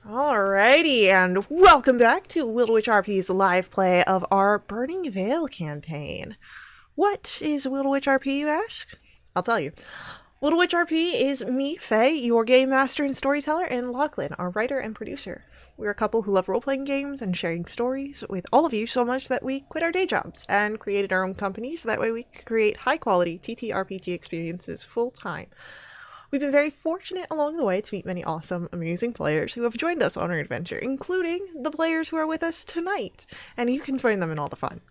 Alrighty, and welcome back to Wildewitch RP's live play of our Burning Veil campaign. What is Wildewitch RP, you ask? I'll tell you. Wildewitch RP is me, Faye, your game master and storyteller, and Lachlan, our writer and producer. We're a couple who love role-playing games and sharing stories with all of you so much that we quit our day jobs and created our own company so that way we could create high-quality TTRPG experiences full-time. We've been very fortunate along the way to meet many awesome, amazing players who have joined us on our adventure, including the players who are with us tonight, and you can join them in all the fun.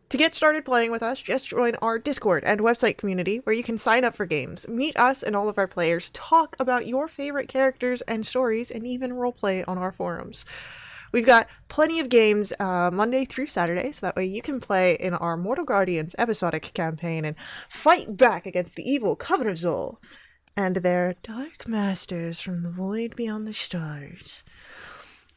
To get started playing with us, just join our Discord and website community where you can sign up for games, meet us and all of our players, talk about your favorite characters and stories, and even roleplay on our forums. We've got plenty of games Monday through Saturday, so that way you can play in our Mortal Guardians episodic campaign and fight back against the evil Coven of Zol and their dark masters from the void beyond the stars.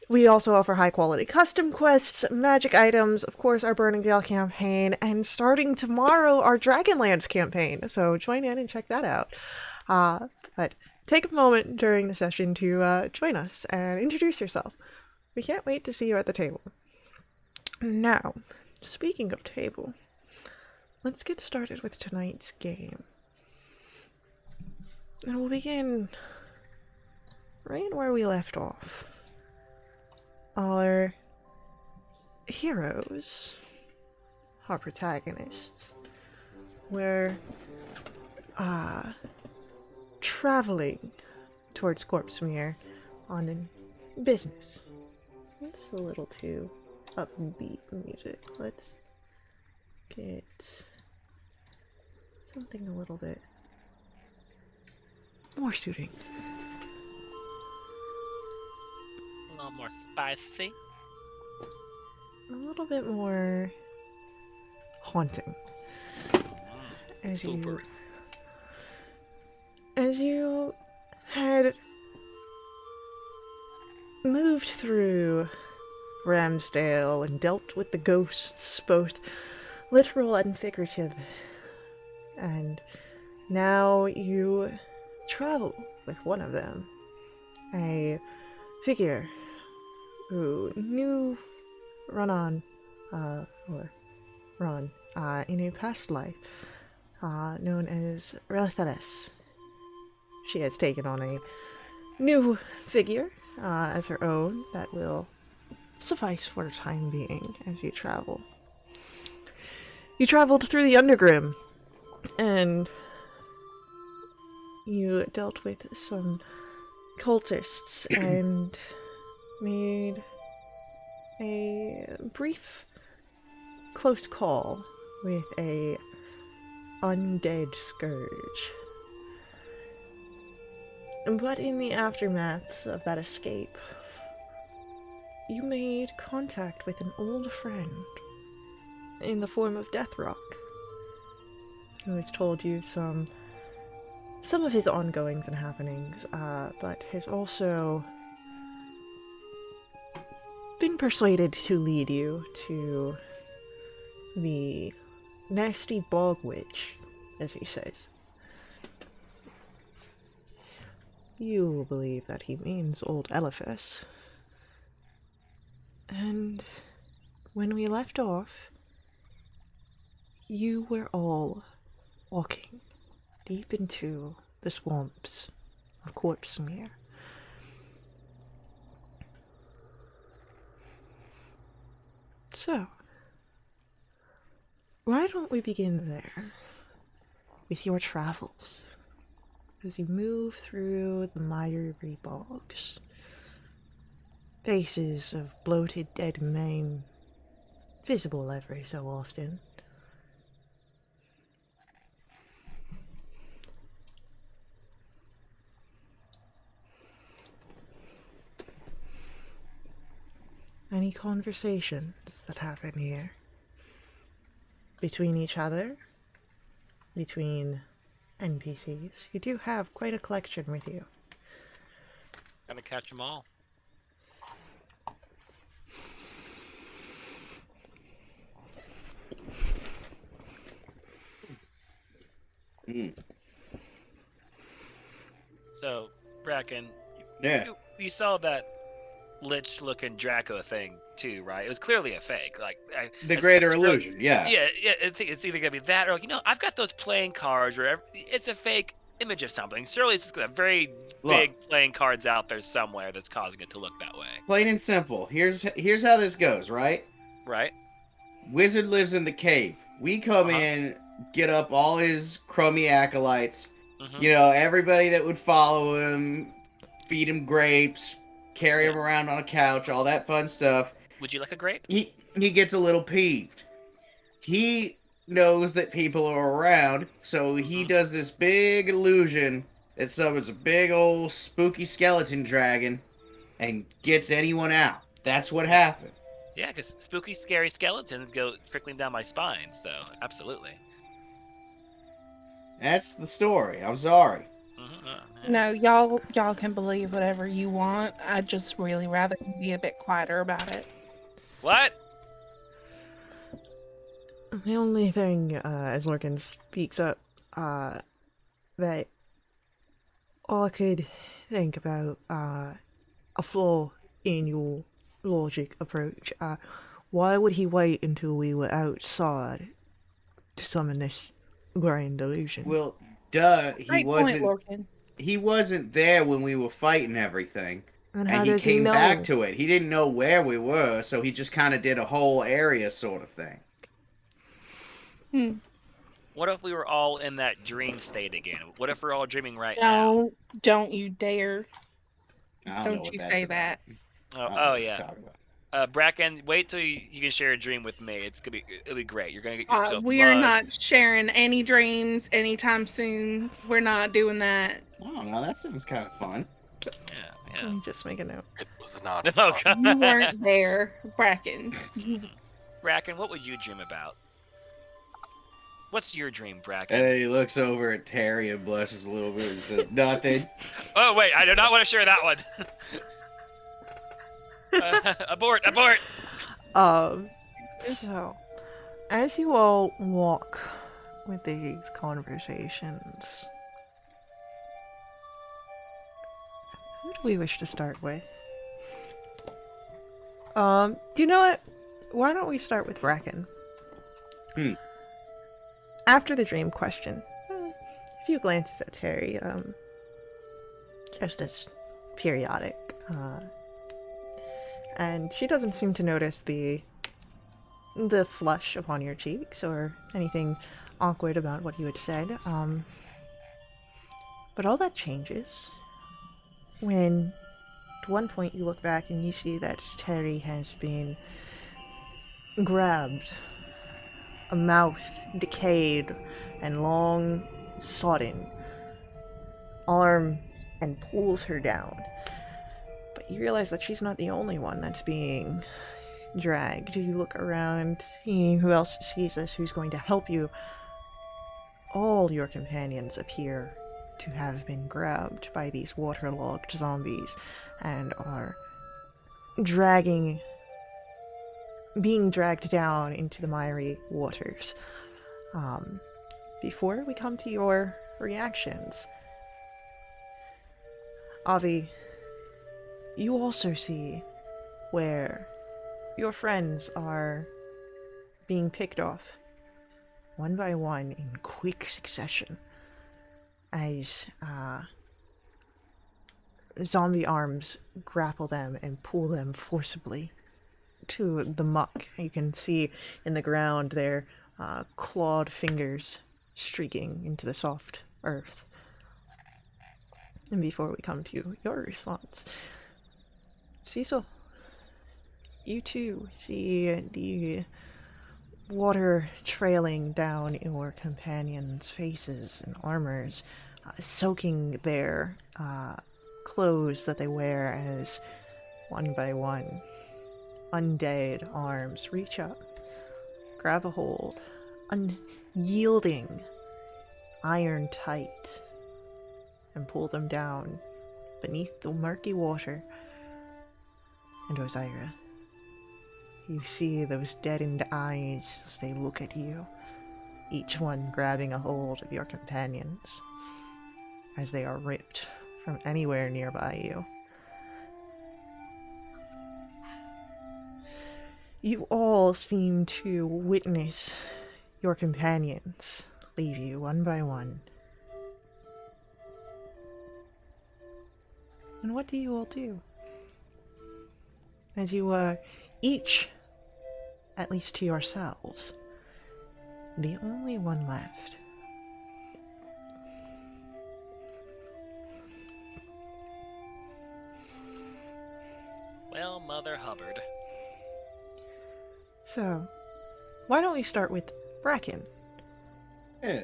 We also offer high-quality custom quests, magic items, of course our Burning Veil campaign, and starting tomorrow, our Dragonlance campaign. So join in and check that out. But take a moment during the session to join us and introduce yourself. We can't wait to see you at the table. Now, speaking of table, let's get started with tonight's game. And we'll begin right where we left off. Our heroes, our protagonists, were traveling towards Corpsemere on business. That's a little too upbeat music. Let's get something a little bit more suiting. A little more spicy. A little bit more haunting. As you had moved through Ramsdale and dealt with the ghosts, both literal and figurative, and now you travel with one of them, a figure who knew Ron in a past life, known as Rethelis. She has taken on a new figure as her own that will suffice for the time being as you travel. You traveled through the Undergrim, and you dealt with some cultists and made a brief close call with a undead scourge. But in the aftermath of that escape, you made contact with an old friend in the form of Deathrock, who has told you some of his ongoings and happenings, but has also been persuaded to lead you to the nasty bog witch, as he says. You believe that he means old Eliphas. And when we left off, you were all walking deep into the swamps of Corpsemere. So, why don't we begin there, with your travels, as you move through the miry bogs, faces of bloated dead men visible every so often. Any conversations that happen here between each other, between NPCs? You do have quite a collection with you. Gotta catch them all. So, Bracken, Yeah. you saw that lich-looking Draco thing too, right? It was clearly a fake. Like The greater illusion, yeah. Yeah. I think it's either gonna be that or I've got those playing cards where it's a fake image of something. Surely it's just got very Look. big playing cards out there somewhere that's causing it to look that way. Plain and simple. Here's how this goes, right? Right. Wizard lives in the cave. We come in, get up all his crummy acolytes. Everybody that would follow him, feed him grapes, carry him around on a couch, all that fun stuff. Would you like a grape? He gets a little peeved. He knows that people are around, so he does this big illusion that summons a big old spooky skeleton dragon and gets anyone out. That's what happened. Yeah, because spooky, scary skeletons go trickling down my spine, so absolutely. That's the story. I'm sorry. No, y'all can believe whatever you want. I'd just really rather you be a bit quieter about it. What? The only thing, as Lorcan speaks up, that I could think about, a flaw in your logic approach. Why would he wait until we were outside to summon this grand illusion? Well, duh, Great point, Lorcan. He wasn't there when we were fighting everything. And he came back to it. He didn't know where we were, so he just kind of did a whole area sort of thing. What if we were all in that dream state again? What if we're all dreaming right now? No, don't you dare. Don't you say that. Oh yeah. Bracken, wait till you can share a dream with me. It'll be great. You're gonna get yourself we are not sharing any dreams anytime soon. We're not doing that. Oh no, that sounds kind of fun. Yeah. Let me just make a note. It was not. Oh, fun. You weren't there, Bracken. Bracken, what would you dream about? What's your dream, Bracken? And he looks over at Terry and blushes a little bit and says, nothing. Oh, wait, I do not want to share that one. Abort! So, as you all walk with these conversations, who do we wish to start with? Do you know what? Why don't we start with Bracken? After the dream question, a few glances at Terry, just as periodic, and she doesn't seem to notice the flush upon your cheeks or anything awkward about what you had said. But all that changes when, at one point, you look back and you see that Terry has been grabbed, a mouth decayed and long sodden, arm, and pulls her down. But you realize that she's not the only one that's being dragged. You look around, seeing who else sees this, who's going to help you. All your companions appear to have been grabbed by these waterlogged zombies and are being dragged down into the miry waters. Before we come to your reactions, Avi, you also see where your friends are being picked off one by one in quick succession as zombie arms grapple them and pull them forcibly to the muck. You can see in the ground their clawed fingers streaking into the soft earth. And before we come to your response, Cecil, you too see the water trailing down your companions' faces and armors, soaking their clothes that they wear as one by one undead arms reach up, grab a hold, unyielding, iron tight, and pull them down beneath the murky water. And Osiris, you see those deadened eyes as they look at you, each one grabbing a hold of your companions as they are ripped from anywhere nearby you. You all seem to witness your companions leave you one by one. And what do you all do? As you are each, at least to yourselves, the only one left. Well, Mother Hubbard. So, why don't we start with Bracken? Yeah.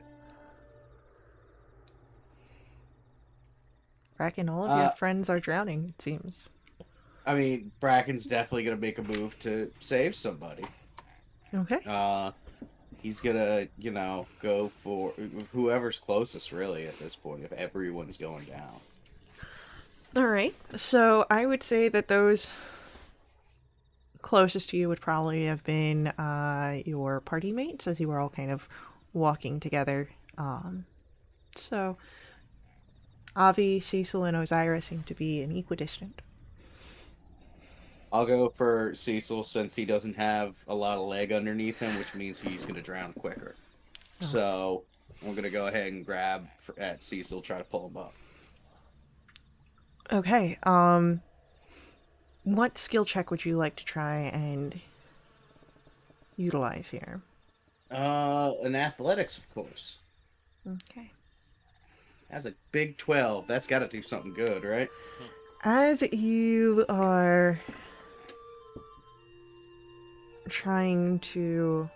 Bracken, all of your friends are drowning, it seems. I mean, Bracken's definitely gonna make a move to save somebody. Okay. He's gonna, go for whoever's closest, really, at this point, if everyone's going down. Alright, so I would say that those closest to you would probably have been your party mates, as you were all kind of walking together. So, Avi, Cecil, and Osiris seem to be an equidistant. I'll go for Cecil since he doesn't have a lot of leg underneath him, which means he's gonna drown quicker. Oh. So, I'm gonna go ahead and grab at Cecil, try to pull him up. Okay, what skill check would you like to try and utilize here? In athletics, of course. Okay. That's a big 12. That's got to do something good, right? As you are trying to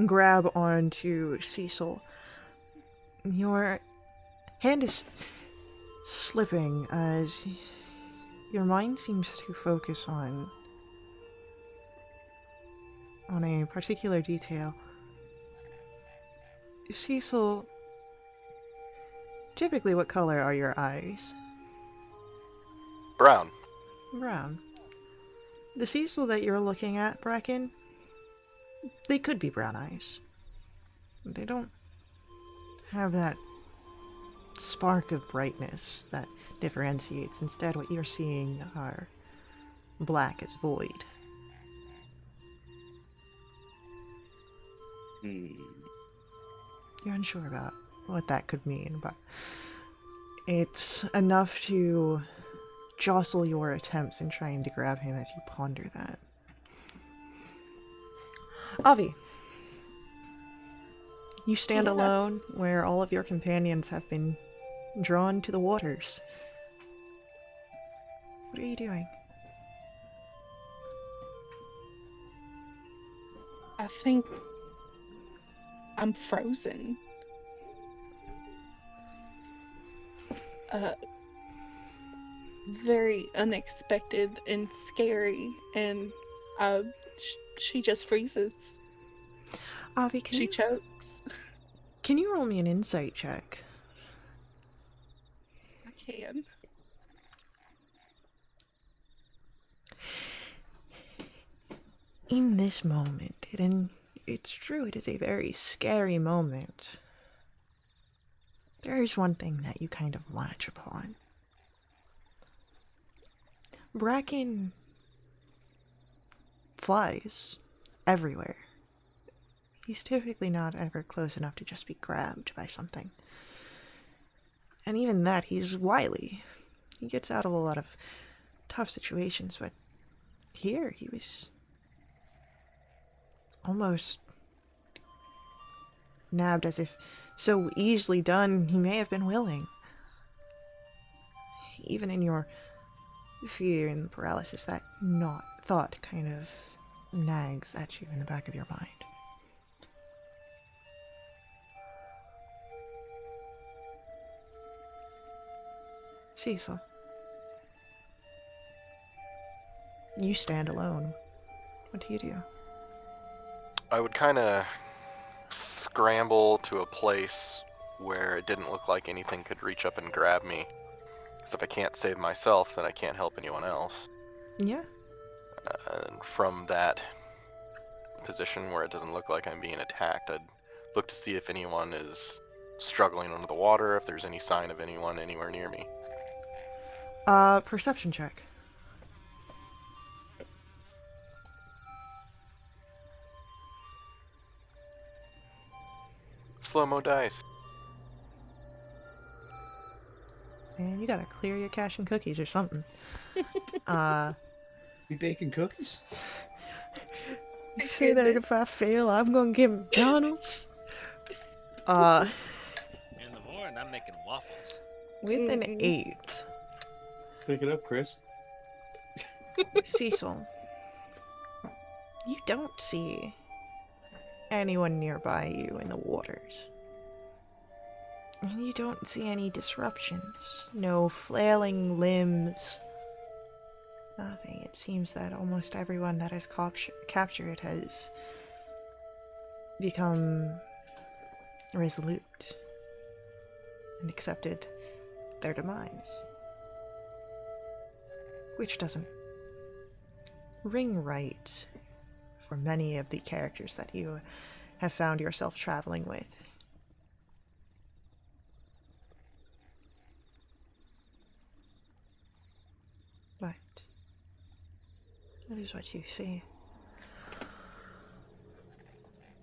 grab onto Cecil, your hand is slipping as your mind seems to focus on a particular detail. Cecil, typically what color are your eyes? Brown. Brown. The Cecil that you're looking at, Bracken, they could be brown eyes. They don't have that spark of brightness that differentiates. Instead, what you're seeing are black as void. You're unsure about what that could mean, but it's enough to jostle your attempts in trying to grab him as you ponder that. Avi, you stand alone where all of your companions have been drawn to the waters. What are you doing? I think I'm frozen. Very unexpected and scary, and she just freezes. Avi, She chokes. can you roll me an insight check? I can. In this moment, and it's true, it is a very scary moment, there is one thing that you kind of latch upon. Bracken flies everywhere. He's typically not ever close enough to just be grabbed by something. And even that, he's wily. He gets out of a lot of tough situations, but here he was almost nabbed, as if so easily done he may have been willing. Even in your fear and paralysis, that thought kind of nags at you in the back of your mind. Cecil, you stand alone. What do you do? I would kind of scramble to a place where it didn't look like anything could reach up and grab me. Because if I can't save myself, then I can't help anyone else. Yeah. And from that position where it doesn't look like I'm being attacked, I'd look to see if anyone is struggling under the water, if there's any sign of anyone anywhere near me. Perception check. Slow-mo dice. Man, you gotta clear your cache and cookies or something. Be baking cookies? You say that if I fail, I'm gonna get McDonald's. Uh, In the morning, I'm making waffles. with an 8, Pick it up, Chris. Cecil, you don't see anyone nearby you in the waters. And you don't see any disruptions, no flailing limbs, nothing. It seems that almost everyone that has captured has become resolute and accepted their demise. Which doesn't ring right for many of the characters that you have found yourself traveling with. But that is what you see.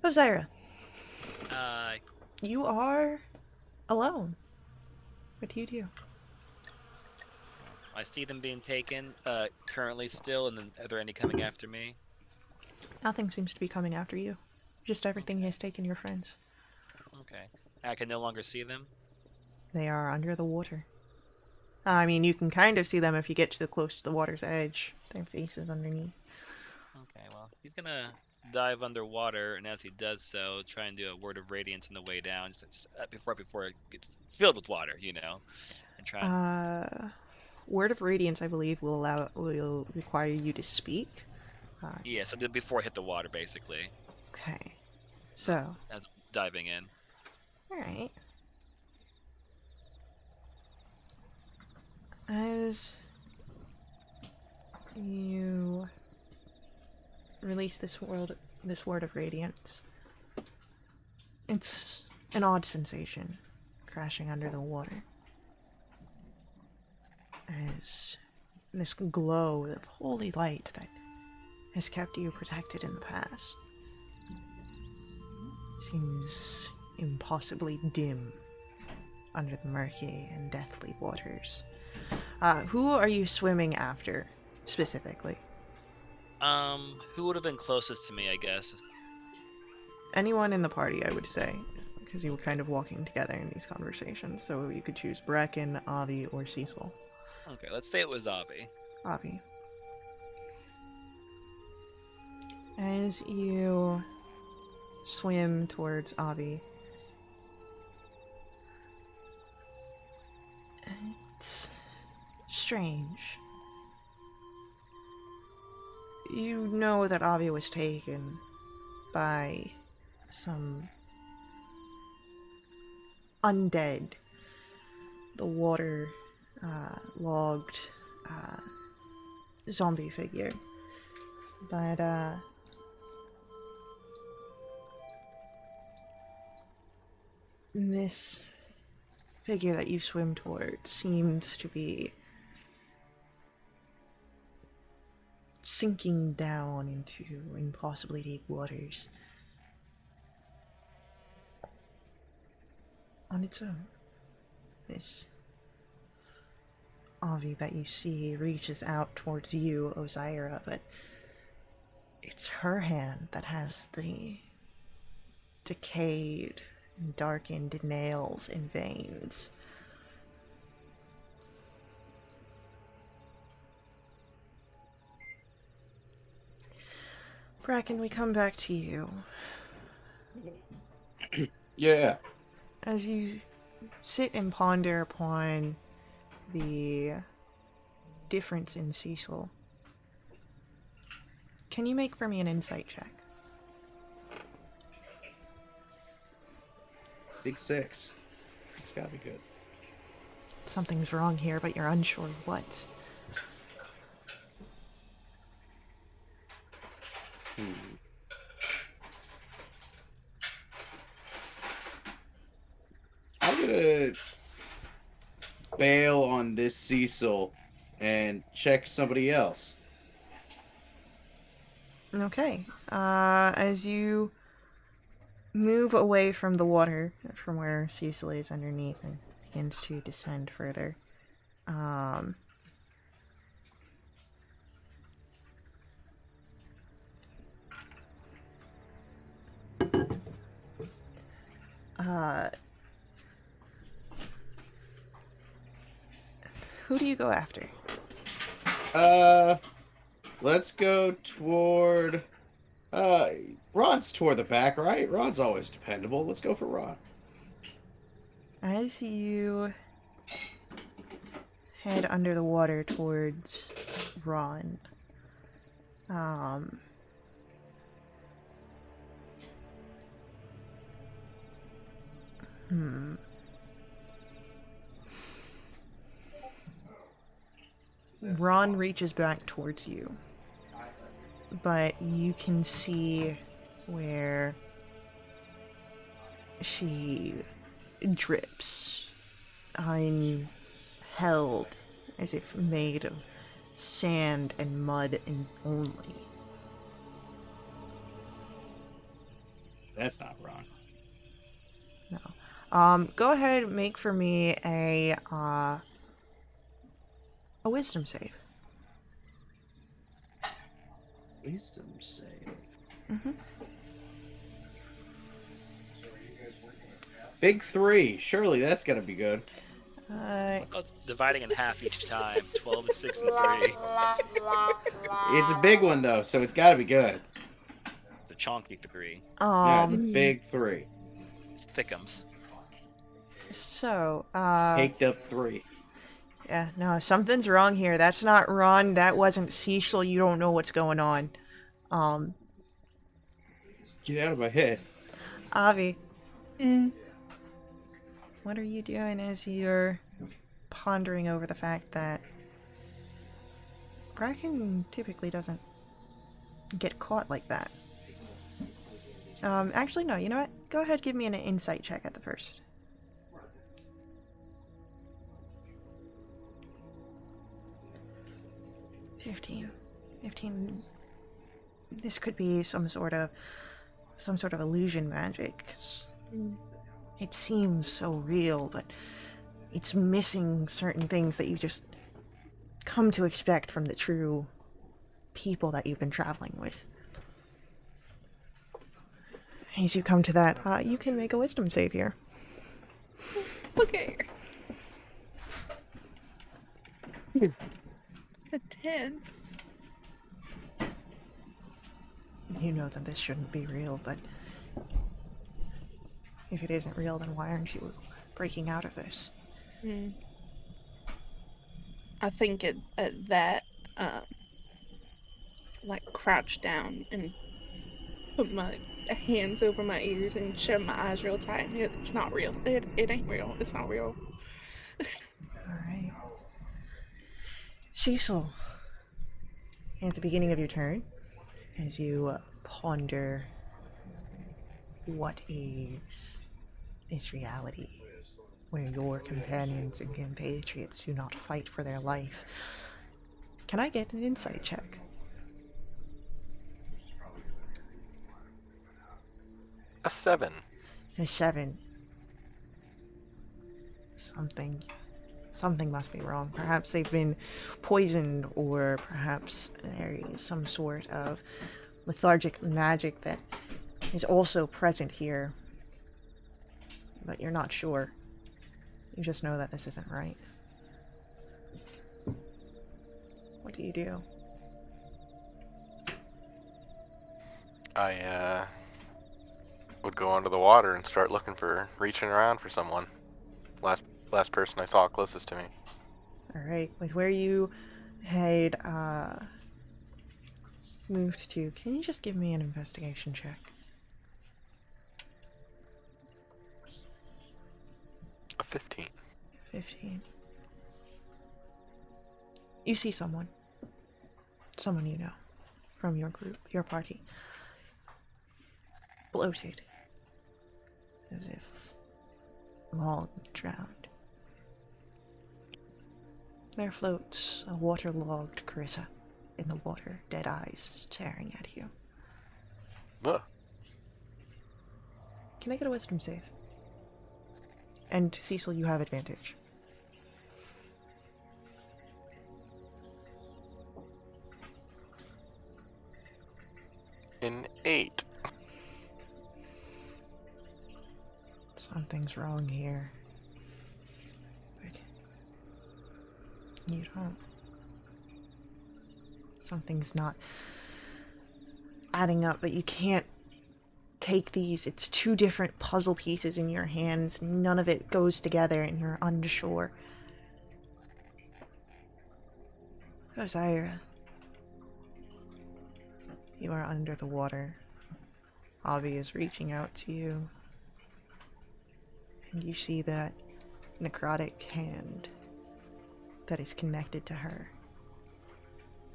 Osiris, you are alone. What do you do? I see them being taken, currently still, and then are there any coming after me? Nothing seems to be coming after you. Just everything has taken your friends. Okay. I can no longer see them? They are under the water. I mean, you can kind of see them if you get close to the water's edge. Their faces underneath. Okay, well, he's gonna dive underwater, and as he does so, try and do a word of radiance on the way down, just before it gets filled with water, you know, and try and... Word of Radiance, I believe, will require you to speak. Yeah, so before I hit the water, basically, Okay. So, as I'm diving in. alright. As you release this word of radiance, it's an odd sensation, crashing under the water. As this glow of holy light that has kept you protected in the past seems impossibly dim under the murky and deathly waters. Who are you swimming after, specifically? Who would have been closest to me, I guess? Anyone in the party, I would say, because you were kind of walking together in these conversations, so you could choose Bracken, Avi, or Cecil. Okay, let's say it was Avi. Avi. As you swim towards Avi, it's strange. You know that Avi was taken by some undead, the water logged zombie figure. But this figure that you swim toward seems to be sinking down into impossibly deep waters on its own. This Avi that you see reaches out towards you, Osiris, but it's her hand that has the decayed and darkened nails and veins. Bracken, we come back to you. Yeah. As you sit and ponder upon the difference in Cecil, can you make for me an insight check? Big 6. It's gotta be good. Something's wrong here, but you're unsure what. I'm gonna bail on this Cecil and check somebody else. Okay. As you move away from the water, from where Cecil is underneath, and begins to descend further. Who do you go after? Let's go toward... Ron's toward the back, right? Ron's always dependable. Let's go for Ron. As you head under the water towards Ron, Ron reaches back towards you, but you can see where she drips, held as if made of sand and mud and only. That's not Ron. No. Go ahead and make for me a wisdom save. Wisdom save. Big 3. Surely that's gonna be good. Oh, it's dividing in half each time. 12 and 6 and 3. It's a big one though, so it's gotta be good. The chonky 3. Yeah, it's a big 3. It's thickums. So, Caked up 3. yeah, no, something's wrong here. That's not Ron. That wasn't Cecil. You don't know what's going on. Get out of my head. Avi. What are you doing as you're pondering over the fact that Bracken typically doesn't get caught like that? Actually, no, you know what? Go ahead, give me an insight check at the first. $15. This could be some sort of illusion magic. 'Cause it seems so real, but it's missing certain things that you just come to expect from the true people that you've been traveling with. As you come to that, you can make a wisdom save here. Okay. It's a 10. You know that this shouldn't be real, but if it isn't real, then why aren't you breaking out of this? I think at that, like crouch down and put my hands over my ears and shut my eyes real tight. It's not real. It ain't real. It's not real. Alright. Cecil, at the beginning of your turn, as you ponder what is this reality where your companions and compatriots do not fight for their life, can I get an insight check? A 7. A 7. Something must be wrong. Perhaps they've been poisoned, or perhaps there is some sort of lethargic magic that is also present here. But you're not sure. You just know that this isn't right. What do you do? I would go under the water and start reaching around for someone. Last person I saw closest to me. Alright, with where you had moved to, can you just give me an investigation check? A 15. 15. You see someone you know from your group, your party, bloated, as if long drowned. There floats a waterlogged Carissa in the water, dead eyes staring at you. Ugh. Can I get a wisdom save? And Cecil, you have advantage. An 8. Something's wrong here. But you don't. Something's not adding up, but you can't take these. It's two different puzzle pieces in your hands. None of it goes together, and you're unsure. Osiris, you are under the water. Avi is reaching out to you. And you see that necrotic hand that is connected to her.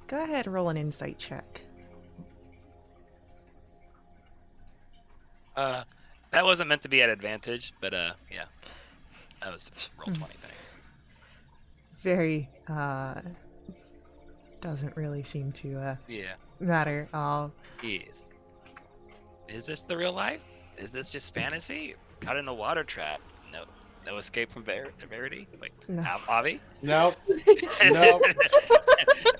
Go ahead and roll an insight check. That wasn't meant to be at advantage, but yeah. That was roll 20 thing. Very, doesn't really seem to, Yeah. matter. Yes. Is this the real life? Is this just fantasy? Caught in a water trap. No escape from Verity? Like, No. Avi? Nope. Nope.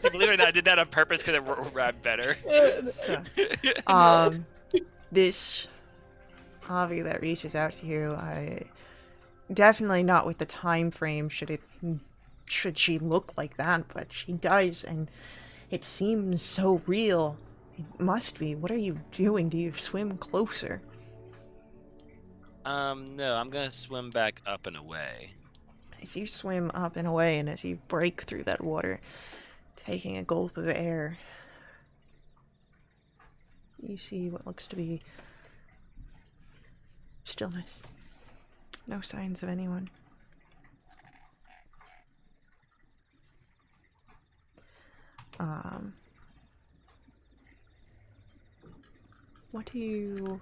See, believe it or not, I did that on purpose because it rhymed better. So, this Avi that reaches out to you, definitely not with the time frame should she look like that, but she does, and it seems so real. It must be. What are you doing? Do you swim closer? No, I'm gonna swim back up and away. As you swim up and away, and as you break through that water, taking a gulp of air, you see what looks to be stillness. No signs of anyone. What do you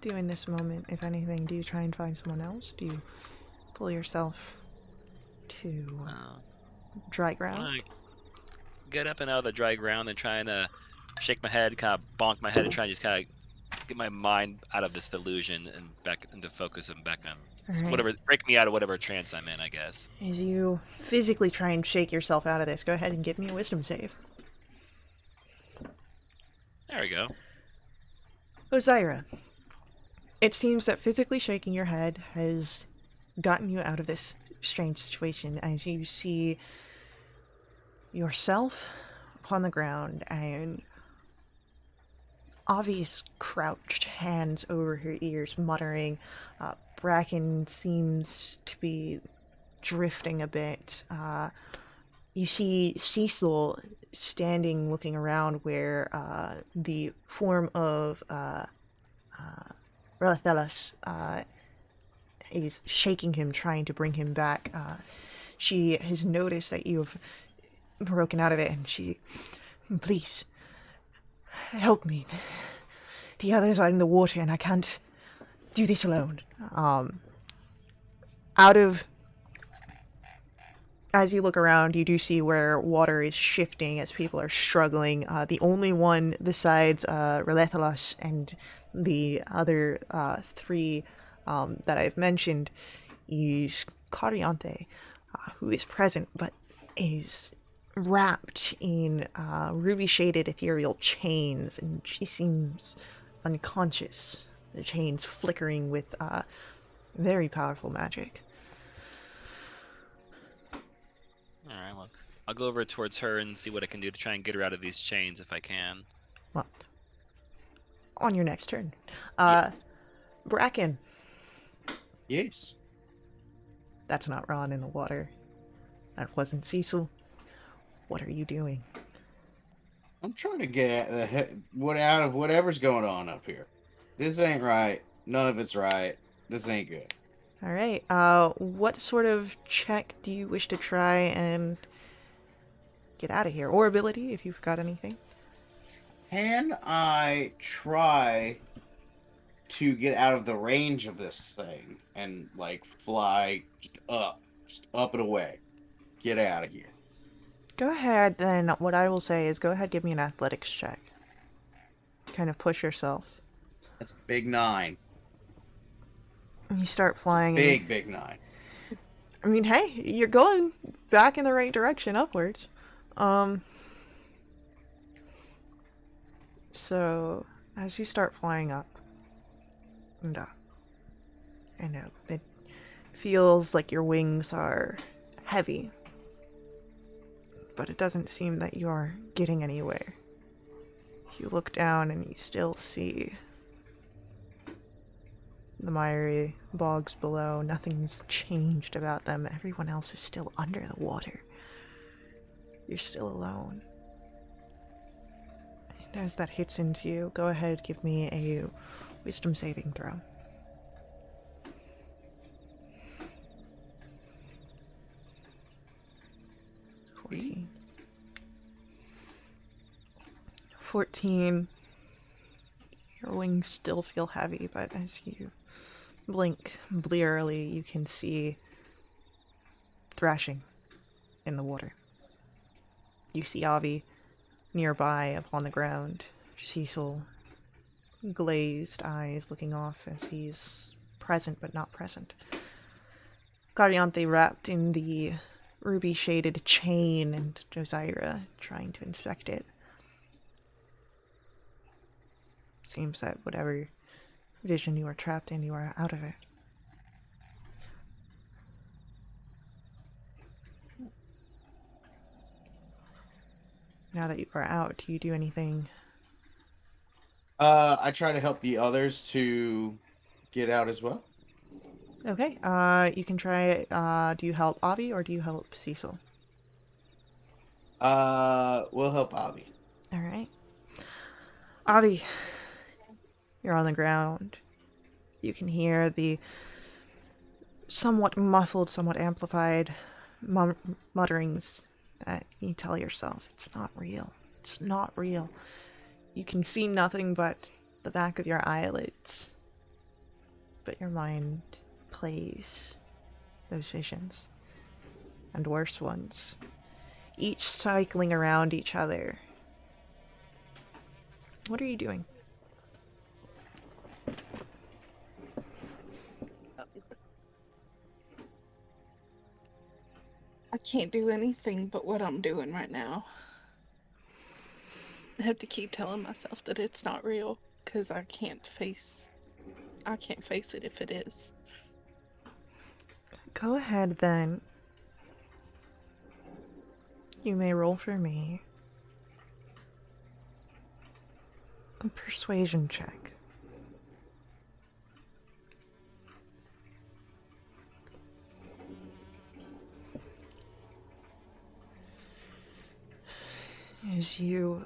do in this moment, if anything? Do you try and find someone else? Do you pull yourself to dry ground? I get up and out of the dry ground and trying to shake my head, kind of bonk my head, and try and just kind of get my mind out of this delusion and back into focus and back on Alright. whatever, break me out of whatever trance I'm in, I guess. As you physically try and shake yourself out of this, go ahead and give me a wisdom save. There we go. Osiris, it seems that physically shaking your head has gotten you out of this strange situation as you see yourself upon the ground and obvious crouched, hands over her ears, muttering. Bracken seems to be drifting a bit. You see Cecil standing looking around where the form of Relathelus is shaking him, trying to bring him back. She has noticed that you've broken out of it, and she, please, help me. The others are in the water, and I can't do this alone. As you look around, you do see where water is shifting as people are struggling. The only one besides Relathelus and the other three that I've mentioned is Cariante, who is present but is wrapped in ruby-shaded ethereal chains, and she seems unconscious. The chains flickering with very powerful magic. Alright, well, I'll go over towards her and see what I can do to try and get her out of these chains if I can. Well, on your next turn. Yes. Bracken. Yes. That's not Ron in the water. That wasn't Cecil. What are you doing? I'm trying to get out of whatever's going on up here. This ain't right. None of it's right. This ain't good. Alright, what sort of check do you wish to try and get out of here? Or ability, if you've got anything. Can I try to get out of the range of this thing and, like, fly just up and away? Get out of here. Go ahead, then. What I will say is go ahead, give me an athletics check. Kind of push yourself. That's a big 9. You start flying. And Big 9. I mean, hey, you're going back in the right direction, upwards. So as you start flying up and up, I know it feels like your wings are heavy, but it doesn't seem that you're getting anywhere. You look down and you still see the miry bogs below. Nothing's changed about them. Everyone else is still under the water. You're still alone. And as that hits into you, go ahead, give me a wisdom saving throw. Me? 14. Your wings still feel heavy, but as you blink blearily, you can see thrashing in the water. You see Avi nearby upon the ground. Cecil, glazed eyes looking off as he's present but not present. Cariante wrapped in the ruby-shaded chain, and Josiah trying to inspect it. Seems that whatever vision you are trapped in, you are out of it. Now that you are out, do you do anything? I try to help the others to get out as well. Okay, you can try, do you help Avi or do you help Cecil? We'll help Avi. Alright. Avi, you're on the ground. You can hear the somewhat muffled, somewhat amplified mutterings that you tell yourself, it's not real. It's not real. You can see nothing but the back of your eyelids. But your mind plays those visions. And worse ones. Each cycling around each other. What are you doing? I can't do anything but what I'm doing right now. I have to keep telling myself that it's not real, because I can't face it if it is. Go ahead then. You may roll for me a persuasion check. As you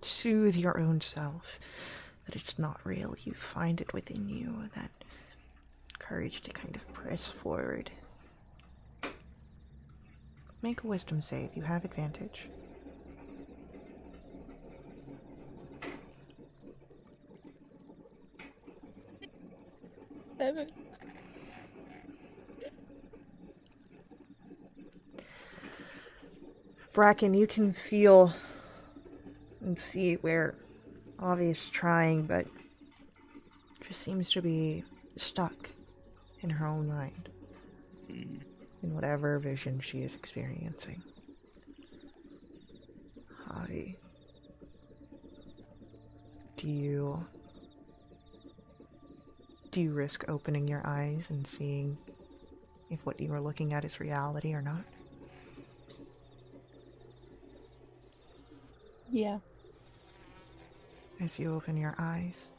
soothe your own self that it's not real, you find it within you, that courage to kind of press forward. Make a wisdom save. You have advantage. Seven. Bracken, you can feel and see where Avi is trying, but just seems to be stuck in her own mind. In whatever vision she is experiencing. Avi, do you risk opening your eyes and seeing if what you are looking at is reality or not? Yeah. As you open your eyes,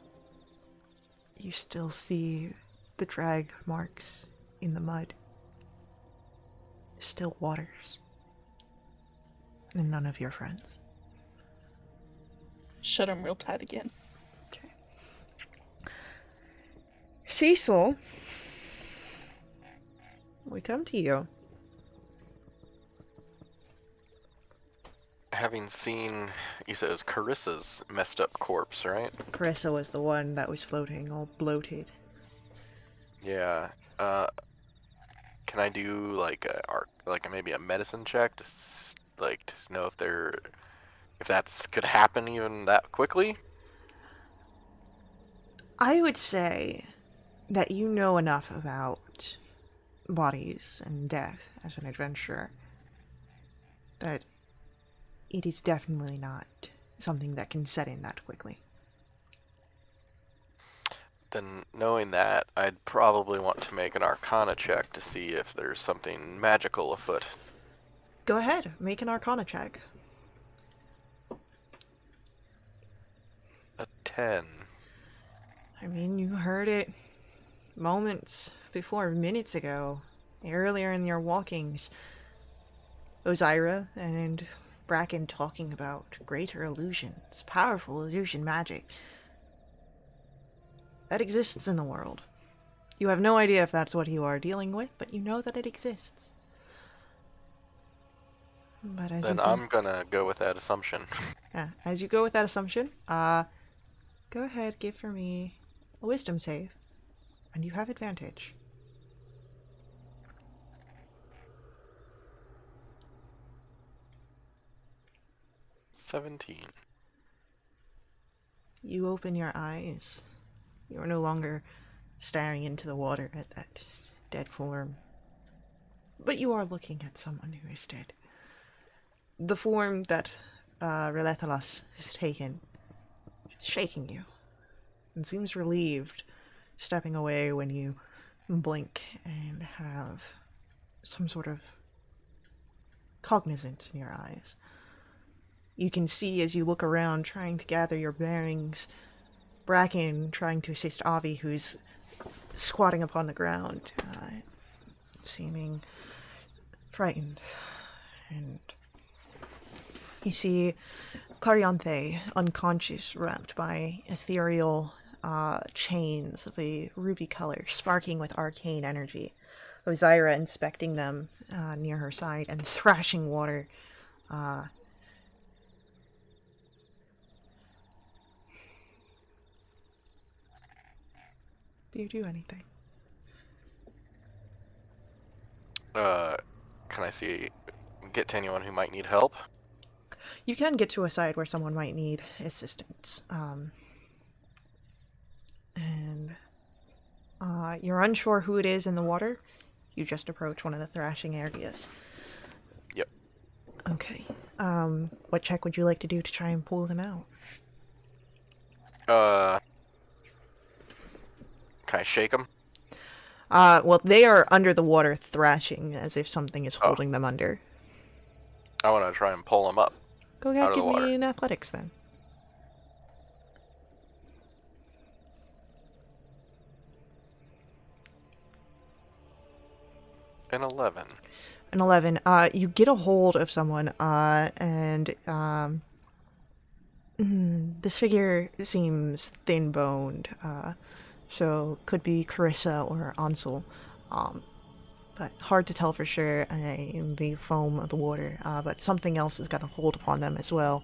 you still see the drag marks in the mud. Still waters. And none of your friends. Shut them real tight again. Okay. Cecil, we come to you. Having seen, you said it was Carissa's messed up corpse, right? Carissa was the one that was floating, all bloated. Yeah. Can I do like maybe a medicine check to to know if that's could happen even that quickly? I would say that you know enough about bodies and death as an adventurer that it is definitely not something that can set in that quickly. Then, knowing that, I'd probably want to make an Arcana check to see if there's something magical afoot. Go ahead, make an Arcana check. A 10. I mean, you heard it moments before, minutes ago, earlier in your walkings. Ozira and Bracken talking about greater illusions, powerful illusion magic that exists in the world. You have no idea if that's what you are dealing with, but you know that it exists. But as Then I'm gonna go with that assumption. as you go with that assumption, go ahead, give for me a wisdom save, and you have advantage. $17. You open your eyes. You are no longer staring into the water at that dead form, but you are looking at someone who is dead. The form that Relethalos has taken is shaking you and seems relieved, stepping away when you blink and have some sort of cognizance in your eyes. You can see as you look around, trying to gather your bearings, Bracken trying to assist Avi, who's squatting upon the ground, seeming frightened. And you see Carianthe, unconscious, wrapped by ethereal chains of a ruby color, sparking with arcane energy. Ozira inspecting them near her side, and thrashing water. Do you do anything? Can I get to anyone who might need help? You can get to a side where someone might need assistance. And you're unsure who it is in the water. You just approach one of the thrashing areas. Yep. Okay. What check would you like to do to try and pull them out? Can I shake them? Well, they are under the water thrashing as if something is holding them under. I want to try and pull them up. Go out ahead, of the give water. me an athletics then. An 11. An 11. You get a hold of someone, and this figure seems thin-boned, so could be Carissa or Ansel, but hard to tell for sure in the foam of the water, but something else has got a hold upon them as well.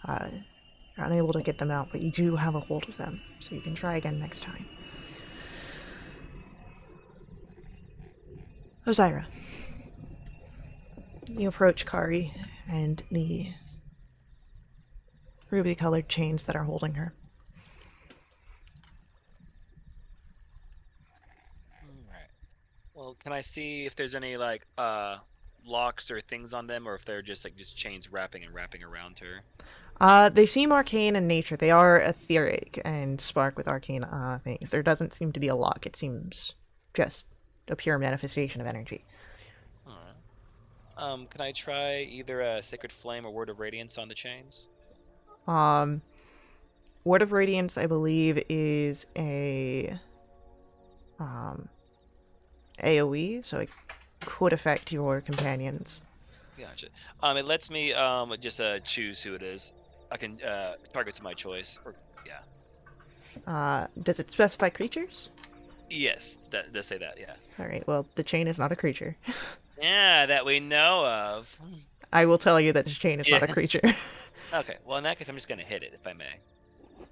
You're unable to get them out, but you do have a hold of them, so you can try again next time. Ozira. You approach Kari and the ruby-colored chains that are holding her. Alright. Well, can I see if there's any, like, locks or things on them, or if they're just, like, just chains wrapping and wrapping around her? They seem arcane in nature. They are etheric and spark with arcane things. There doesn't seem to be a lock. It seems just a pure manifestation of energy. Alright. Can I try either a Sacred Flame or Word of Radiance on the chains? Word of Radiance, I believe, is a AoE, so it could affect your companions. Gotcha. It lets me just choose who it is. I can target to my choice. Or yeah. Does it specify creatures? Yes, that does say that. Yeah. All right. Well, the chain is not a creature. Yeah, that we know of. I will tell you that the chain is not a creature. Okay. Well, in that case, I'm just gonna hit it if I may.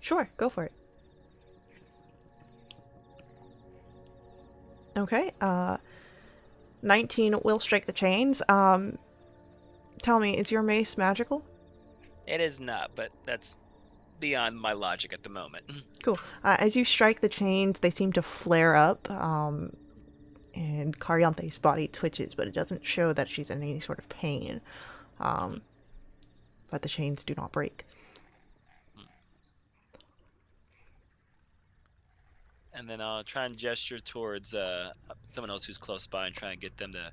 Sure, go for it. Okay. 19 will strike the chains. Tell me, is your mace magical? It is not, but that's beyond my logic at the moment. Cool. As you strike the chains, they seem to flare up, and Cariante's body twitches, but it doesn't show that she's in any sort of pain. But the chains do not break. And then I'll try and gesture towards someone else who's close by and try and get them to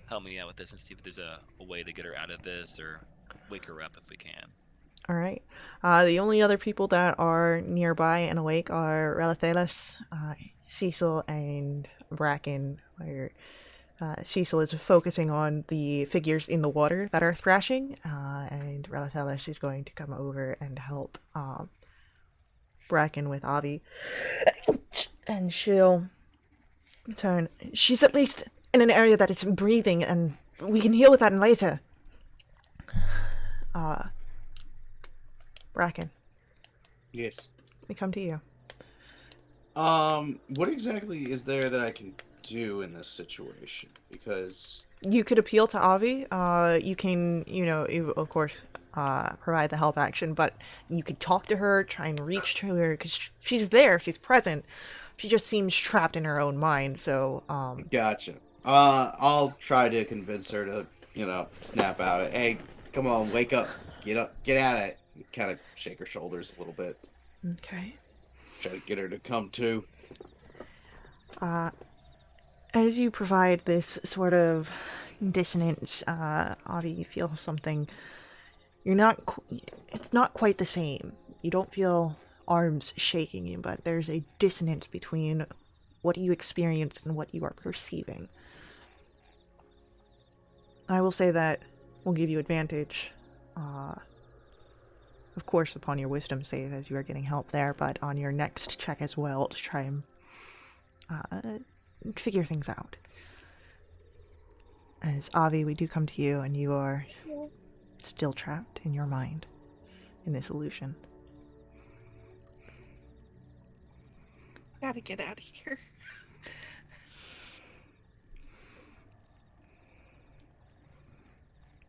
help me out with this and see if there's a way to get her out of this or wake her up if we can. All right. The only other people that are nearby and awake are Relathelis, Cecil, and Bracken, where Cecil is focusing on the figures in the water that are thrashing, and Relathelis is going to come over and help Bracken with Avi. And she'll turn. She's at least in an area that is breathing, and we can heal with that later. Bracken, Yes. we come to you. What exactly is there that I can do in this situation? Because You could appeal to Avi. You can, you, of course, provide the help action, but you could talk to her, try and reach to her, because she's there, she's present. She just seems trapped in her own mind, so, gotcha. I'll try to convince her to, snap out of it. Hey, come on, wake up, get at it. Kind of shake her shoulders a little bit. Okay. Try to get her to come to. As you provide this sort of dissonance, Avi, you feel something. It's not quite the same. You don't feel arms shaking you, but there's a dissonance between what you experience and what you are perceiving. I will say that will give you advantage, of course, upon your wisdom save as you are getting help there, but on your next check as well to try and figure things out. As Avi, we do come to you, and you are still trapped in your mind in this illusion. Gotta get out of here.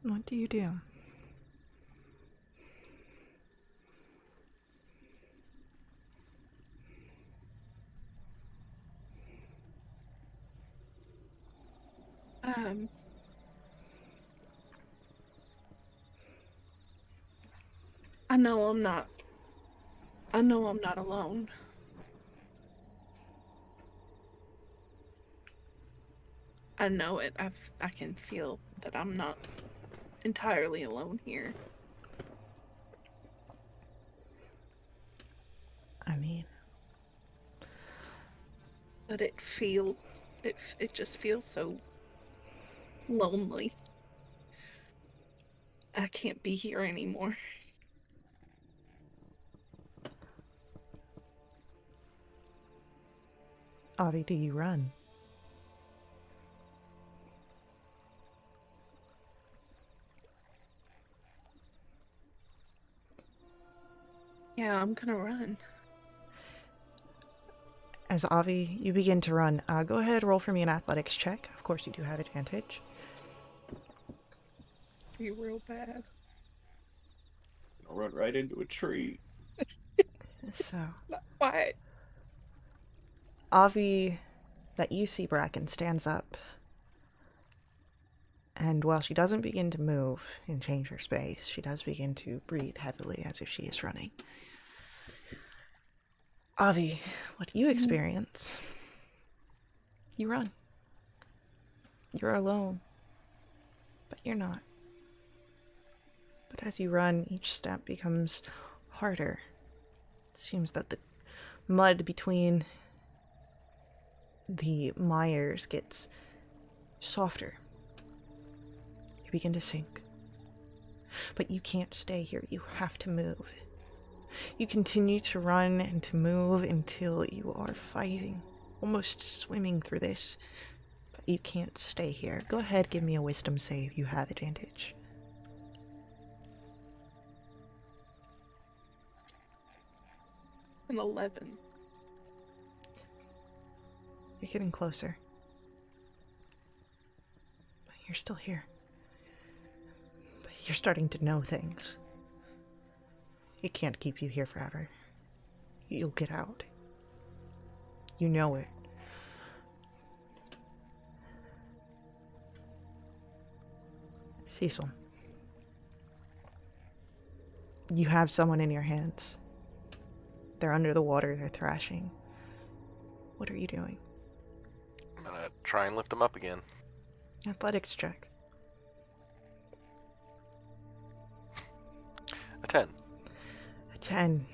What do you do? I know I'm not alone. I know it. I can feel that I'm not entirely alone here. I mean, But it just feels so lonely. I can't be here anymore. Avi, do you run? Yeah, I'm gonna run. As Avi, you begin to run. Go ahead, roll for me an athletics check. Of course, you do have advantage. You're real bad. I'll run right into a tree. So, Why? Avi, that you see Bracken, stands up. And while she doesn't begin to move and change her space, she does begin to breathe heavily as if she is running. Avi, what do you experience? You run. You're alone. But you're not. But as you run, each step becomes harder. It seems that the mud between the mires gets softer. You begin to sink. But you can't stay here. You have to move. You continue to run and to move until you are fighting, almost swimming through this. But you can't stay here. Go ahead, give me a wisdom save. You have advantage. An 11. You're getting closer. But you're still here. But you're starting to know things. It can't keep you here forever. You'll get out. You know it. Cecil. You have someone in your hands. They're under the water, they're thrashing. What are you doing? I'm gonna try and lift them up again. Athletics check. A 10. A 10.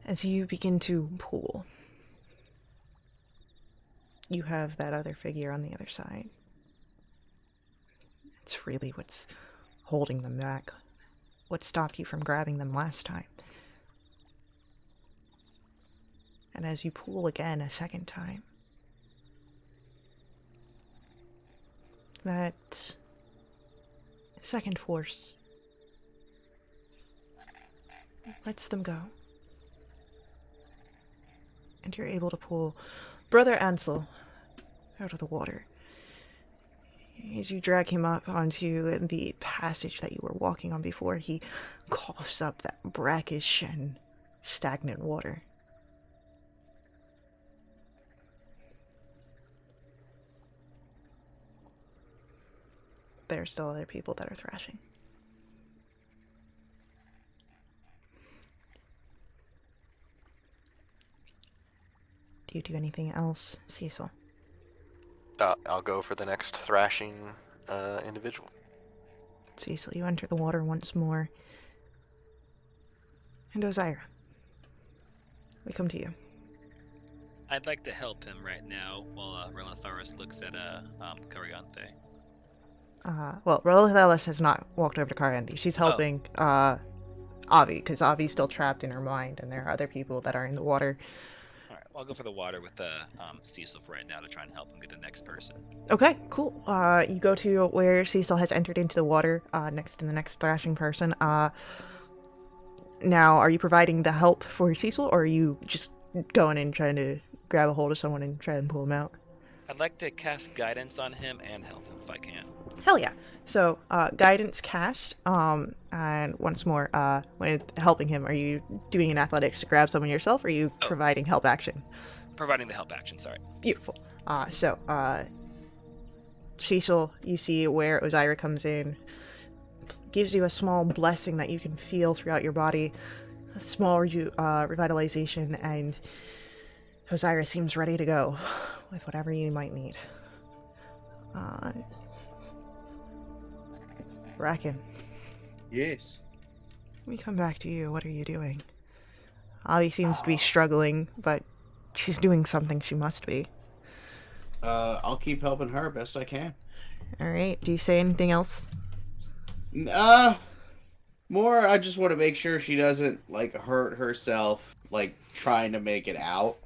As you begin to pull, you have that other figure on the other side. It's really what's holding them back. What stopped you from grabbing them last time. And as you pull again a second time, that second force lets them go. And you're able to pull Brother Ansel out of the water. As you drag him up onto the passage that you were walking on before, he coughs up that brackish and stagnant water. There are still other people that are thrashing. Do you do anything else, Cecil? I'll go for the next thrashing individual. Cecil, you enter the water once more. And Osiris, we come to you. I'd like to help him right now while Relatharis looks at Cariante. Well, Relatharis has not walked over to Cariante. She's helping Avi, because Avi's still trapped in her mind, and there are other people that are in the water. Alright, well, I'll go for the water with Cecil for right now to try and help him get the next person. Okay, cool. You go to where Cecil has entered into the water, next to the next thrashing person. Now, are you providing the help for Cecil, or are you just going in trying to grab a hold of someone and try and pull him out? I'd like to cast guidance on him and help him if I can. Hell yeah. So, guidance cast, and once more, when helping him, are you doing an athletics to grab someone yourself, or are you providing help action? Providing the help action, sorry. Beautiful. Cecil, you see where Osiris comes in, gives you a small blessing that you can feel throughout your body, a small revitalization, and Osiris seems ready to go with whatever you might need. Bracken, Yes. we come back to you. What are you doing? Avi seems to be struggling, but she's doing something she must be. I'll keep helping her best I can. Alright, do you say anything else? More, I just want to make sure she doesn't, like, hurt herself, like, trying to make it out.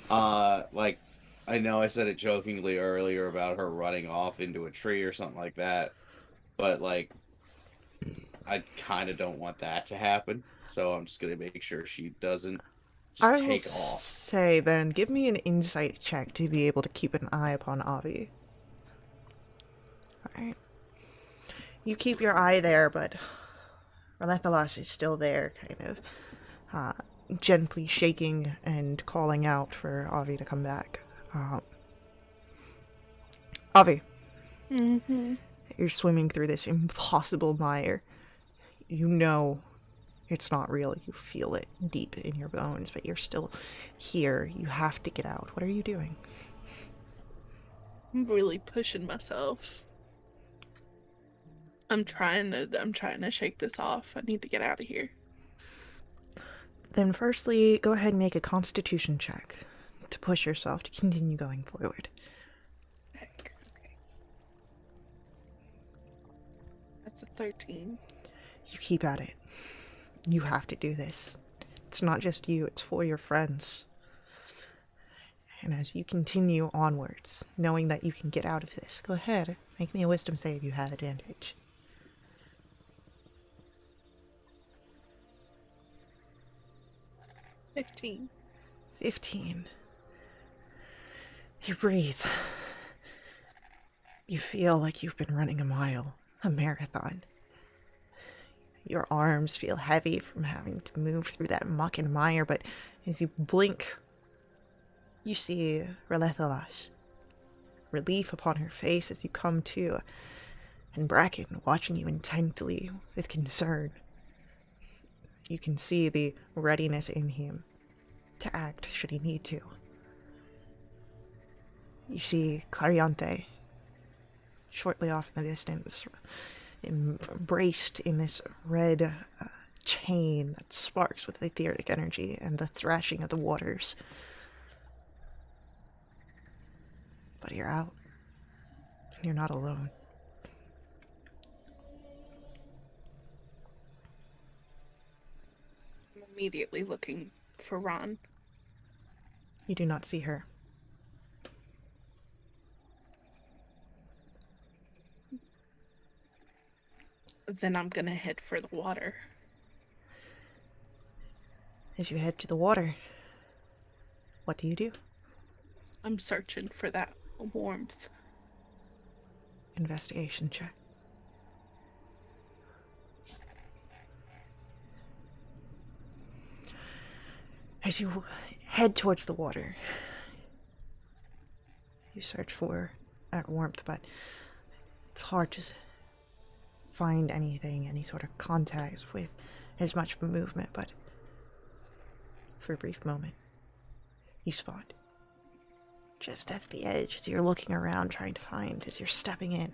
Like, I know I said it jokingly earlier about her running off into a tree or something like that, but, like, I kind of don't want that to happen, so I'm just going to make sure she doesn't just I will take off. say then, give me an insight check to be able to keep an eye upon Avi. Alright. You keep your eye there, but Relatharis is still there, kind of gently shaking and calling out for Avi to come back. Avi, you're swimming through this impossible mire. You know it's not real. You feel it deep in your bones, but you're still here. You have to get out. What are you doing? I'm really pushing myself. I'm trying to shake this off. I need to get out of here. Then firstly, go ahead and make a constitution check to push yourself to continue going forward. Heck, okay. That's a 13. You keep at it. You have to do this. It's not just you, it's for your friends. And as you continue onwards, knowing that you can get out of this, go ahead, make me a wisdom save. You have advantage. 15. 15. You breathe. You feel like you've been running a mile, a marathon. Your arms feel heavy from having to move through that muck and mire, but as you blink, you see Relethalas. Relief upon her face as you come to, and Bracken watching you intently with concern. You can see the readiness in him to act should he need to. You see Cariante shortly off in the distance, embraced in this red chain that sparks with etheric energy and the thrashing of the waters. But you're out. You're not alone. I'm immediately looking for Ron. You do not see her. Then I'm gonna head for the water. As you head to the water, what do you do? I'm searching for that warmth. Investigation check. As you head towards the water, you search for that warmth, but it's hard to find anything, any sort of contact with as much movement, but for a brief moment, you spot, just at the edge, as you're looking around trying to find, as you're stepping in,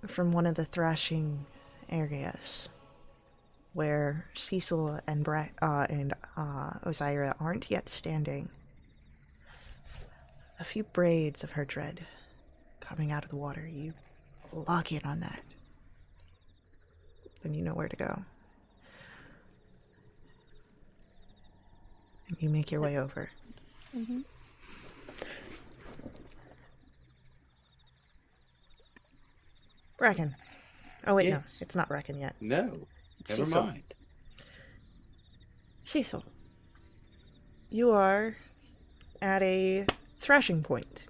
from one of the thrashing areas, where Cecil and Osiria aren't yet standing, a few braids of her dread coming out of the water. You lock in on that. Then you know where to go. And you make your way over. Mm-hmm. Bracken. Oh wait, Yes. no, it's not Bracken yet. No, It's never Cecil. mind. Cecil, you are at a thrashing point.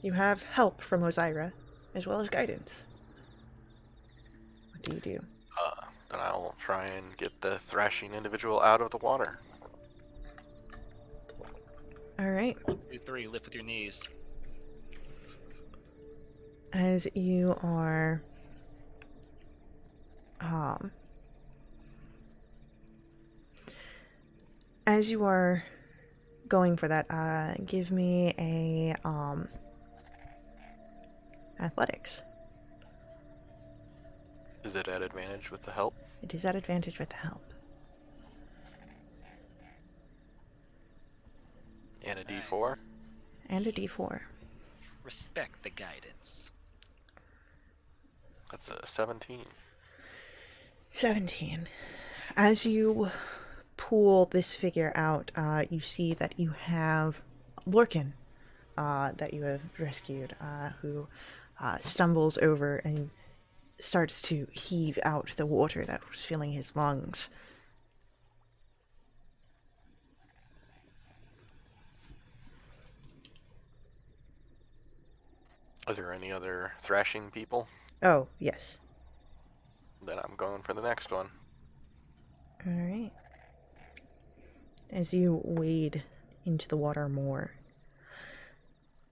You have help from Osiria, as well as guidance. What do you do? Then I'll try and get the thrashing individual out of the water. Alright. 1, 2, 3. Lift with your knees. As you are going for that, give me a athletics. Is it at advantage with the help? It is at advantage with the help. And a D4? And a d4. Respect the guidance. That's a 17. 17. As you pull this figure out, you see that you have Lorcan, that you have rescued, who stumbles over and starts to heave out the water that was filling his lungs. Are there any other thrashing people? Oh, yes. Then I'm going for the next one. Alright. As you wade into the water more.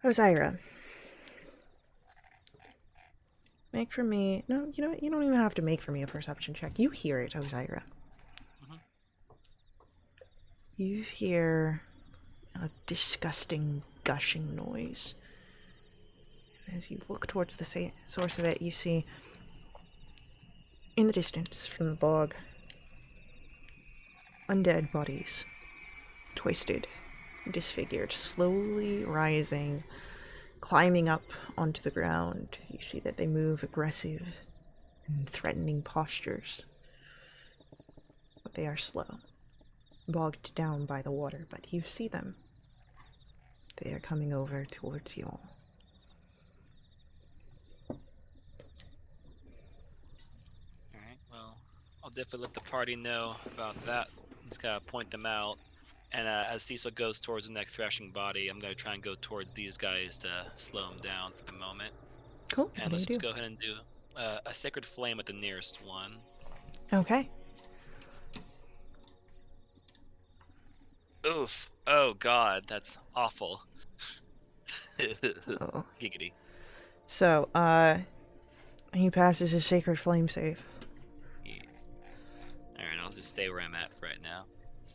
Osiria. Make for me... No, you know what? You don't even have to make for me a perception check. You hear it, Osiria. Mhm. You hear a disgusting, gushing noise. As you look towards the source of it, you see, in the distance from the bog, undead bodies, twisted, disfigured, slowly rising, climbing up onto the ground. You see that they move aggressive and threatening postures. But they are slow, bogged down by the water, but you see them. They are coming over towards you all. Alright, well, I'll definitely let the party know about that. Just gotta point them out. And as Cecil goes towards the next thrashing body, I'm gonna try and go towards these guys to slow them down for the moment. Cool. And What do let's you just do? go ahead and do a sacred flame at the nearest one. Okay. Oof. Oh god, that's awful. Oh. Giggity. So, he passes his sacred flame save. Yes. Alright, I'll just stay where I'm at for right now.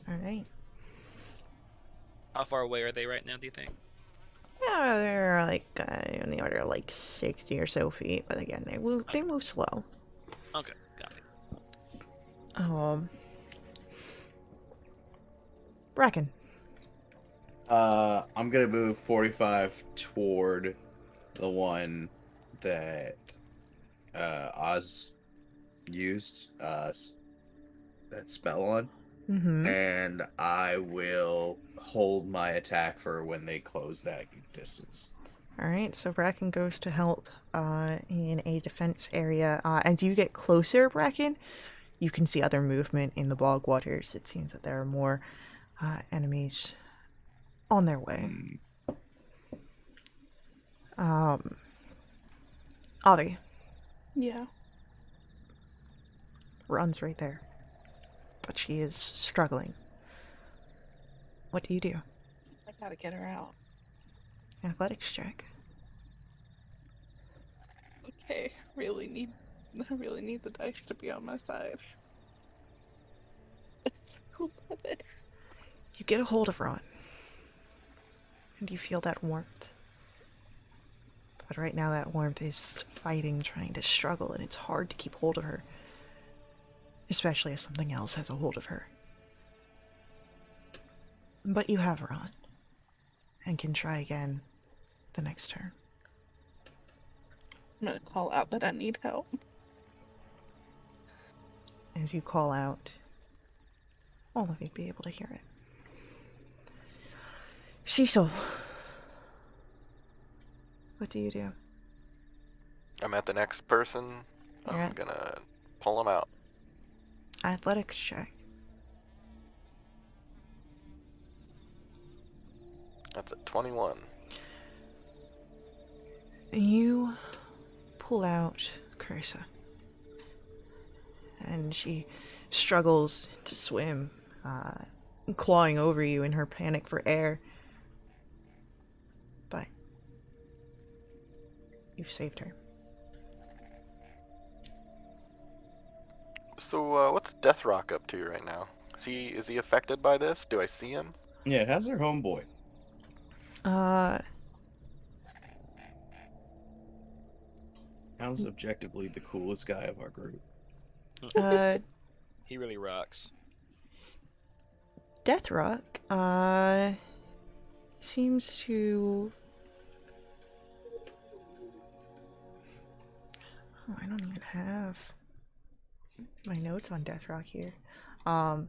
All right. How far away are they right now, do you think? Yeah, they're like in the order of like 60 or so feet, but again, they move slow. Okay, got it. Bracken. I'm gonna move 45 toward the one that Oz used that spell on, Mm-hmm. and I will hold my attack for when they close that distance. All right, so Bracken goes to help in a defense area. As you get closer, Bracken, you can see other movement in the bog waters. It seems that there are more enemies on their way. Avi Yeah. runs right there, but she is struggling. What do you do? I gotta get her out. Athletics check. Okay. I really need the dice to be on my side. It's 11. You get a hold of Ron, and you feel that warmth. But right now that warmth is fighting, trying to struggle, and it's hard to keep hold of her. Especially as something else has a hold of her. But you have Ron, and can try again the next turn. I'm gonna call out that I need help. As you call out, all of you be able to hear it. Cecil, what do you do? I'm at the next person. You're I'm at- gonna pull him out. Athletics check. That's a 21. You pull out Carissa, and she struggles to swim, clawing over you in her panic for air. But you've saved her. So, what's Death Rock up to right now? Is he affected by this? Do I see him? Yeah, how's their homeboy? How's objectively the coolest guy of our group? He really rocks. Deathrock, seems to... Oh, I don't even have my notes on Deathrock here. Un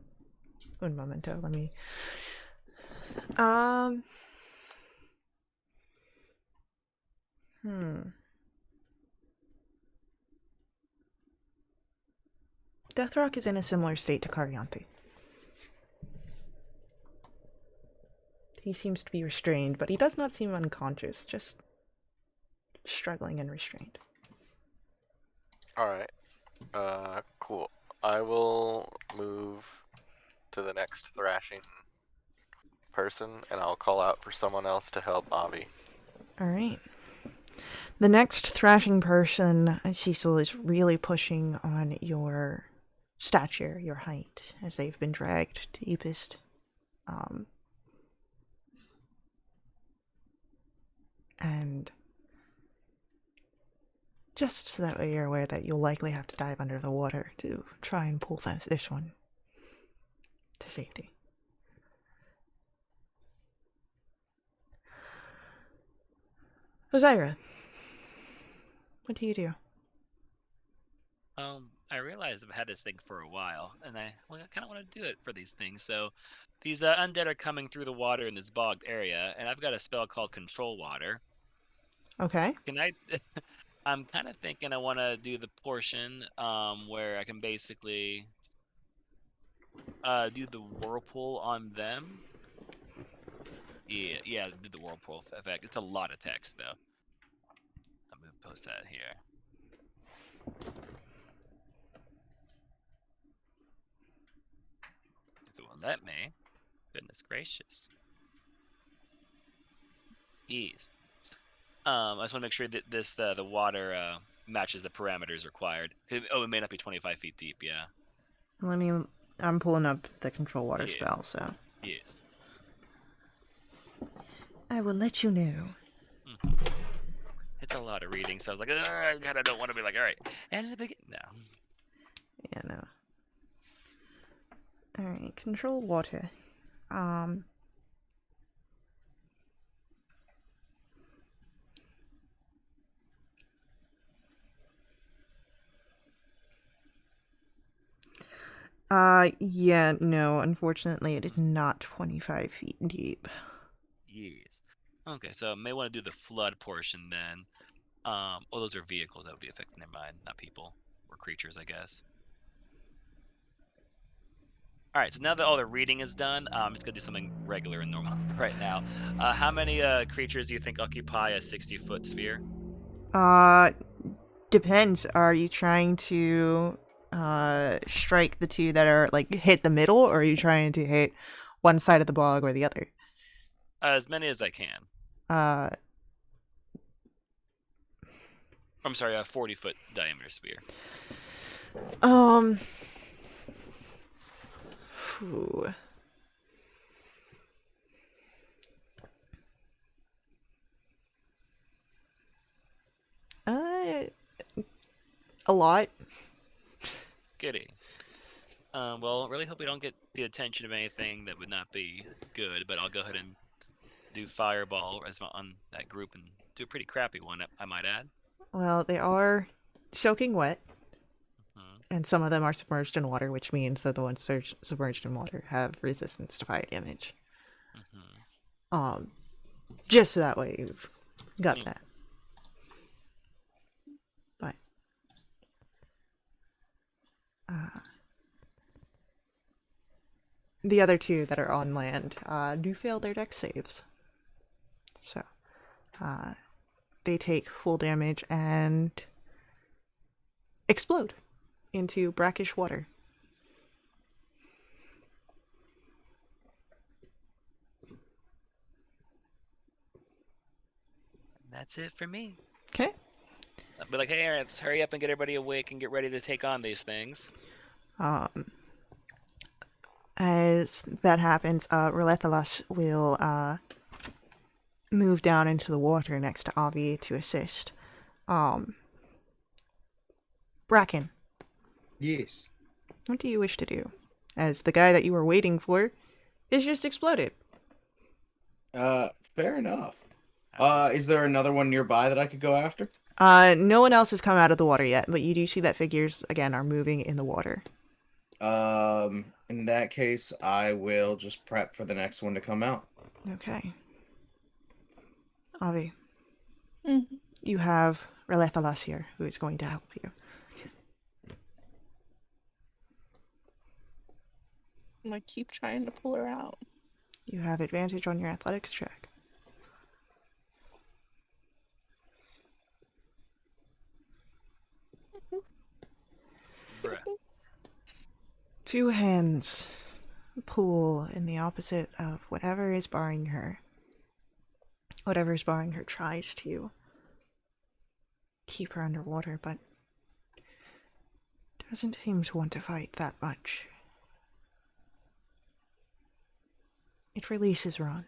momento, let me... Deathrock is in a similar state to Karyanthi. He seems to be restrained, but he does not seem unconscious, just struggling and restrained. Alright. Cool. I will move to the next thrashing person, and I'll call out for someone else to help Avi. Alright. The next thrashing person, Cecil, is really pushing on your stature, your height, as they've been dragged deepest. And just so that way you're aware that you'll likely have to dive under the water to try and pull this one to safety. Ozyra, what do you do? I realize I've had this thing for a while, and I kind of want to do it for these things. So, these undead are coming through the water in this bogged area, and I've got a spell called Control Water. Okay. Can I? I'm kind of thinking I want to do the portion where I can basically do the whirlpool on them. Yeah, do the whirlpool effect. It's a lot of text though. I'm gonna post that here. If it will let me. Goodness gracious. Ease. I just want to make sure that the water matches the parameters required. Oh, it may not be 25 feet deep. Yeah. I'm pulling up the control water Yeah. spell, so Yes. I will let you know. Mm-hmm. It's a lot of reading, so I was like, I kind of don't want to be like, all right. And in the beginning, no. Yeah, no. Alright, control water. Yeah, no, unfortunately it is not 25 feet deep. Yes. Okay, so may want to do the flood portion then. Oh, those are vehicles that would be affecting their mind, not people or creatures, I guess. All right, so now that all the reading is done, I'm just gonna do something regular and normal right now. How many creatures do you think occupy a 60-foot sphere? Depends. Are you trying to strike the two that are like hit the middle, or are you trying to hit one side of the bog or the other? As many as I can. Uh I'm sorry, a 40-foot diameter sphere. Phew. A lot. Goody. Well, really hope we don't get the attention of anything that would not be good, but I'll go ahead and do fireball as on that group and do a pretty crappy one, I might add. Well, they are soaking wet, Hmm. and some of them are submerged in water, which means that the ones submerged in water have resistance to fire damage. Hmm. Just so that way you've got Mm. that. But the other two that are on land do fail their dex saves. So they take full damage and explode into brackish water. That's it for me. Okay. I'll be like, hey, Aaron, let's hurry up and get everybody awake and get ready to take on these things. As that happens, Relethalas will move down into the water next to Avi to assist. Bracken, Yes. what do you wish to do? As the guy that you were waiting for is just exploded. Fair enough. Is there another one nearby that I could go after? No one else has come out of the water yet, but you do see that figures, again, are moving in the water. In that case, I will just prep for the next one to come out. Okay. Avi, Mhm. you have Relethalas here, who is going to help you. I'm gonna keep trying to pull her out. You have advantage on your athletics check. Bruh. Two hands pull in the opposite of whatever is barring her. Whatever is barring her tries to keep her underwater, but doesn't seem to want to fight that much. It releases Ron.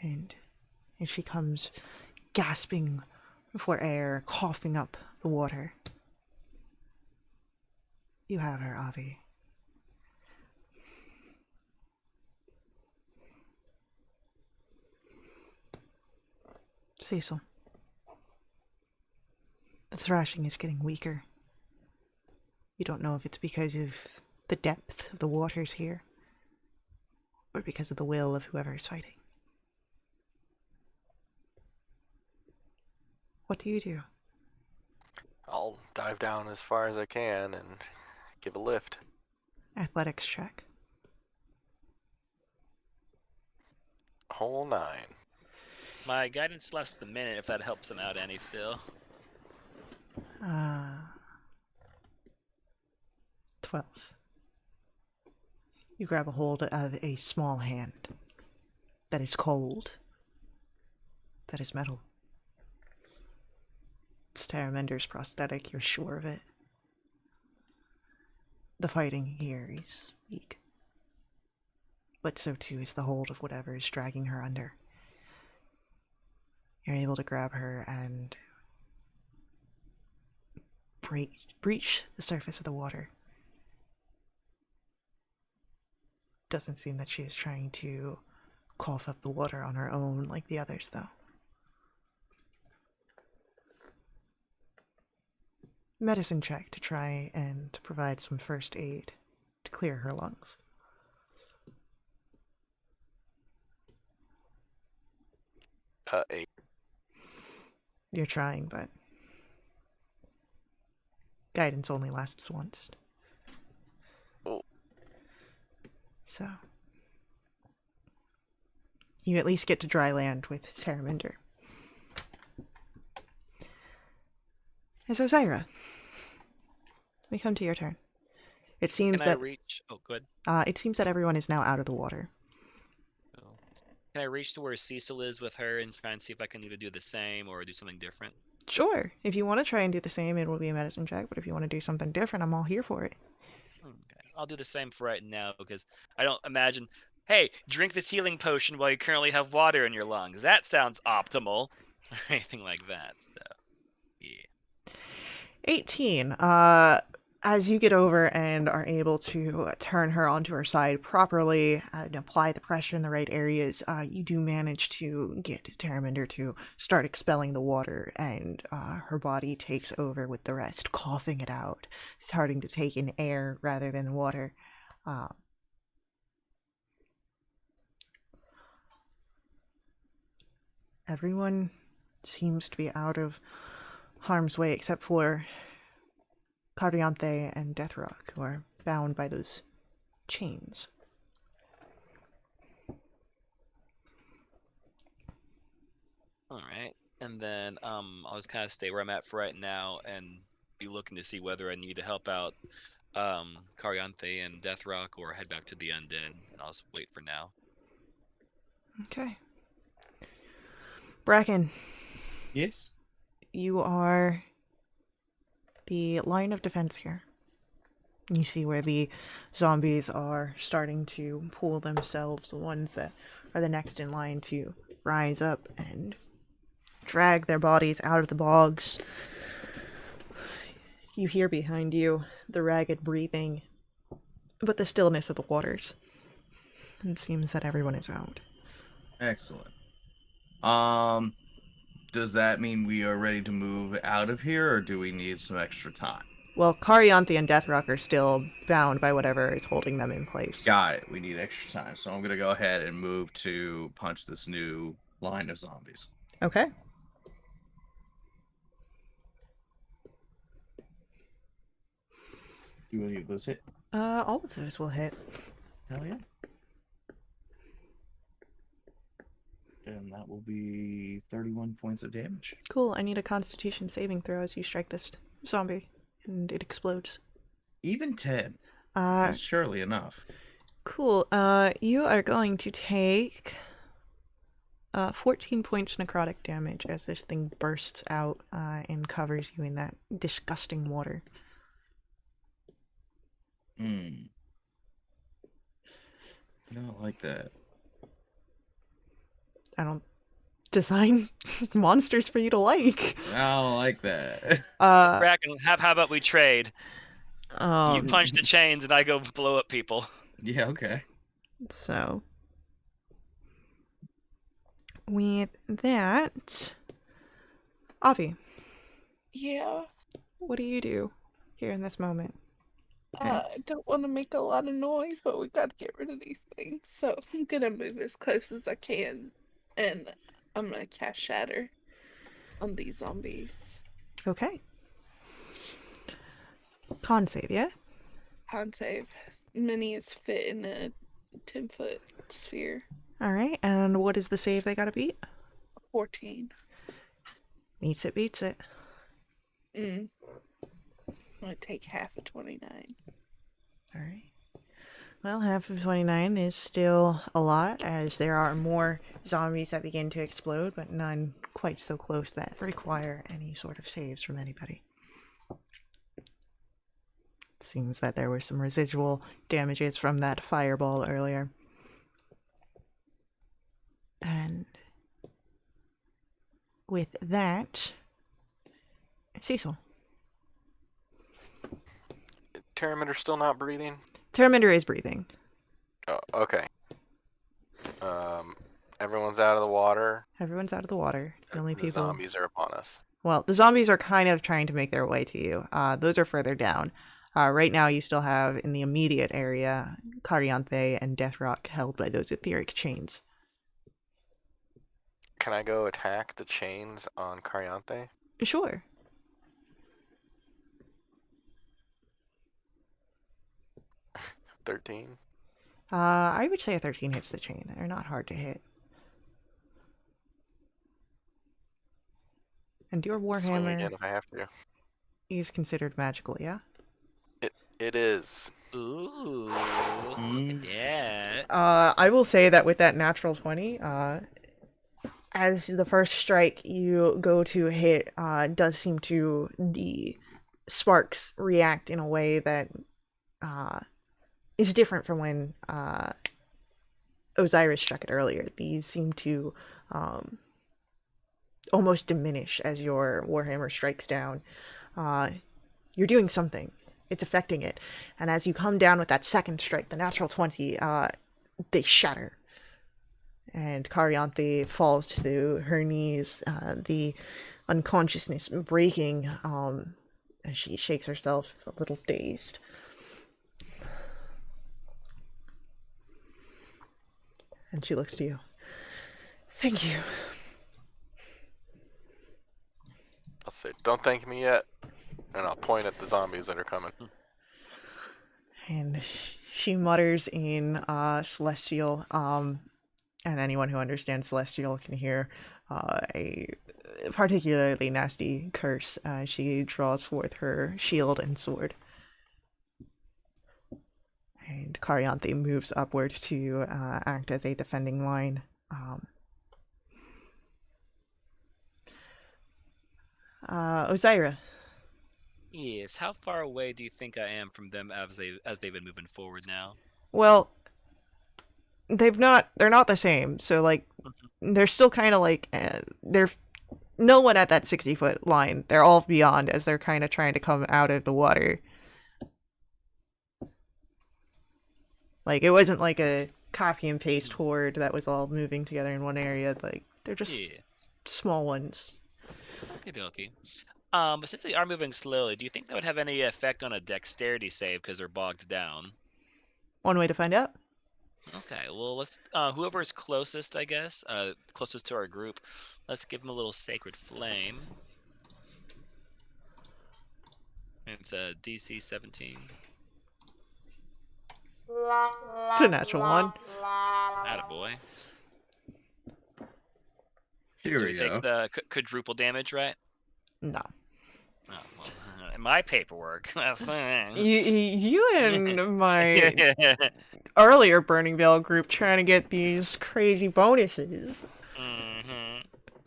And she comes gasping for air, coughing up the water. You have her, Avi. Cecil. The thrashing is getting weaker. You don't know if it's because of the depth of the waters here, or because of the will of whoever is fighting. What do you do? I'll dive down as far as I can and give a lift. Athletics check. Whole 9. My guidance lasts a minute if that helps him out any still. 12. You grab a hold of a small hand that is cold, that is metal. It's Terramender's prosthetic, you're sure of it. The fighting here is weak. But so too is the hold of whatever is dragging her under. You're able to grab her and breach the surface of the water. Doesn't seem that she is trying to cough up the water on her own like the others, though. Medicine check to try and provide some first aid to clear her lungs. Eight. You're trying, but guidance only lasts once. Oh. So you at least get to dry land with Terraminder. And so, Zyra, we come to your turn. It seems Can that I reach? Oh, good. it seems that everyone is now out of the water. Can I reach to where Cecil is with her and try and see if I can either do the same or do something different? Sure. If you want to try and do the same, it will be a medicine check. But if you want to do something different, I'm all here for it. Okay. I'll do the same for right now because I don't imagine, hey, drink this healing potion while you currently have water in your lungs. That sounds optimal. Or anything like that. So, yeah. 18. As you get over and are able to turn her onto her side properly and apply the pressure in the right areas, you do manage to get Terraminder to start expelling the water, and her body takes over with the rest, coughing it out, starting to take in air rather than water. Everyone seems to be out of harm's way except for Cariante and Deathrock, who are bound by those chains. Alright. And then I'll just kind of stay where I'm at for right now and be looking to see whether I need to help out Cariante and Deathrock or head back to the Undead. I'll just wait for now. Okay. Bracken, Yes? you are the line of defense here. You see where the zombies are starting to pull themselves, the ones that are the next in line to rise up and drag their bodies out of the bogs. You hear behind you the ragged breathing, but the stillness of the waters. It seems that everyone is out. Excellent. Does that mean we are ready to move out of here, or do we need some extra time? Well, Cariante and Deathrock are still bound by whatever is holding them in place. Got it. We need extra time. So I'm going to go ahead and move to punch this new line of zombies. Okay. Do any of those hit? All of those will hit. Hell yeah. And that will be 31 points of damage. Cool, I need a constitution saving throw as you strike this zombie, and it explodes. Even 10. That's surely enough. Cool, you are going to take 14 points necrotic damage as this thing bursts out and covers you in that disgusting water. I don't like that. I don't design monsters for you to like. I don't like that. Bracken, how about we trade? Um, You punch the chains and I go blow up people. Yeah, okay. So, with that, Avi, Yeah. what do you do here in this moment? I don't want to make a lot of noise, but we gotta get rid of these things. So I'm gonna move as close as I can, and I'm gonna cast Shatter on these zombies. Okay. Con save, yeah? Con save. Many as fit in a 10-foot sphere. Alright, and what is the save they gotta beat? 14. Meets it, beats it. I'm gonna take half of 29. All right. Well, half of 29 is still a lot, as there are more zombies that begin to explode, but none quite so close that require any sort of saves from anybody. It seems that there were some residual damages from that fireball earlier. And with that, Cecil. Terraminder still not breathing? Terraminder is breathing. Oh, okay. Everyone's out of the water. Everyone's out of the water. The only The people... zombies are upon us. Well, the zombies are kind of trying to make their way to you. Those are further down. Right now, you still have, in the immediate area, Carianthe and Deathrock held by those etheric chains. Can I go attack the chains on Cariante? Sure. $13. I would say a 13 hits the chain. They're not hard to hit. And your Swing Warhammer again if I have to. is considered magical, yeah? It is. Ooh. Yeah. I will say that with that natural 20, as the first strike you go to hit, does seem to, the sparks react in a way that is different from when Osiris struck it earlier. These seem to almost diminish as your Warhammer strikes down. You're doing something. It's affecting it. And as you come down with that second strike, the natural 20, they shatter. And Carianthe falls to her knees, the unconsciousness breaking as she shakes herself, a little dazed. And she looks to you. Thank you. I'll say, don't thank me yet. And I'll point at the zombies that are coming. And she mutters in Celestial, and anyone who understands Celestial can hear a particularly nasty curse. She draws forth her shield and sword. And Carianthe moves upward to act as a defending line. Osiris. Yes. How far away do you think I am from them as they've been moving forward now? Well, they're not the same. So like, they're still kind of like they're no one at that 60-foot line. They're all beyond as they're kind of trying to come out of the water. Like, it wasn't like a copy and paste horde that was all moving together in one area. Like, they're just small ones. Okie dokie. But since they are moving slowly, do you think that would have any effect on a dexterity save because they're bogged down? One way to find out. Okay, well, let's whoever's closest, I guess, closest to our group, let's give them a little sacred flame. It's a DC 17. It's a natural one. Attaboy. Here So we he takes go. the quadruple damage, right? No. Oh, well, in my paperwork. You and my earlier Burning Veil group trying to get these crazy bonuses.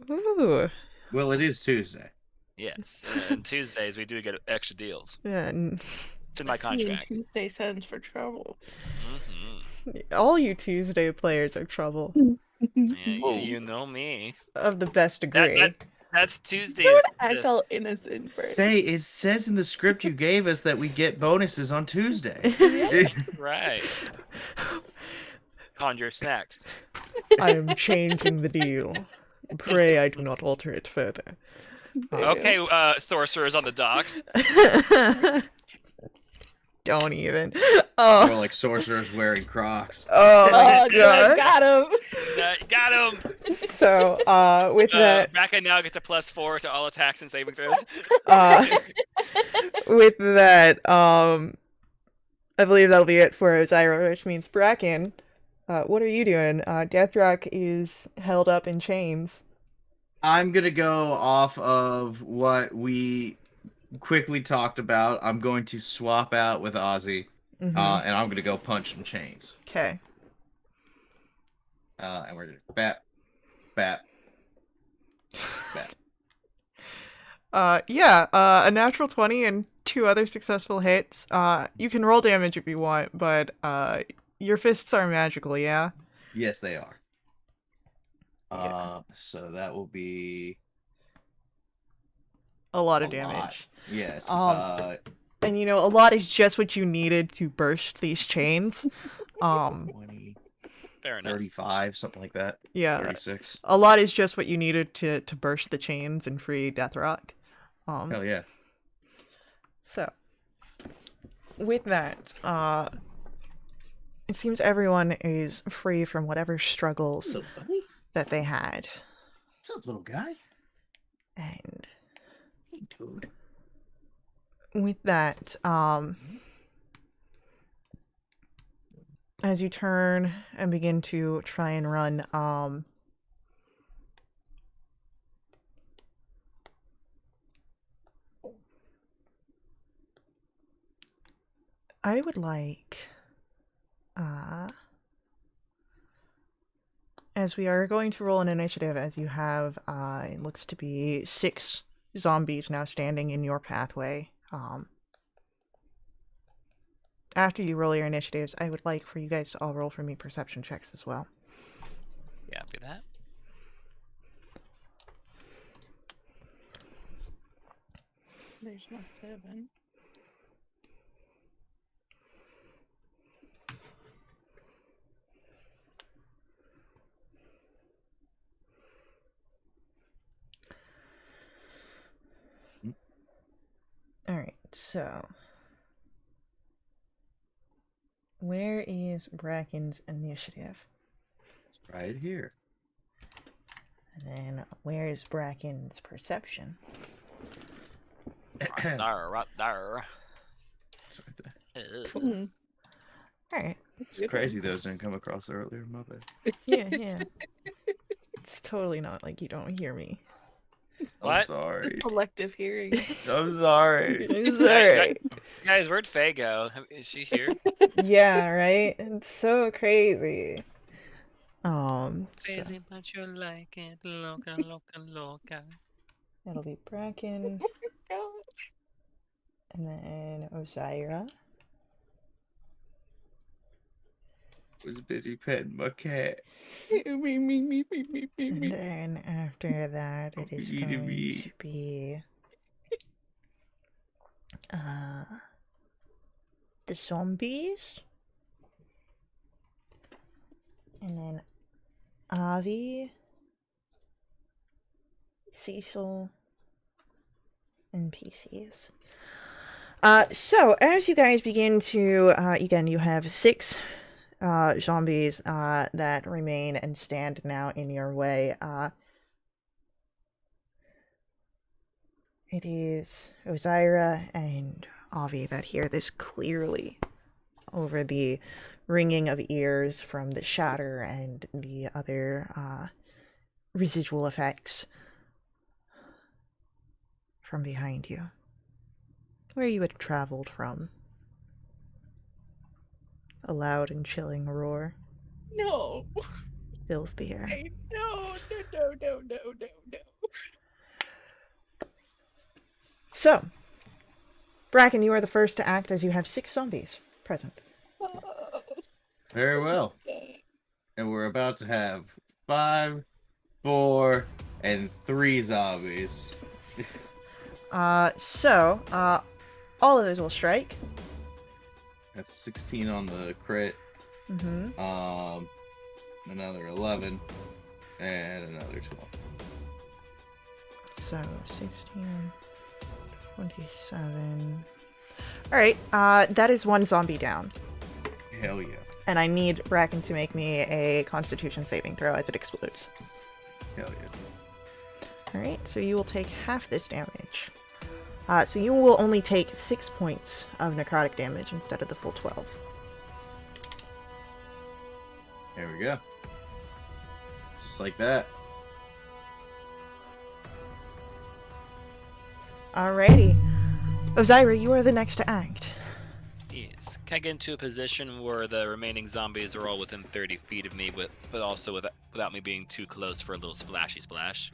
Ooh. Well, it is Tuesday. Yes, and Tuesdays we do get extra deals. Yeah, It's in my Me and contract. Tuesday sounds for trouble. all you Tuesday players are trouble. Yeah, you know me. Of the best degree. That's Tuesday. I felt innocent for it. Say, it says in the script you gave us that we get bonuses on Tuesday. Right. On your snacks. I am changing the deal. Pray I do not alter it further. Okay, sorcerers on the docks. Don't even. More Oh, like sorcerers wearing Crocs. oh my Oh, god. got him. Got him. So, with that, Raka now gets a +4 to all attacks and saving throws. with that, I believe that'll be it for Osiris, which means Bracken. What are you doing? Deathrock is held up in chains. I'm gonna go off of what we quickly talked about. I'm going to swap out with Ozzy, Mm-hmm. and I'm gonna go punch some chains. Okay. And we're gonna bat, bat, bat. A natural 20 and 2 other successful hits. You can roll damage if you want, but your fists are magical, yeah? Yes, they are. Yeah. So that will be A lot of a lot. damage. Yes. And you know, a lot is just what you needed to burst these chains. 20, Fair enough. 35, something like that. Yeah. 36. A lot is just what you needed to burst the chains and free Deathrock. Hell yeah. So, with that, it seems everyone is free from whatever struggles Little buddy. that they had. What's up, little guy? And Hey, dude. with that, as you turn and begin to try and run, I would like, as we are going to roll an initiative, as you have, it looks to be 6 zombies now standing in your pathway. After you roll your initiatives, I would like for you guys to all roll for me perception checks as well. Yeah, do that. There's my 7. Alright, so where is Bracken's initiative? It's right here. And then where is Bracken's perception? Right there. It's right there. Ugh. Alright. It's crazy those didn't come across earlier. My bad. Yeah. It's totally not like you don't hear me. I'm What? sorry. Selective hearing. I'm sorry. It's alright. Guys, where'd Faye go? Is she here? Yeah, right? It's so crazy. So Crazy, but you like it. Loca, loca, loca. it'll be Bracken, and then Osira. Was busy petting my cat. And then after that, it is Be to going be. to be the zombies, and then Avi, Cecil, and PCs. So as you guys begin to, again, you have 6 zombies that remain and stand now in your way. It is Osira and Avi that hear this clearly over the ringing of ears from the shatter and the other residual effects from behind you, where you had traveled from. A loud and chilling roar No. fills the air. No. So, Bracken, you are the first to act as you have 6 zombies present. Very well. And we're about to have 5, 4, and 3 zombies. So, all of those will strike. That's 16 on the crit. Mm-hmm. Another 11, and another 12. So, 16, 27. Alright, that is 1 zombie down. Hell yeah. And I need Bracken to make me a Constitution saving throw as it explodes. Hell yeah. Alright, so you will take half this damage. So you will only take 6 points of necrotic damage instead of the full 12. There we go. Just like that. Alrighty. Ozira, you are the next to act. Yes. Can I get into a position where the remaining zombies are all within 30 feet of me, but also without me being too close for a little splashy splash?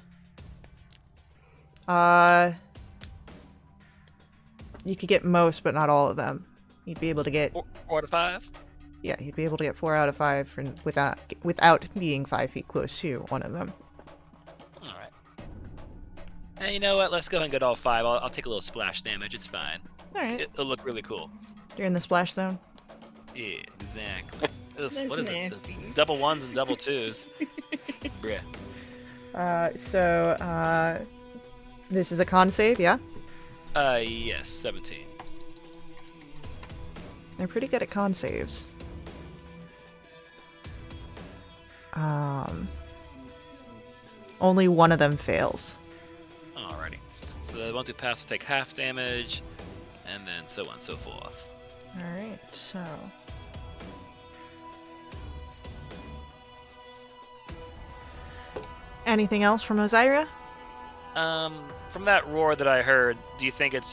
You could get most, but not all of them. You'd be able to get... 4 out of 5? Yeah, you'd be able to get 4 out of 5 without being 5 feet close to one of them. Alright. Hey, you know what? Let's go ahead and get all 5. I'll take a little splash damage. It's fine. Alright. It'll look really cool. You're in the splash zone? Yeah, exactly. Ugh, That's what is nasty. it? Double 1s and double 2s. Bruh. This is a con save, yeah? Yes, 17. They're pretty good at con saves. Only one of them fails. Alrighty. So the ones who pass will take half damage, and then so on and so forth. Alright, so... Anything else from Ozira? From that roar that I heard, do you think it's,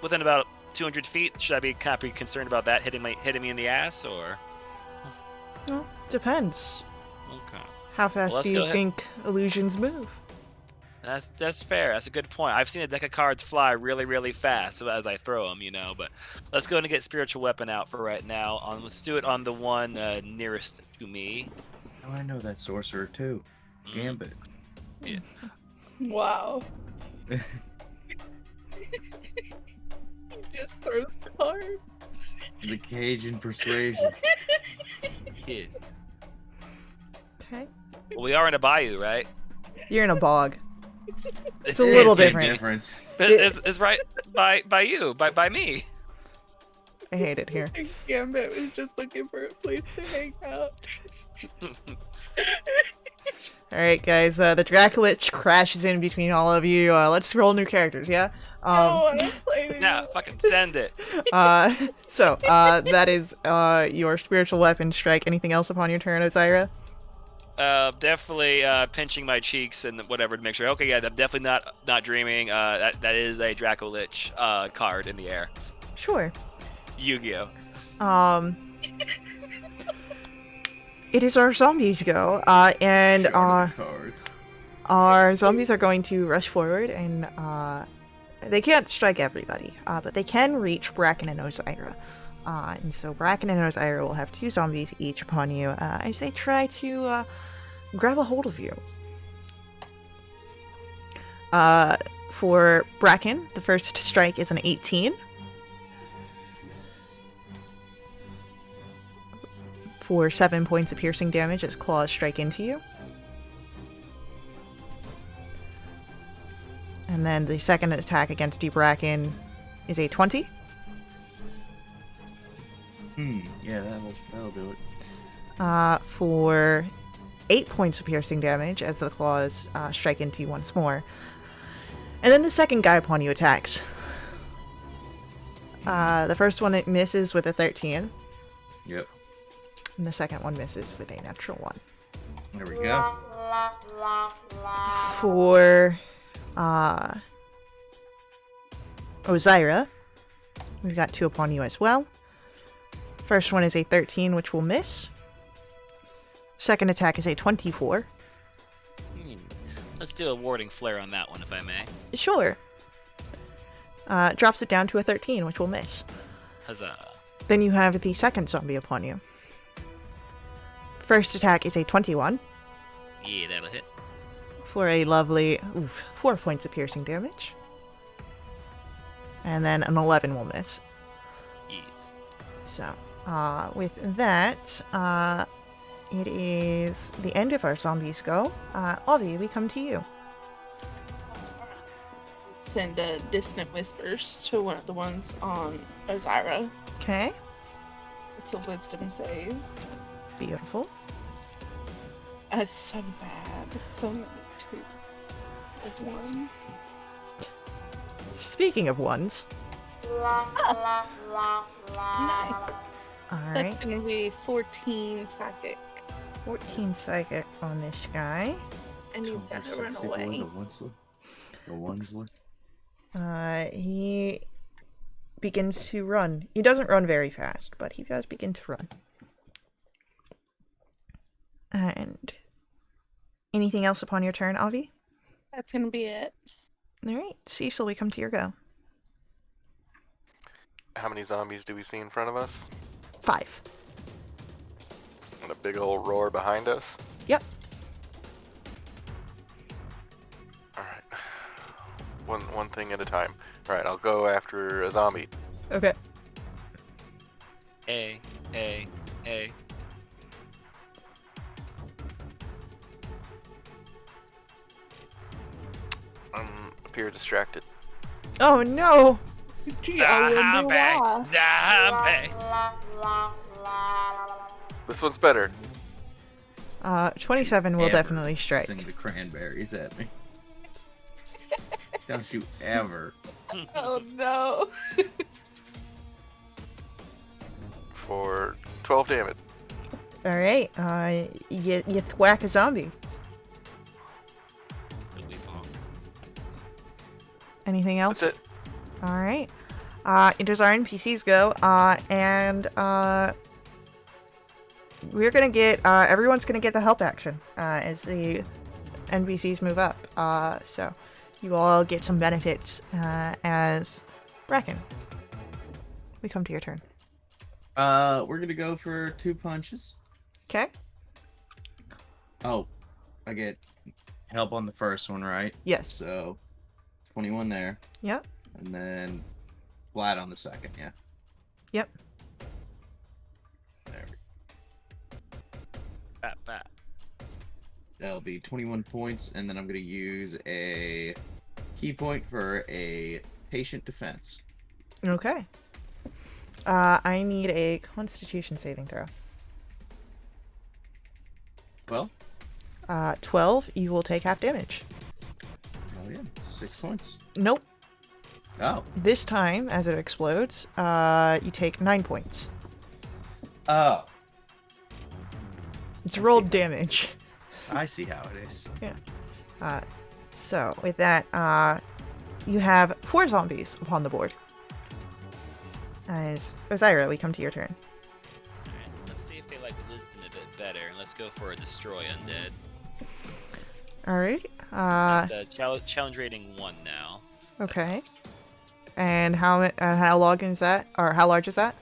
within about 200 feet? Should I be kind of concerned about that hitting me in the ass, or? Well, depends. Okay. How fast let's do go you ahead. think illusions move? That's fair. That's a good point. I've seen a deck of cards fly really, really fast as I throw them, But let's go ahead and get spiritual weapon out for right now. Let's do it on the one nearest to me. Oh, I know that sorcerer too. Gambit. Yeah. Wow. He just throws cards. The Cajun persuasion. Yes. Okay. Well, we are in a bayou, right? You're in a bog. It's a little Same different. difference. It's right by you, by me. I hate it here. Gambit was just looking for a place to hang out. Alright, guys, the Dracolich crashes in between all of you. Let's roll new characters, yeah? I don't play with Now, you. fucking send it. That is your spiritual weapon strike. Anything else upon your turn, Ozira? Definitely pinching my cheeks and whatever to make sure. Okay, yeah, I'm definitely not dreaming. That is a Dracolich card in the air. Sure. Yu-Gi-Oh. It is our zombies go, and Cards. our zombies are going to rush forward, and they can't strike everybody, but they can reach Bracken and Ozira. And so Bracken and Ozira will have 2 zombies each upon you as they try to grab a hold of you. For Bracken, the first strike is an 18. For 7 points of piercing damage as claws strike into you. And then the second attack against you, Bracken, is a 20. Yeah, that'll do it. For 8 points of piercing damage as the claws strike into you once more. And then the second guy upon you attacks. The first one, it misses with a 13. Yep. And the second one misses with a natural 1. There we go. For Ozira, we've got 2 upon you as well. First one is a 13, which will miss. Second attack is a 24. Let's do a warding flare on that one, if I may. Sure. Drops it down to a 13, which will miss. Huzzah. Then you have the second zombie upon you. First attack is a 21 Yeah, that'll hit. for a lovely 4 points of piercing damage. And then an 11 will miss. Yes. So, with that, it is the end of our zombies go. Avi, we come to you. Send distant whispers to one of the ones on Ozira. Okay, It's a wisdom save. beautiful. It's so bad. So many 2s of 1. Speaking of ones, Nice. alright, That's gonna be 14 psychic. 14 psychic on this guy. And he's gotta run away. The ones look. He begins to run. He doesn't run very fast, but he does begin to run. And anything else upon your turn, Avi? That's gonna be it. All right, Cecil, we come to your go. How many zombies do we see in front of us? 5. And a big old roar behind us? Yep. Alright. One thing at a time. Alright, I'll go after a zombie. Okay. A. Appear distracted. Oh no! Gee, I wonder why. This one's better. 27 will Ever definitely strike. Sing the cranberries at me. Don't you ever. Oh no. For 12 damage. All right. You thwack a zombie. It'll be long. Anything else? That's it. All right. It is our NPCs go. And we're gonna get. Everyone's gonna get the help action as the NPCs move up. So you all get some benefits as Bracken. We come to your turn. We're gonna go for 2 punches. Okay. Oh, I get help on the first one, right? Yes. So 21 there, Yep. and then flat on the second. Yeah. Yep. There. Fat. That'll be 21 points, and then I'm gonna use a key point for a patient defense. Okay. I need a Constitution saving throw. Well, 12. You will take half damage. oh yeah, 6 points. Nope. Oh. This time, as it explodes, you take 9 points. Oh. It's rolled damage. I see how it is. So, with that, you have 4 zombies upon the board. As Osiris, we come to your turn. Alright, let's see if they like wisdom a bit better. Let's go for a destroy undead. Alright. It's a challenge rating 1 now. Okay. And how long is that? Or how large is that?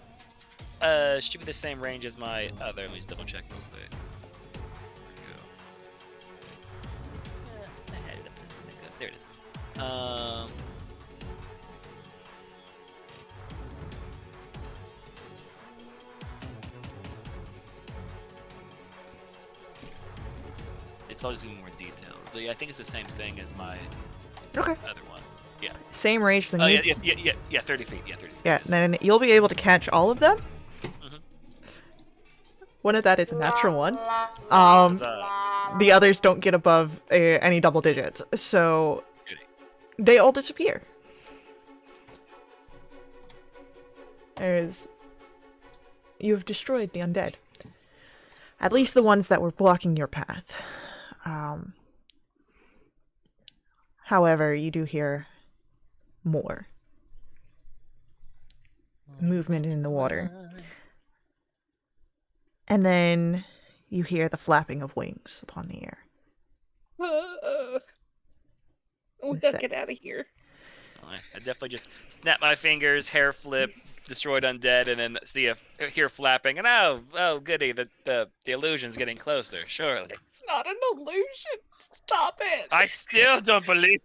Should be the same range as my other. Let me just double check real quick. There we go. I had it up there. There it is. It's always gonna be more detailed. But yeah, I think it's the same thing as my Okay. other one. Yeah. Same range than Oh you. yeah, 30 feet. Yeah, 30 feet. Yeah, Yes. then you'll be able to catch all of them. Mhm. One of that is a natural one. Huzzah. The others don't get above any double digits, so Goody. they all disappear. As you have destroyed the undead. At least the ones that were blocking your path. However, you do hear more movement in the water. And then you hear the flapping of wings upon the air. We What's gotta that? get out of here. I definitely just snap my fingers, hair flip, destroyed undead, and then see hear flapping, and oh goody, the illusion's getting closer. Surely, Not an illusion. Stop it. I still don't believe.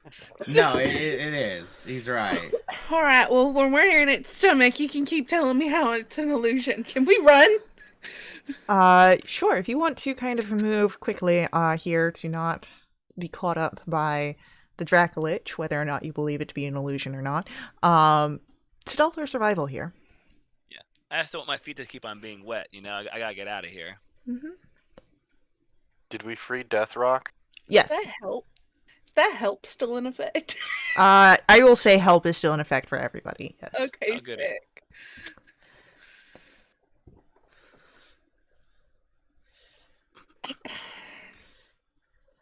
No, it is. He's right. All right. Well, when we're in its stomach, you can keep telling me how it's an illusion. Can we run? Sure. If you want to kind of move quickly, here to not be caught up by the Dracolich, whether or not you believe it to be an illusion or not. Stealth or survival here. Yeah, I just don't want my feet to keep on being wet. You know, I gotta get out of here. Mm-hmm. Did we free Death Rock? Yes. Does that help? Is that help still in effect? I will say help is still in effect for everybody. Yes. Okay, Oh, good. sick.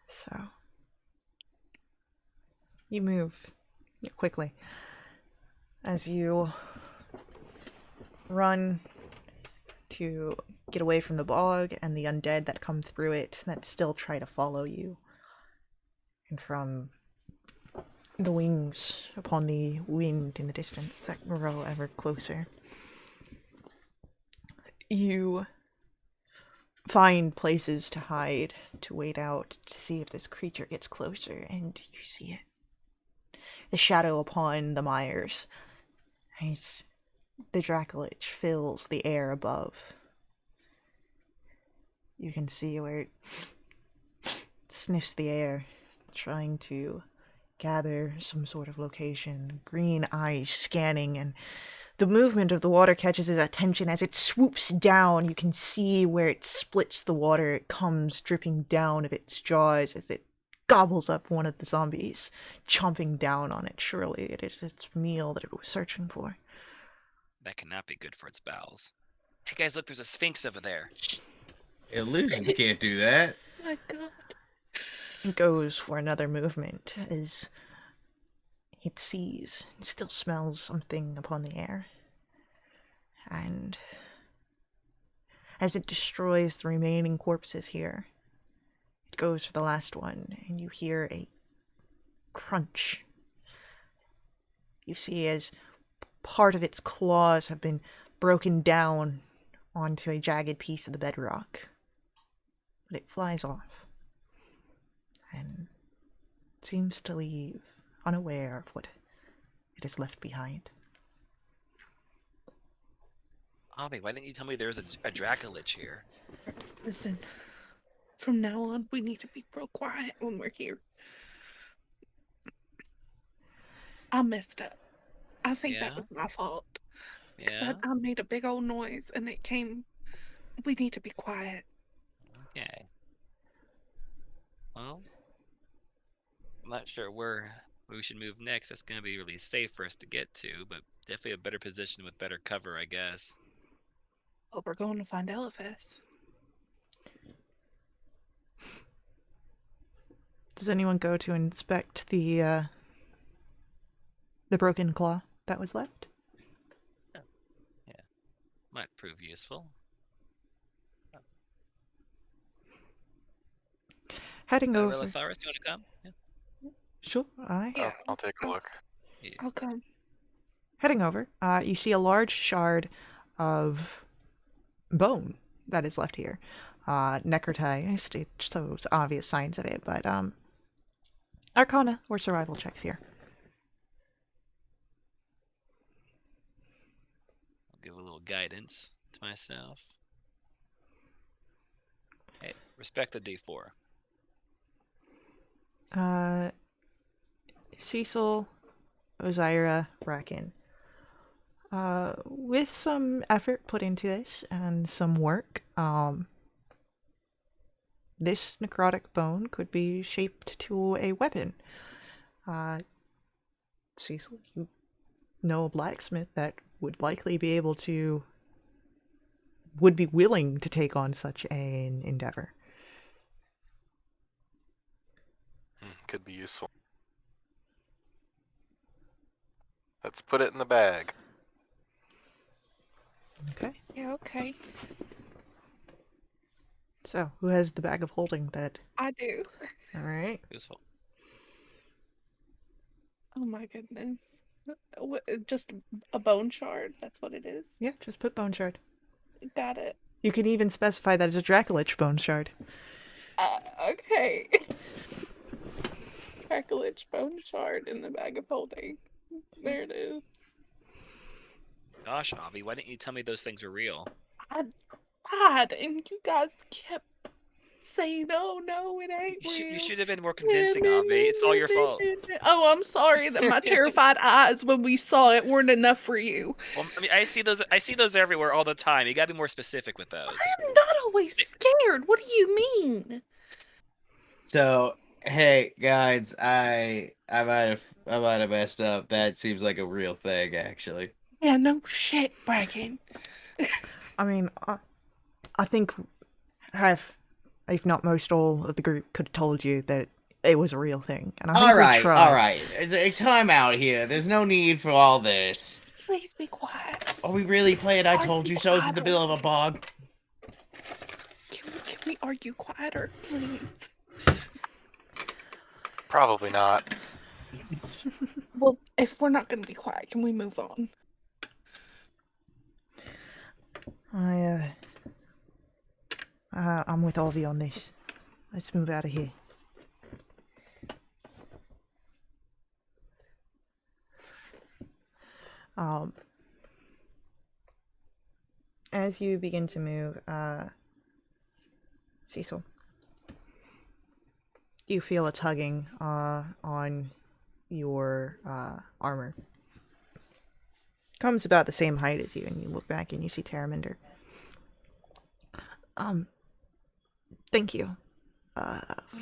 So you move quickly. As you run to get away from the bog and the undead that come through it that still try to follow you. And from the wings upon the wind in the distance that grow ever closer, you find places to hide, to wait out, to see if this creature gets closer, and you see it. The shadow upon the mires, as the Dracolich fills the air above. You can see where it sniffs the air, trying to gather some sort of location, green eyes scanning, and the movement of the water catches his attention as it swoops down. You can see where it splits the water. It comes dripping down of its jaws as it gobbles up one of the zombies, chomping down on it. Surely it is its meal that it was searching for. That cannot be good for its bowels. Hey guys, look, there's a sphinx over there. Illusions can't do that. Oh my god. It goes for another movement as it sees, it still smells something upon the air. And as it destroys the remaining corpses here, it goes for the last one, and you hear a crunch. You see as part of its claws have been broken down onto a jagged piece of the bedrock. But it flies off and seems to leave unaware of what it has left behind. Avi, why didn't you tell me there was a Dracolich here? Listen, from now on, we need to be real quiet when we're here. I messed up. I think that Yeah? was my fault. Because Yeah? I made a big old noise and it came. We need to be quiet. Okay. Well, I'm not sure where we should move next. That's going to be really safe for us to get to, but definitely a better position with better cover, I guess. Oh, we're going to find Eliphas. Does anyone go to inspect the broken claw that was left? Yeah. Might prove useful. Heading over. Relitharis, do you want to come? Yeah. Sure, aye. Yeah. I'll take a look. I'll come. Heading over, you see a large shard of bone that is left here. Necrotized, it shows obvious signs of it, but Arcana or survival checks here. I'll give a little guidance to myself. Hey, respect the D4. Cecil, Ozira, Bracken. With some effort put into this and some work, this necrotic bone could be shaped to a weapon. Cecil, you know a blacksmith that would likely be able to, would be willing to take on such an endeavor. Could be useful. Let's put it in the bag. Okay. Yeah, okay. So, who has the bag of holding that? I do. Alright. Useful. Oh my goodness. What, just a bone shard? That's what it is? Yeah, just put bone shard. Got it. You can even specify that it's a Dracolich bone shard. Okay. Dracolich bone shard in the bag of holding. There it is. Gosh, Avi, why didn't you tell me those things were real? I tried, and you guys kept saying, "Oh no, it ain't You real." should have been more convincing, Avi. It's all your fault. Oh, I'm sorry that my terrified eyes when we saw it weren't enough for you. Well, I mean, I see those everywhere all the time. You gotta be more specific with those. I'm not always scared. What do you mean? So, hey guys, I might have messed up. That seems like a real thing, actually. Yeah, no shit, Bracken. I mean, I think if not most all of the group could have told you that it was a real thing, and I think we tried. All right. Time out here. There's no need for all this. Please be quiet. Are we really playing I told you so's in the Quiet. middle of a bog? Can we argue quieter, please? Probably not. Well, if we're not going to be quiet, can we move on? I'm with Avi on this. Let's move out of here. As you begin to move, Cecil, you feel a tugging on your armor. Comes about the same height as you, and you look back and you see Terraminder. Thank you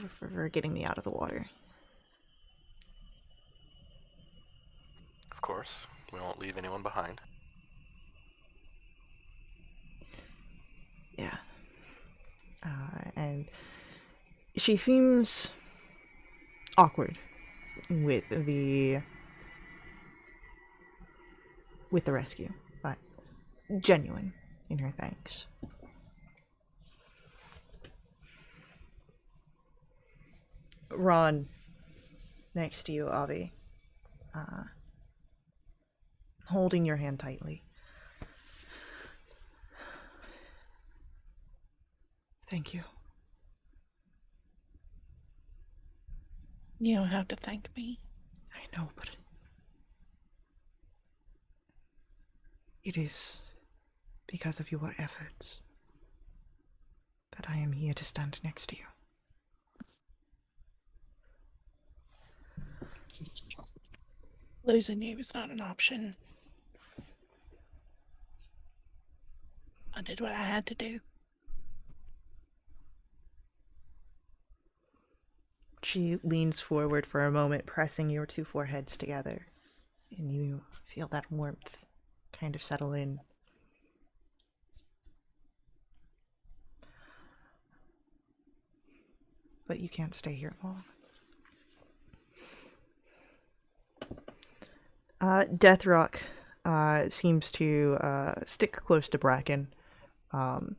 for getting me out of the water. Of course, we won't leave anyone behind. Yeah. And she seems awkward with the rescue, but genuine in her thanks. Ron, next to you, Avi, holding your hand tightly. Thank you. You don't have to thank me. I know, but it is because of your efforts that I am here to stand next to you. Losing you is not an option. I did what I had to do. She leans forward for a moment, pressing your two foreheads together, and you feel that warmth kind of settle in. But you can't stay here long. Deathrock seems to stick close to Bracken, and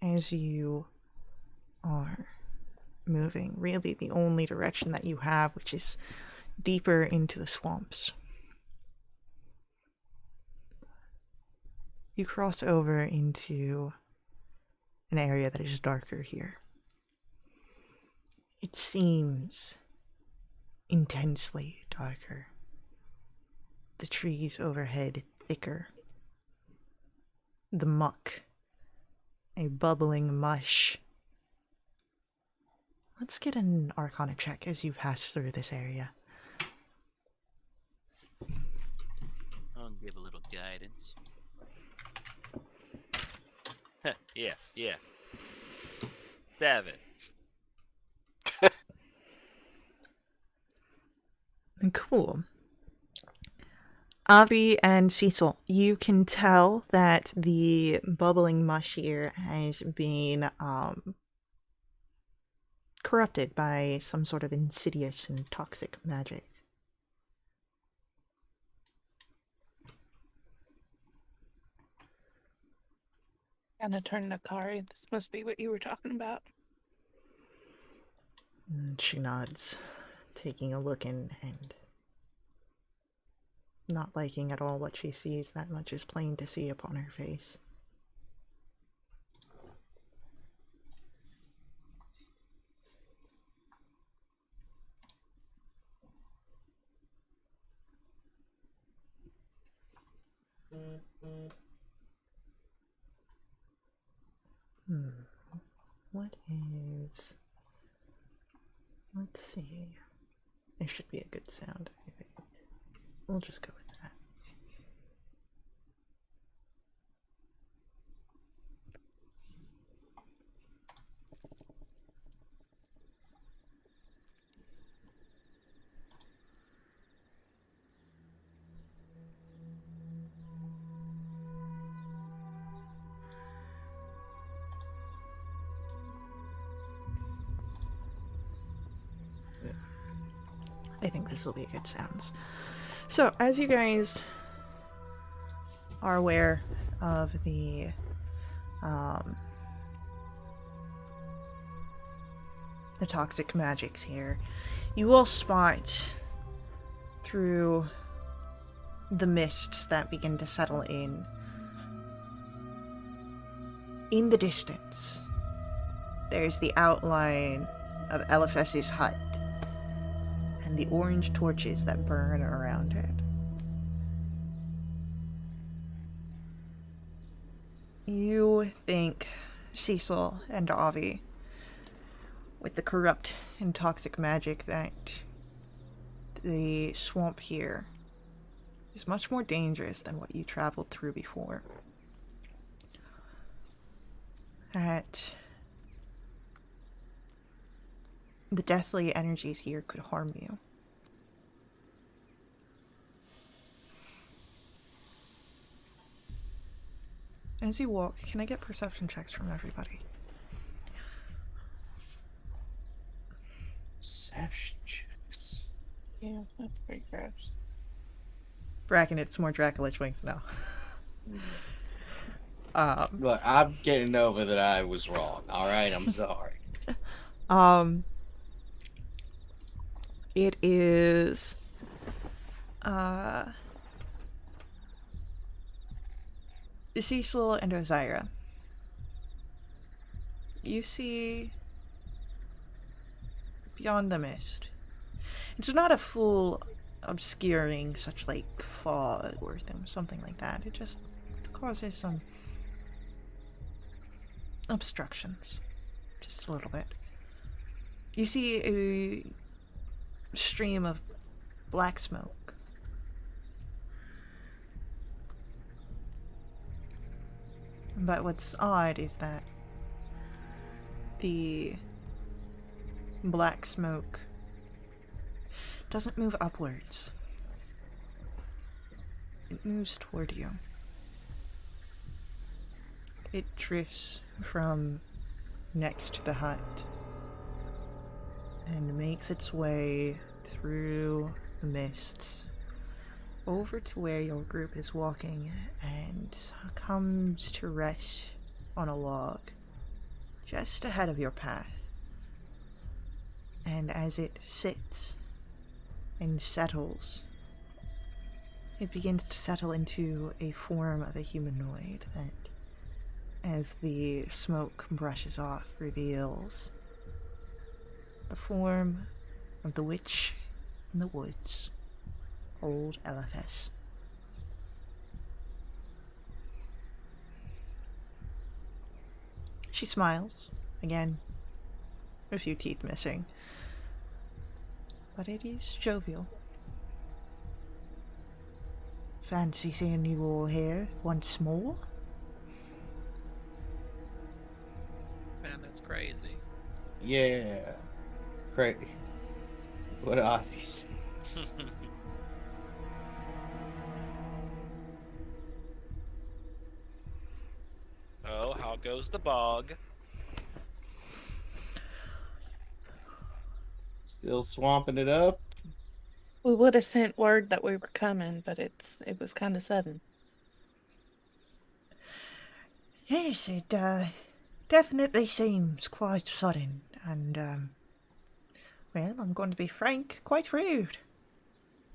as you are moving, really the only direction that you have, which is deeper into the swamps, you cross over into an area that is darker here. It seems intensely darker. The trees overhead thicker. The muck, a bubbling mush. Let's get an Arcana check as you pass through this area. I'll give a little guidance. Yeah. 7. Cool. Avi and Cecil, you can tell that the bubbling mush here has been corrupted by some sort of insidious and toxic magic. Kinda turned to Kari. This must be what you were talking about. And she nods, taking a look in and not liking at all what she sees. That much is plain to see upon her face. What is... Let's see. It should be a good sound, I think. We'll just go with that. I think this will be a good sounds. So, as you guys are aware of the toxic magics here, you will spot through the mists that begin to settle in the distance, there's the outline of Eliphaz's hut and the orange torches that burn around it. You think Cecil and Avi, with the corrupt and toxic magic, that the swamp here is much more dangerous than what you traveled through before. That the deathly energies here could harm you. As you walk, can I get perception checks from everybody? Perception checks. Yeah, that's pretty gross. Bracken, it's more Dracolich wings now. Look, I'm getting over that I was wrong. All right, I'm sorry. It is Cecil and Ozira. You see beyond the mist. It's not a full obscuring, such like fog or something like that. It just causes some obstructions, just a little bit. You see a stream of black smoke. But what's odd is that the black smoke doesn't move upwards. It moves toward you. It drifts from next to the hut and makes its way through the mists over to where your group is walking and comes to rest on a log just ahead of your path. And as it sits and settles, it begins to settle into a form of a humanoid that, as the smoke brushes off, reveals the form of the witch in the woods, old Eliphaz. She smiles, again, a few teeth missing, but it is jovial. Fancy seeing you all here once more? Man, that's crazy. Yeah. Great. What Aussies? Oh, how goes the bog? Still swamping it up? We would have sent word that we were coming, but it was kind of sudden. Yes, it definitely seems quite sudden, and, well, I'm going to be frank, quite rude.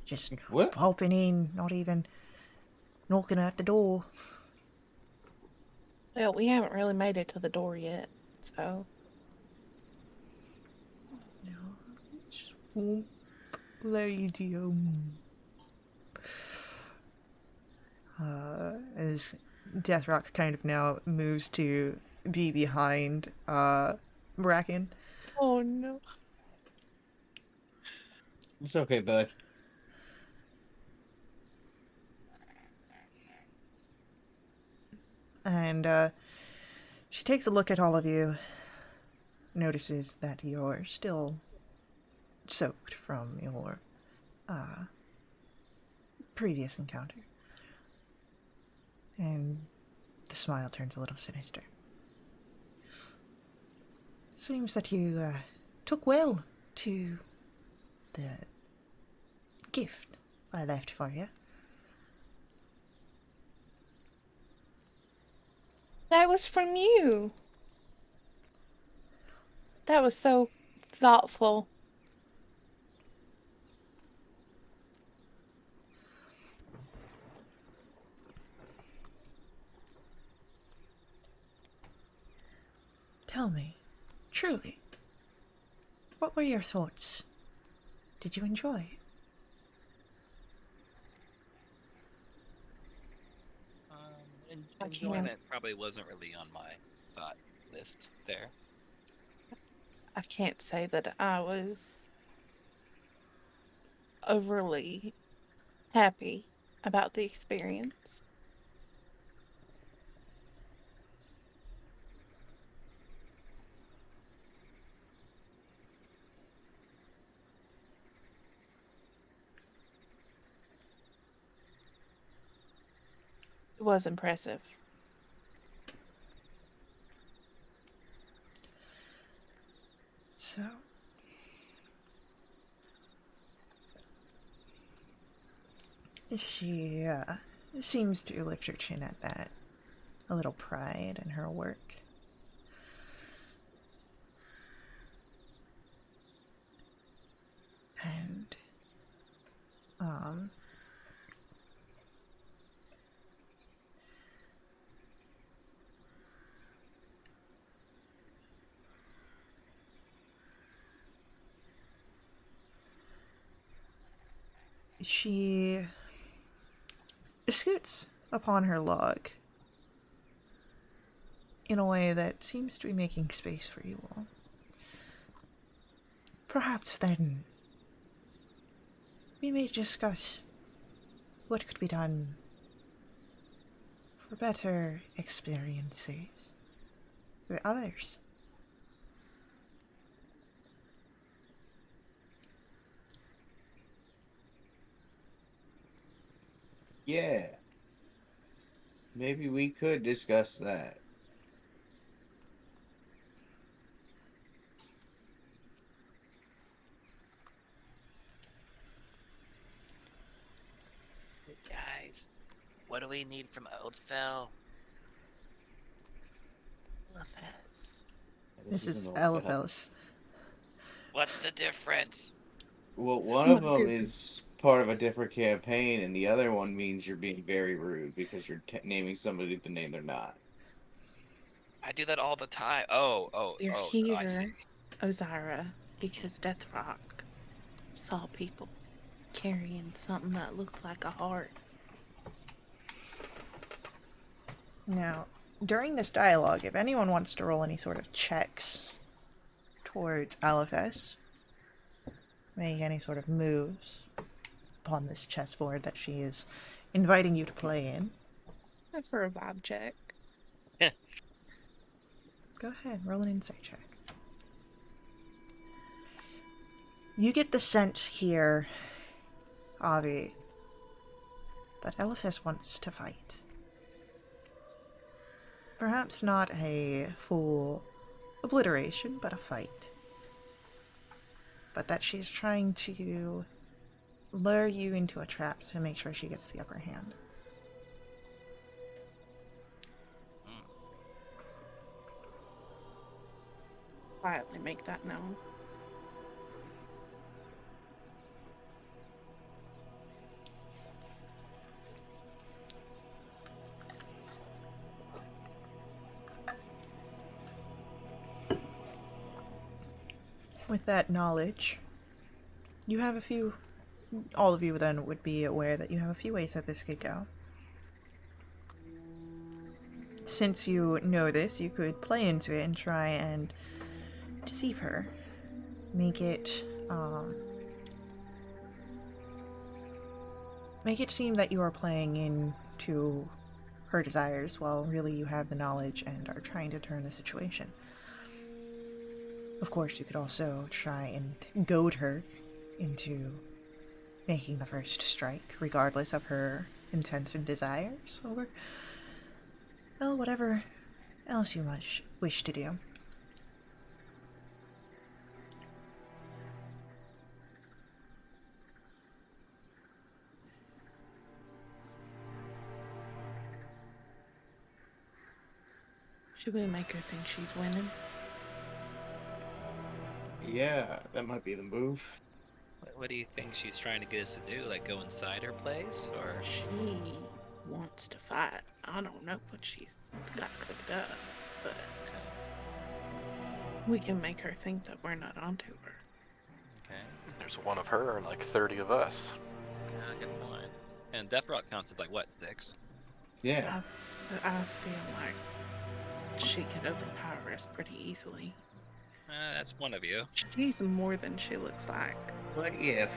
Just What? popping in, not even knocking at the door. Well, we haven't really made it to the door yet, so. Swamp lady, as Deathrock kind of now moves to be behind, Bracken. Oh no. It's okay, bud. And, she takes a look at all of you, notices that you're still soaked from your, previous encounter. And the smile turns a little sinister. Seems that you, took well to the gift I left for you. That was from you. That was so thoughtful. Tell me, truly, what were your thoughts? Did you enjoy it? I Enjoyment can't. probably wasn't really on my thought list there. I can't say that I was overly happy about the experience. It was impressive. So, she seems to lift her chin at that. A little pride in her work. And, she scoots upon her log in a way that seems to be making space for you all. Perhaps then we may discuss what could be done for better experiences for others. Yeah. Maybe we could discuss that. Guys, what do we need from Oldfell? LFS. This is an old fella. Eliphel's. What's the difference? Well, one of them is part of a different campaign, and the other one means you're being very rude because you're naming somebody the name they're not. I do that all the time. You're I see. here, Ozira, because Death Rock saw people carrying something that looked like a heart. Now, during this dialogue, if anyone wants to roll any sort of checks towards Alifes, make any sort of moves upon this chessboard that she is inviting you to play in. For a vibe check. Go ahead, roll an insight check. You get the sense here, Avi, that Eliphas wants to fight. Perhaps not a full obliteration, but a fight. But that she's trying to lure you into a trap to make sure she gets the upper hand. Quietly make that known. With that knowledge, you have a few... All of you then would be aware that you have a few ways that this could go. Since you know this, you could play into it and try and deceive her. Make it seem that you are playing into her desires while really you have the knowledge and are trying to turn the situation. Of course, you could also try and goad her into making the first strike, regardless of her intents and desires, or, well, whatever else you might wish to do. Should we make her think she's winning? Yeah, that might be the move. What do you think she's trying to get us to do? Like go inside her place, or? She wants to fight. I don't know what she's got cooked up, but we can make her think that we're not onto her. Okay. There's one of her and like 30 of us. That's a good point. And Death Rock counts as like what, 6? Yeah. I feel like she could overpower us pretty easily. That's one of you. She's more than she looks like. What if,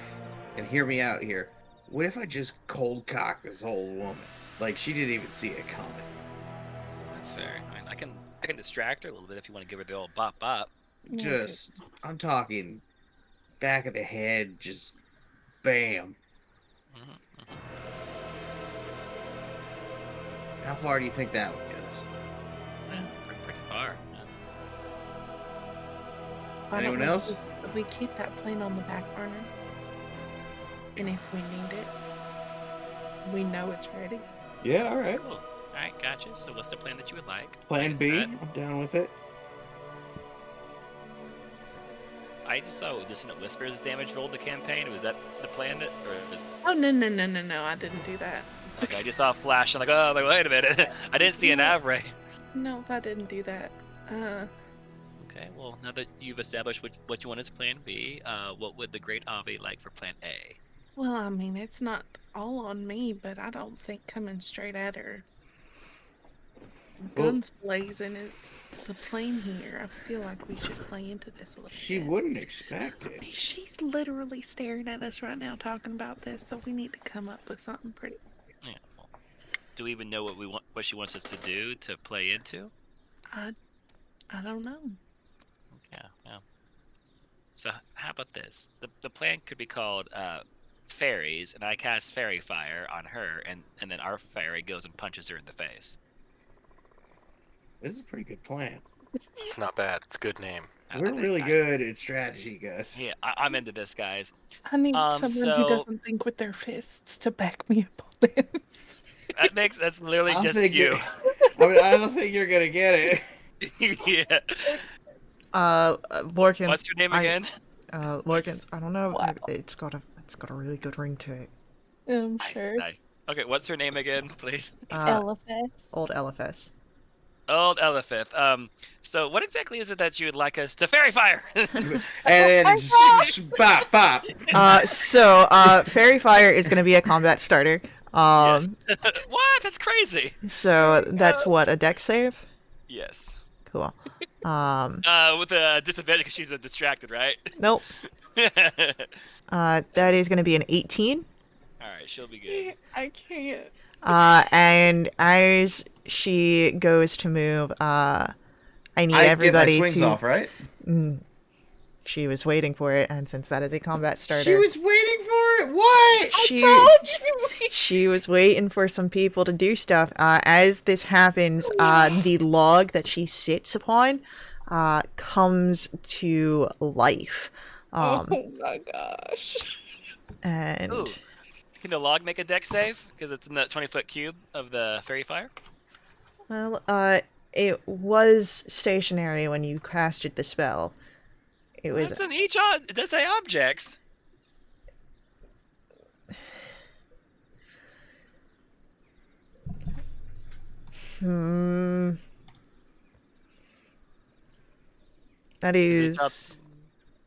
and hear me out here, what if I just cold cock this whole woman? Like, she didn't even see it coming. That's fair. I mean, I can distract her a little bit if you want to give her the old bop bop. Just, I'm talking back of the head, just bam. How far do you think that would get us? Yeah, pretty far. Yeah. Anyone else? We keep that plane on the back burner. And if we need it, we know it's ready. Yeah, alright. Cool. Alright, gotcha. So what's the plan that you would like? Plan Like I B, said, I'm down with it. I just saw Dissonant Whispers damage rolled the campaign. Was that the plan that, or Oh, no, I didn't do that. okay, I just saw a flash. I'm like, oh, like, wait a minute. I didn't see an av ray. No, I didn't do that. Okay, well, now that you've established what you want as plan B, what would the Great Ave like for plan A? Well, I mean, it's not all on me, but I don't think coming straight at her, guns blazing, is the plan here. I feel like we should play into this a little She bit. wouldn't expect it. She's literally staring at us right now talking about this, so we need to come up with something pretty. Yeah. Well, do we even know what she wants us to do to play into? I don't know. Yeah. So how about this? The plan could be called fairies, and I cast fairy fire on her, and then our fairy goes and punches her in the face. This is a pretty good plan. It's not bad. It's a good name. We're really good at strategy, Gus. Yeah, I'm into this, guys. I need someone who doesn't think with their fists to back me up on this. That's literally I just think you. I mean, I don't think you're gonna get it. Yeah. Lorcan. What's your name again? Lorcan's. I don't know. Wow. It's got a really good ring to it. I'm Nice, sure. nice. Okay, what's her name again, please? Elephant. Old LFS. Old Elephant. So what exactly is it that you would like us to fairy fire? And then just bop, bop. Fairy Fire is gonna be a combat starter. Yes. What? That's crazy. So that's what, a dex save? Yes. Cool. With a disadvantage because she's distracted, right? Nope. That is gonna be an 18. All right, she'll be good. I can't. And as she goes to move, I need everybody get my swings to. off, right? She was waiting for it, and since that is a combat starter, She was waiting for it. What? She was waiting for some people to do stuff. As this happens, the log that she sits upon comes to life. Oh my gosh. And Ooh. Can the log make a deck save? Because it's in the 20-foot cube of the fairy fire? well, it was stationary when you casted the spell. It was. It's in each it does say objects. That is.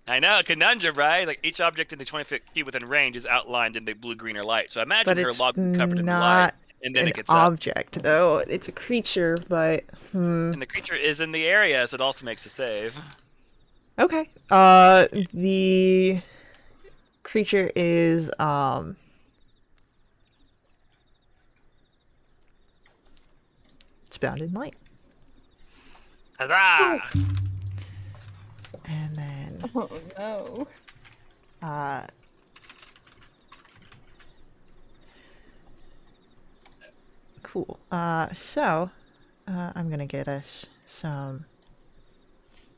I know, a conundrum, right? Like each object in the 20-foot cube within range is outlined in the blue, green, or light. So I imagine But her it's log will be covered in light, not and then an it gets up. object, though. It's a creature, but. And the creature is in the area, so it also makes a save. Okay. The creature is it's bound in light. Huzzah! And then Oh no. cool. I'm gonna get us some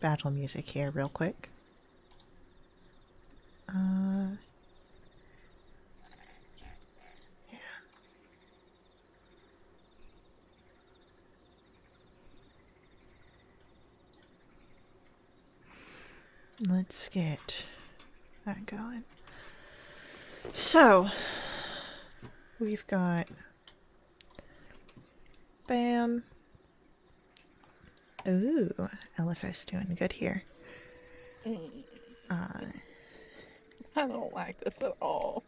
battle music here real quick. let's get that going. So, we've got bam. Ooh, LFS doing good here. I don't like this at all.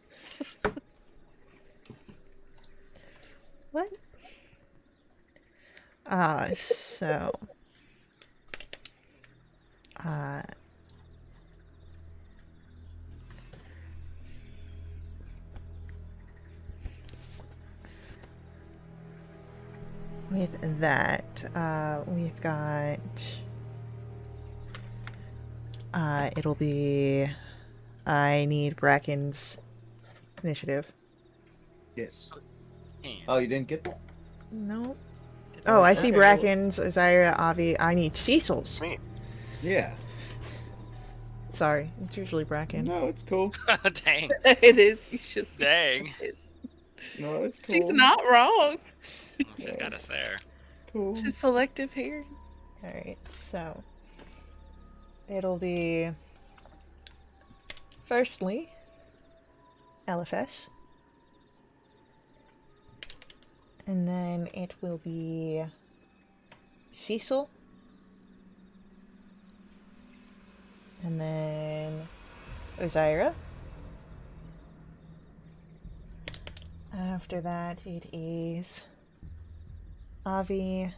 What? So with that, we've got it'll be I need Bracken's initiative. Yes. Oh, you didn't get that? Nope. Oh, I see Okay, Bracken's, Osiria, Avi. I need Cecil's. Me. Yeah. Sorry, it's usually Bracken. No, it's cool. Dang. It is. You should. Dang. No, it's cool. She's not wrong. She's got us there. cool. It's a selective here. Alright, so it'll be firstly LFS. And then it will be Cecil. And then Osiria. After that, it is Avi,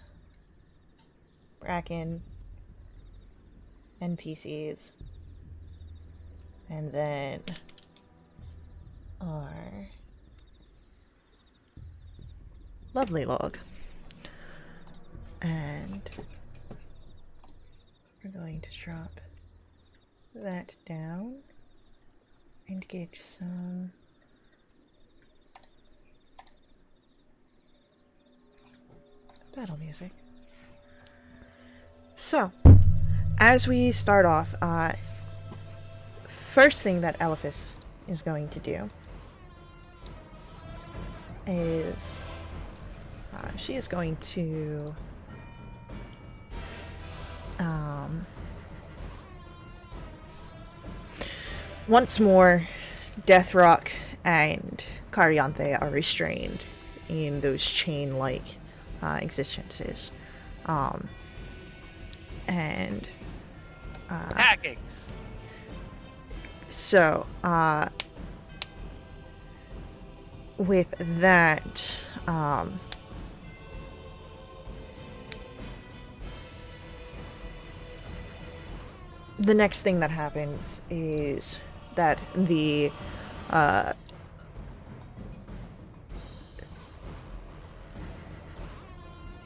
Bracken, NPCs, and then our lovely log. And we're going to drop that down and get some battle music. So, as we start off, first thing that Elephas is going to do is she is going to once more Deathrock and Cariante are restrained in those chain-like existences. And Hacking. so with that, the next thing that happens is that the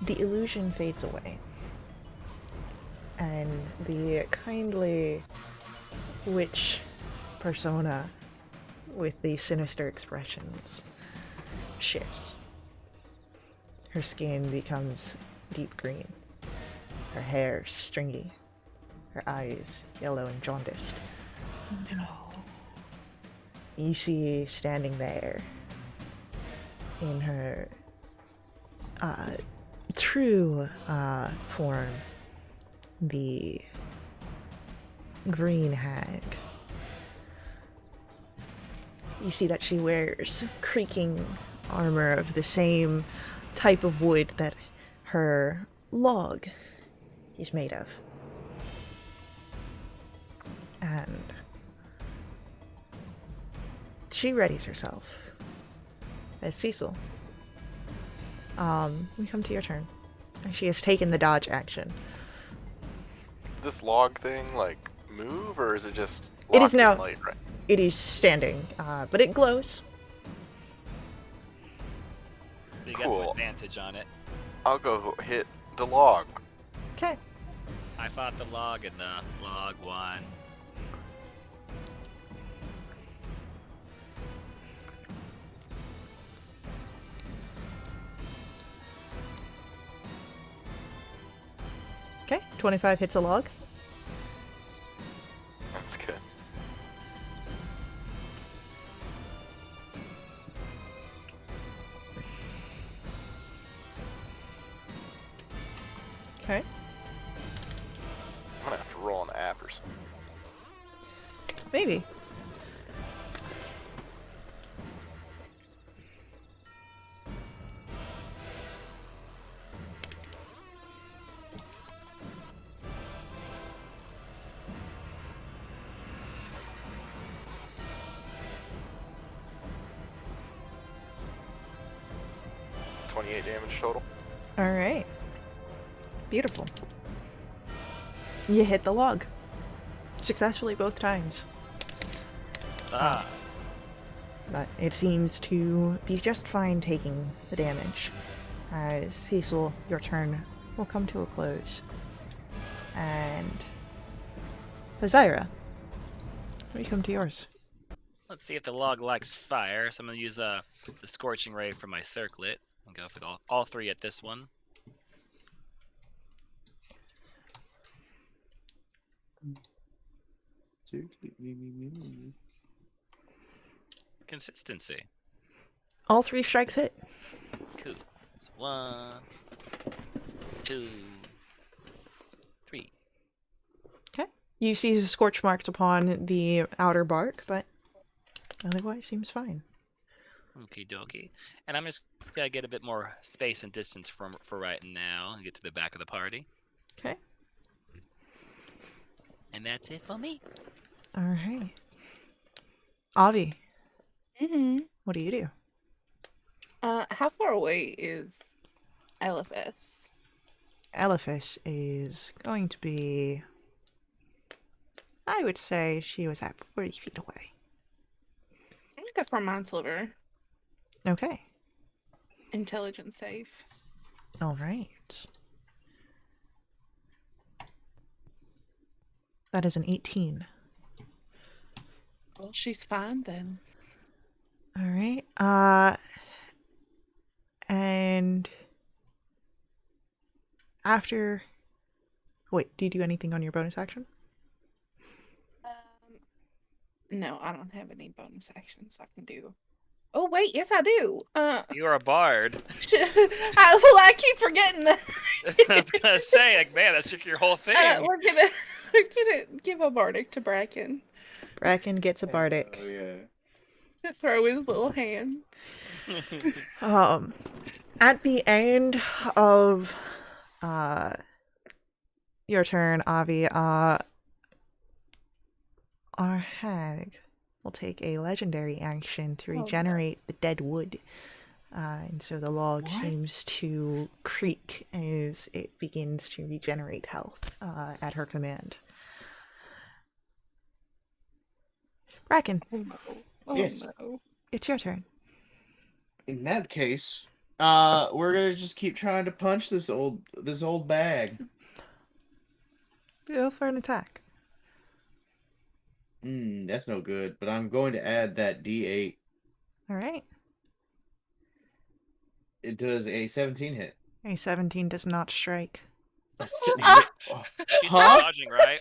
illusion fades away, and the kindly witch persona with the sinister expressions shifts. Her skin becomes deep green, her hair stringy, her eyes yellow and jaundiced. No. You see standing there in her true form, the green hag. You see that she wears creaking armor of the same type of wood that her log is made of. And she readies herself as Cecil. We come to your turn. She has taken the dodge action. This log thing, like, move, or is it just It is locked in now- light, right? It is standing, but it glows. You got Cool. some advantage on it. I'll go hit the log. Okay. I fought the log and the log won. Okay. 25 hits a log. That's good. Okay. I'm gonna have to roll an app or something. Maybe. $28 damage total. All right. Beautiful. You hit the log. Successfully both times. Ah. But it seems to be just fine taking the damage. As Cecil, your turn will come to a close. And Osiris, we come to yours. Let's see if the log likes fire. So I'm gonna use the scorching ray for my circlet and go for all three at this one. Consistency. All 3 strikes hit. Cool. So 1, 2, 3. Okay. You see scorch marks upon the outer bark, but otherwise seems fine. Okie dokie. And I'm just gonna get a bit more space and distance for right now and get to the back of the party. Okay. And that's it for me. All right. Avi, Mm-hmm. what do you do? How far away is LFS? Elephas is going to be... I would say she was at 40 feet away. I'm gonna go for Mind Sliver. Okay. Intelligence save. All right. That is an 18. Well, she's fine then. All right. And after... Wait, do you do anything on your bonus action? No, I don't have any bonus actions I can do. Oh wait, yes I do. You're a bard. I keep forgetting that. I was gonna say, like, man, that's your whole thing. We're gonna give a bardic to Bracken. Bracken gets a bardic. Oh yeah. To throw his little hand. At the end of your turn, Avi, our hag will take a legendary action to regenerate the dead wood. And so the log seems to creak as it begins to regenerate health at her command. Bracken, Oh, Yes. no. it's your turn. In that case, we're gonna just keep trying to punch this old bag. Go for an attack. That's no good. But I'm going to add that D8. All right. It does a 17 hit. A 17 does not strike. Oh, She's Huh? dodging, right?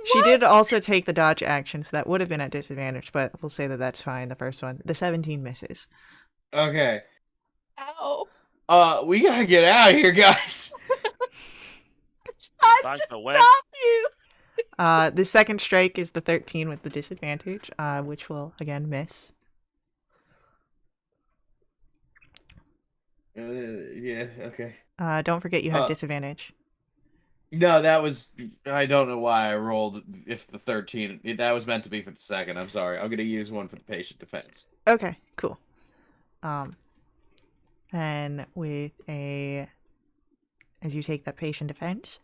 She did also take the dodge action, so that would have been at disadvantage, but we'll say that that's fine. The first one. The 17 misses. Okay. Ow. We gotta get out of here, guys. I Time just to win. stop you. The second strike is the 13 with the disadvantage, which will again miss. Yeah, okay. Don't forget you have disadvantage. No, that was... I don't know why I rolled if the 13... That was meant to be for the second. I'm sorry. I'm going to use one for the patient defense. Okay, cool. And with a... As you take that patient defense,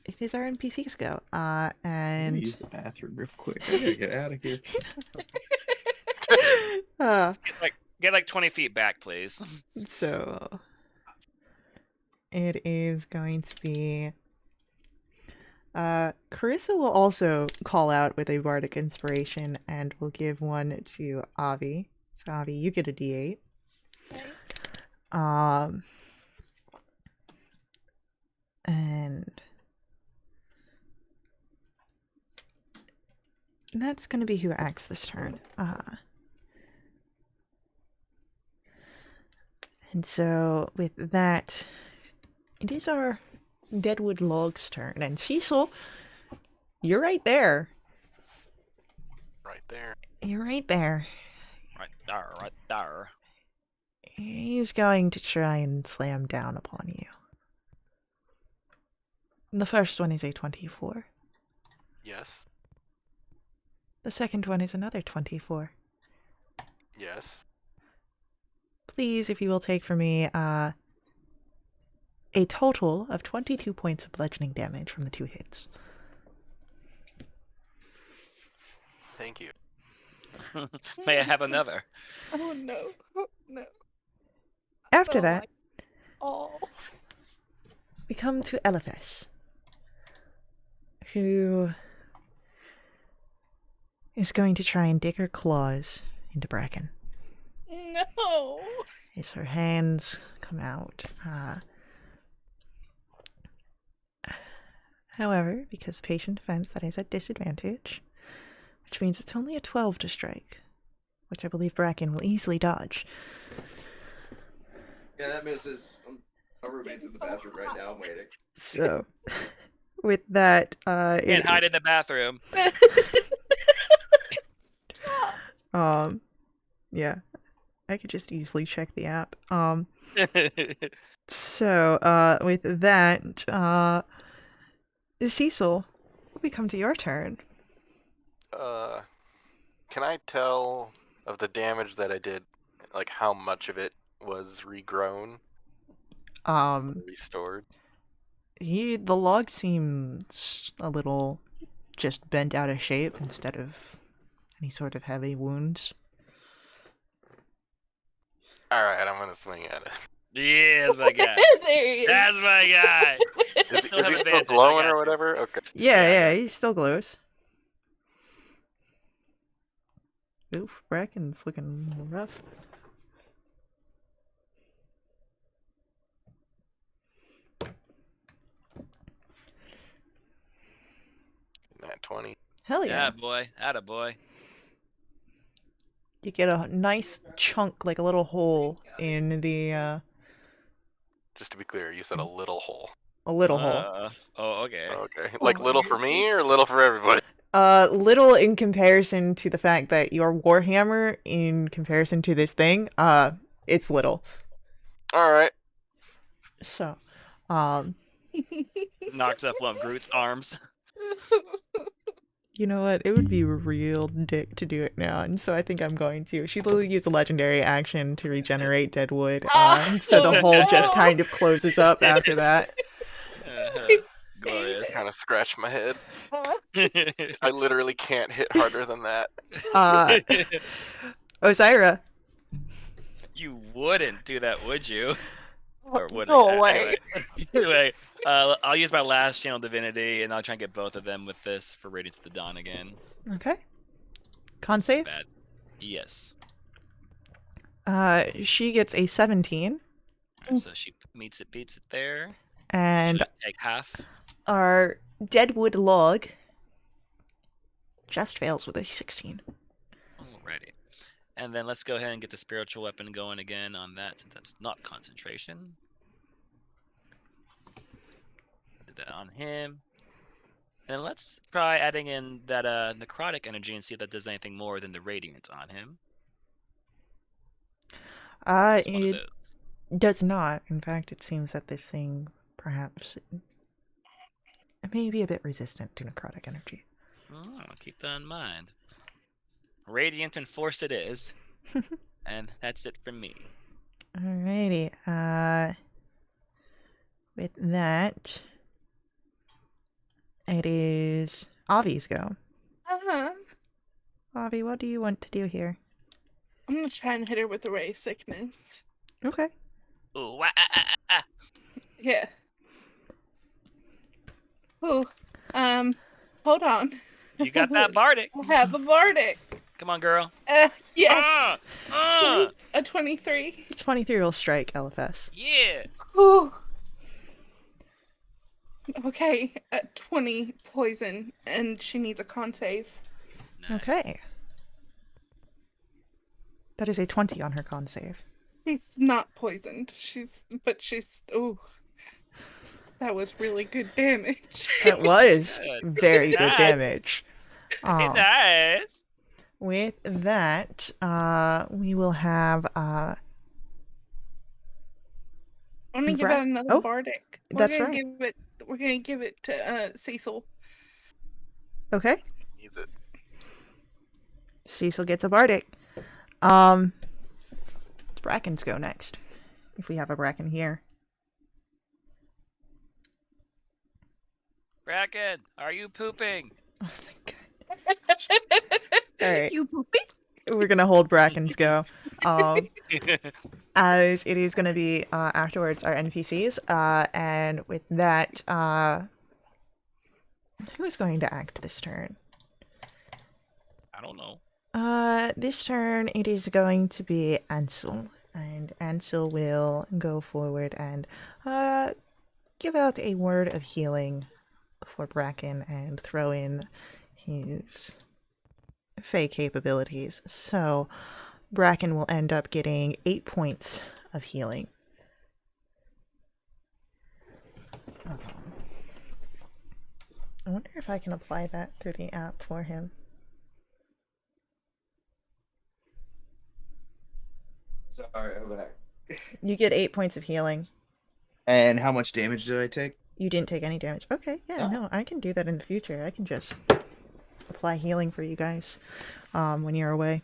it is our NPC's go. I'm And... gonna use the bathroom real quick. I gotta get out of here. Just get like 20 feet back, please. So... It is going to be... Carissa will also call out with a bardic inspiration and will give one to Avi. So Avi, you get a D8. And that's going to be who acts this turn. And so with that, it is our Deadwood Log's turn. And Cecil, You're right there. Right there. You're right there. Right there, right there. He's going to try and slam down upon you. The first one is a 24. Yes. The second one is another 24. Yes. Please, if you will take for me, a total of 22 points of bludgeoning damage from the 2 hits. Thank you. May I have another? Oh no. Oh no. After Oh that, Oh. we come to Eliphas, who is going to try and dig her claws into Bracken. No. As her hands come out. However, because patient defense, that is at disadvantage, which means it's only a 12 to strike, which I believe Bracken will easily dodge. Yeah, that misses. My roommate's in the bathroom right now. I'm waiting. So, with that, Can't hide in the bathroom. yeah, I could just easily check the app. So, with that, Cecil, we come to your turn. Can I tell of the damage that I did, like how much of it was regrown, restored? The log seems a little just bent out of shape instead of any sort of heavy wounds. Alright, I'm gonna swing at it. Yeah, that's my guy. There he is. That's my guy. Is Still he have still advantage, I glowing got or you. whatever? Okay. Yeah, he still glows. Oof, Bracken's looking rough. Nat 20. Hell yeah. Yeah, boy. Atta boy. You get a nice chunk, like a little hole in the, Just to be clear, you said a little hole. a little hole. Oh, okay. Okay. Like little for me or little for everybody? Little in comparison to the fact that your Warhammer, in comparison to this thing, it's little. Alright. So, Knocks off one of Groot's arms. you know what? It would be real dick to do it now, and so I think I'm going to. She literally used a legendary action to regenerate Deadwood, and so the hole just kind of closes up after that. Glorious. Kind of scratch my head. I literally can't hit harder than that. Osira. You wouldn't do that, would you? Or would Go I? away. Anyway, I'll use my last channel divinity, and I'll try and get both of them with this for Radiance of the Dawn again. Okay. Con save? Bad. Yes. She gets a 17, So she beats it there. and Should I take half? our Deadwood log just fails with a 16. Alrighty. And then let's go ahead and get the spiritual weapon going again on that, since that's not concentration. Did that on him. And let's try adding in that necrotic energy and see if that does anything more than the radiant on him. Just one of It those. does not. In fact, it seems that this thing perhaps may be a bit resistant to necrotic energy. Oh, keep that in mind. Radiant and force it is. And that's it from me. Alrighty. With that, it is Avi's go. Uh-huh. Avi, what do you want to do here? I'm gonna try and hit her with a ray of sickness. Okay. Ooh, Yeah. Ooh. Hold on. You got that Bardic. I have a Bardic. Come on, girl. Yes. Ah! A 23. 23 will strike LFS. Yeah. Ooh. Okay, 20 poison, and she needs a con save. Nice. Okay. That is a 20 on her con save. She's not poisoned. Ooh. That was really good damage. That was Good. very good Nice. damage. Nice. With that, we will have I'm gonna give Bra- out another oh, bardic. that's right. We're gonna give it to Cecil. Okay. Use it. Cecil gets a bardic. It's Bracken's go next. If we have a Bracken here. Bracken, are you pooping? Oh, thank God. All right. You poopy? We're gonna hold Bracken's go. As it is gonna be afterwards our NPCs. And with that, who's going to act this turn? I don't know. This turn it is going to be Ansel. And Ansel will go forward and give out a word of healing for Bracken and throw in his Fey capabilities. So Bracken will end up getting 8 points of healing. I wonder if I can apply that through the app for him. Sorry, over there. You get 8 points of healing. And how much damage did I take? You didn't take any damage. Okay, yeah, Oh. no, I can do that in the future. I can just apply healing for you guys when you're away.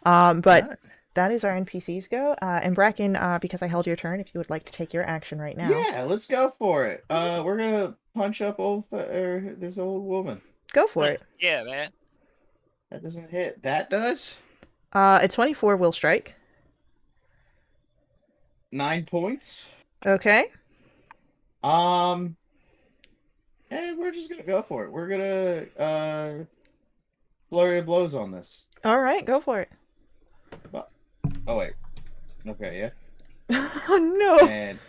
But Alright. that is our NPCs go. And Bracken, because I held your turn, if you would like to take your action right now. Yeah, let's go for it. We're gonna punch up this old woman. Go for it. Yeah, man. That doesn't hit. That does. A 24 will strike. 9 points. Okay. And we're just gonna go for it. We're gonna flurry of blows on this. All right, go for it. Oh wait. Okay, yeah. Oh no. And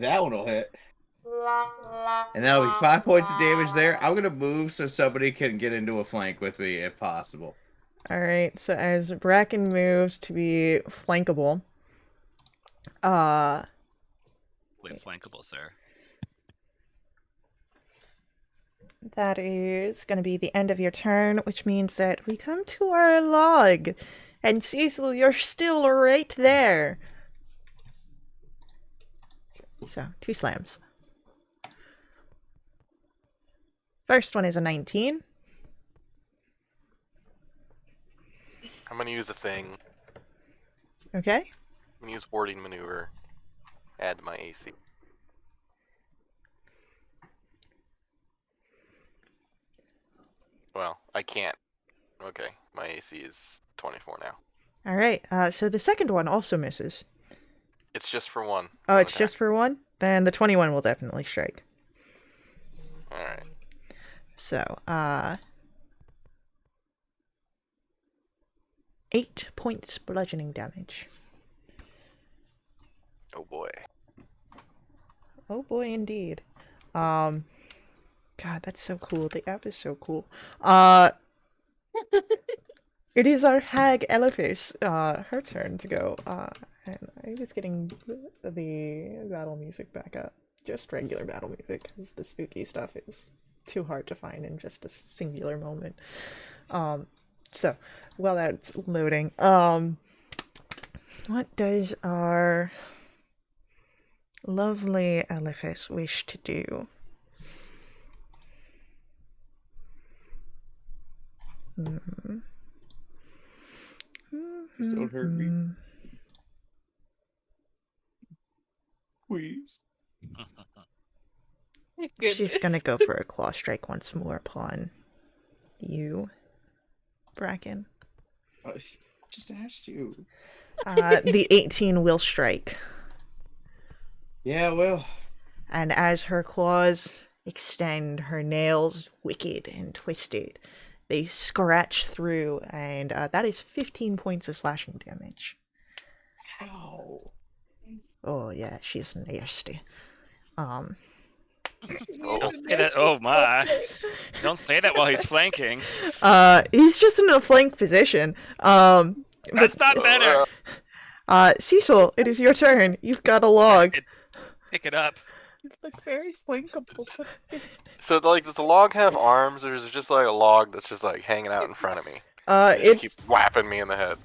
that one will hit. And that'll be 5 points of damage there. I'm gonna move so somebody can get into a flank with me if possible. All right, so as Bracken moves to be flankable, Wait, flankable, sir. that is going to be the end of your turn, which means that we come to our log. And Cecil, you're still right there. So, 2 slams. First one is a 19. I'm gonna use a thing. Okay. I'm gonna use warding maneuver. Add to my AC. Well, I can't. Okay, my AC is 24 now. All right. So the second one also misses. It's just for one. Oh, it's just for one? Then the 21 will definitely strike. Alright. So, 8 points bludgeoning damage. Oh boy. Oh boy, indeed. God, that's so cool. The app is so cool. It is our hag Elephis, her turn to go. And I was getting the battle music back up. Just regular battle music, because the spooky stuff is too hard to find in just a singular moment. So, while that's loading, what does our lovely Elephis wish to do? Still hurt me. Please. She's gonna go for a claw strike once more upon you, Bracken. Just asked you. The 18 will strike. Yeah, well. And as her claws extend, her nails wicked and twisted, they scratch through, and that is 15 points of slashing damage. Ow. Oh yeah, she's nasty. Don't say that. Oh my! Don't say that while he's flanking. He's just in a flank position. That's not better. Cecil, it is your turn. You've got a log. Pick it up. look very flankable. So, like, does the log have arms, or is it just like a log that's just like hanging out in front of me? They just keep It's whapping me in the head.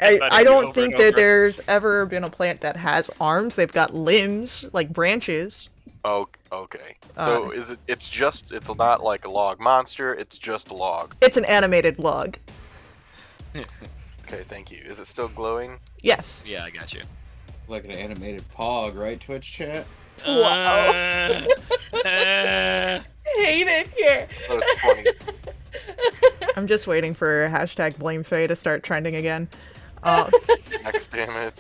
I Fighting don't over think and that over. there's ever been a plant that has arms. They've got limbs, like branches. Oh, okay. So is it? It's not like a log monster. It's just a log. It's an animated log. Okay, thank you. Is it still glowing? Yes. Yeah, I got you. Like an animated pog, right, Twitch chat? Wow. Hate it here. Oh, it's 20 I'm just waiting for hashtag blame Faye to start trending again. max damage.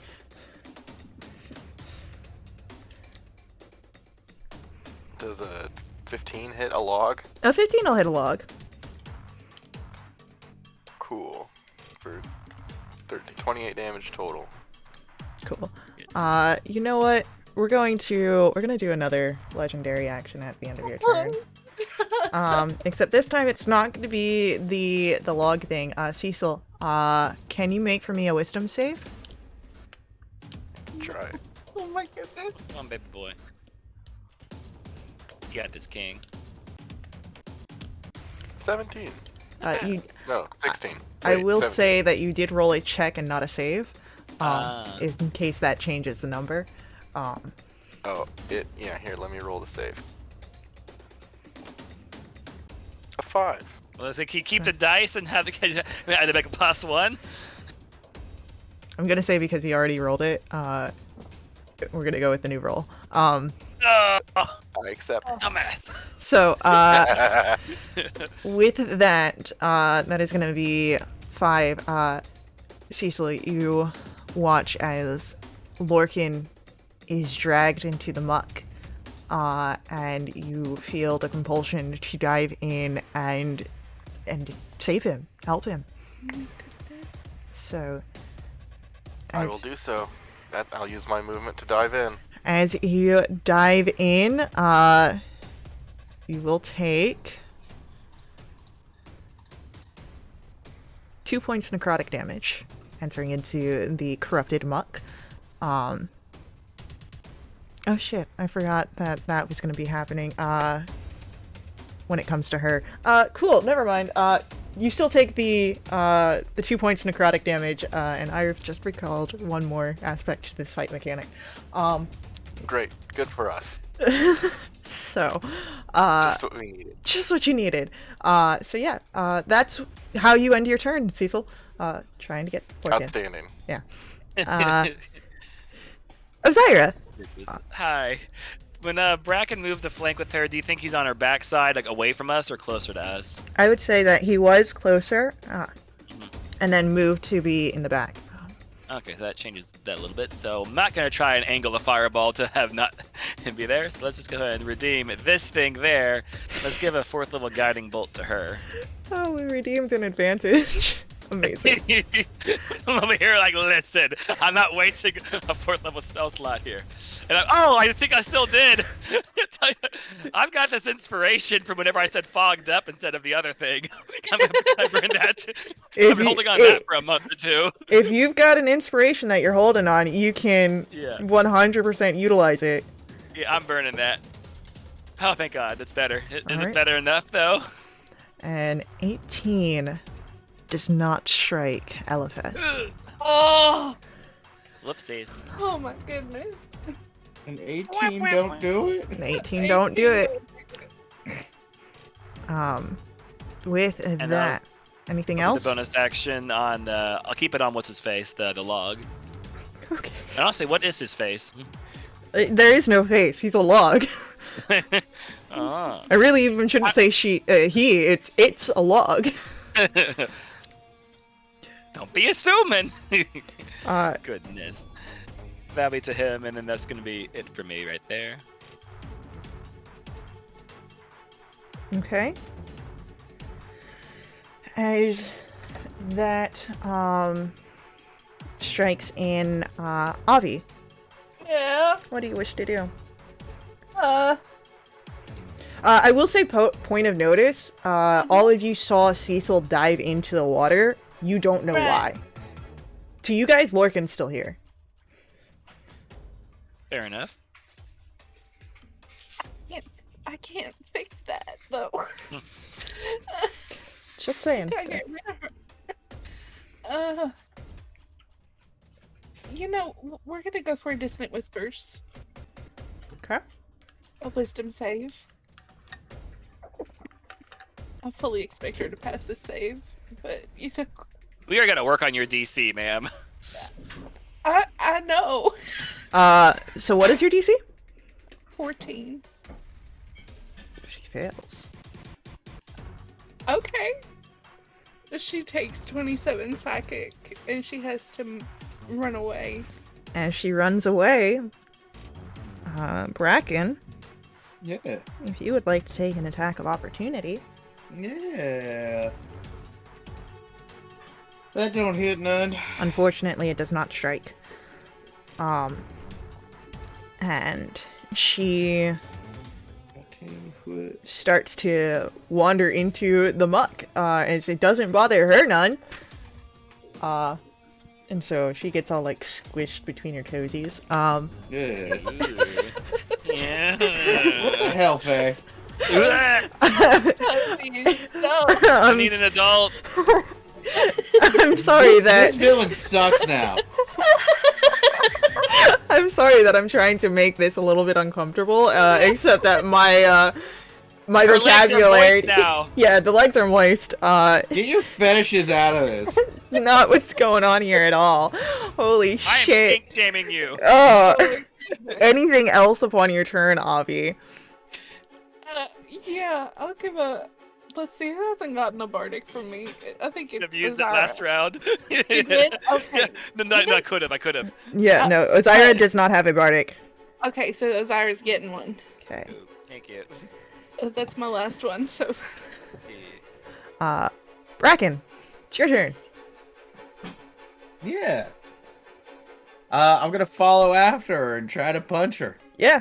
Does a 15 hit a log? A 15 will hit a log. Cool. For 28 damage total. Cool. You know what? We're gonna do another legendary action at the end of your turn. Except this time it's not gonna be the log thing. Cecil, can you make for me a wisdom save? Try it. Oh my goodness. Come on, baby boy. You got this, king. 17. You No, 16. I Wait, will 17. say that you did roll a check and not a save. Ah. In case that changes the number. Oh, yeah, here, let me roll the save. A 5. Well, let's say keep the dice and have the guys either make a +1. I'm gonna say because he already rolled it, we're gonna go with the new roll. Oh, I accept. dumbass. So, with that, that is gonna be 5. Cecil, you watch as Lorcan is dragged into the muck, and you feel the compulsion to dive in and save him, help him. So, I will do so. I'll use my movement to dive in. as you dive in, you will take 2 points necrotic damage, entering into the corrupted muck. Oh shit, I forgot that was going to be happening when it comes to her. Cool, never mind. You still take the 2 points necrotic damage, and I've just recalled one more aspect to this fight mechanic. Great. Good for us. So, Just what we needed. just what you needed. So yeah, that's how you end your turn, Cecil. Trying to get Lorcan. Outstanding. Yeah. Osiria. Hi. When Bracken moved to flank with her, do you think he's on her backside, like away from us, or closer to us? I would say that he was closer, and then moved to be in the back. Okay, so that changes that a little bit. So I'm not gonna try and angle the fireball to have not him be there. So let's just go ahead and redeem this thing there. Let's give a 4th level guiding bolt to her. Oh, we redeemed an advantage. Amazing. I'm over here like, listen, I'm not wasting a 4th level spell slot here. And I think I still did. I've got this inspiration from whenever I said fogged up instead of the other thing. I burned that. I've been holding on to that for a month or two. If you've got an inspiration that you're holding on, you can Yeah. 100% utilize it. Yeah, I'm burning that. Oh, thank God, that's better. Is Alright. it better enough though? And 18 does not strike Eliphas. Oh, Whoopsies. oh my goodness. An 18 don't do it? An 18 don't do it. With And, that, anything The else? bonus action on I'll keep it on what's his face, the log. Okay. And honestly, what is his face? There is no face. He's a log. Oh. I really even shouldn't say he. It's a log. Don't be assuming. Uh, Goodness. That'll be to him, and then that's gonna be it for me right there. Okay. As that strikes in Avi, Yeah. what do you wish to do? I will say point of notice, all of you saw Cecil dive into the water. You don't know why. To you guys, Lorcan's still here. Fair enough. I can't fix that though. Just saying. Gotta get rid of her. We're gonna go for a Dissonant Whispers. Okay. A wisdom save. I fully expect her to pass this save, but We are gonna work on your DC, ma'am. I know. So what is your DC? 14. She fails. Okay. She takes 27 psychic, and she has to run away. As she runs away, Bracken, Yeah. if you would like to take an attack of opportunity. Yeah. That don't hit none. Unfortunately, it does not strike. And she starts to wander into the muck, as it doesn't bother her none. And so she gets all like squished between her toesies. Yeah. Yeah. What the hell, Faye? I need an adult. I'm sorry This that villain sucks now. I'm sorry that I'm trying to make this a little bit uncomfortable. Except that my Her legs are vocabulary. moist now. Yeah, the legs are moist. Get your fetishes out of this. Not what's going on here at all. Holy I am shit. kink shaming you. Anything else upon your turn, Avi? Yeah, I'll give a. Let's see, who hasn't gotten a bardic from me? I think it's I've used it Azara. last round. You did? Okay. No, I could have. I could have. Yeah, no, Ozira does not have a bardic. Okay, so Azara's getting one. Okay. Thank you. That's my last one, so. Bracken, it's your turn. Yeah. I'm gonna follow after her and try to punch her. Yeah.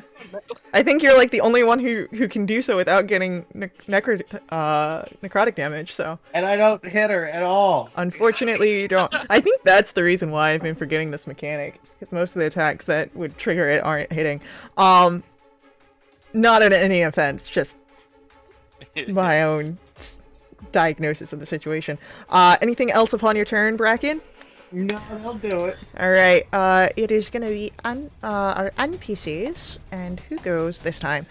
I think you're like the only one who can do so without getting necrotic damage, so. And I don't hit her at all. Unfortunately, you don't. I think that's the reason why I've been forgetting this mechanic, because most of the attacks that would trigger it aren't hitting. Not at any offense, just my own diagnosis of the situation. Anything else upon your turn, Bracken? No, don't do it. Alright, it is gonna be our NPCs, and who goes this time?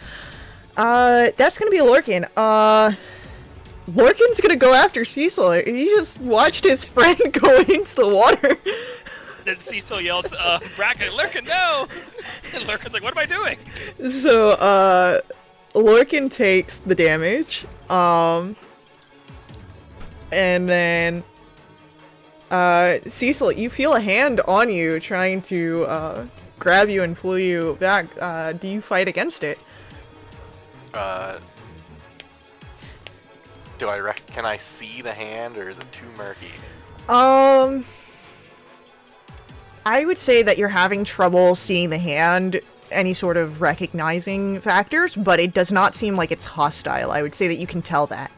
That's gonna be Lorcan. Lorcan's gonna go after Cecil. He just watched his friend go into the water. Then Cecil yells, Bracken, Lurkin, no! And Lurkin's like, what am I doing? So, Lorcan takes the damage, and then, Cecil, you feel a hand on you trying to, grab you and pull you back. Do you fight against it? Can I see the hand, or is it too murky? I would say that you're having trouble seeing the hand, any sort of recognizing factors, but it does not seem like it's hostile. I would say that you can tell that.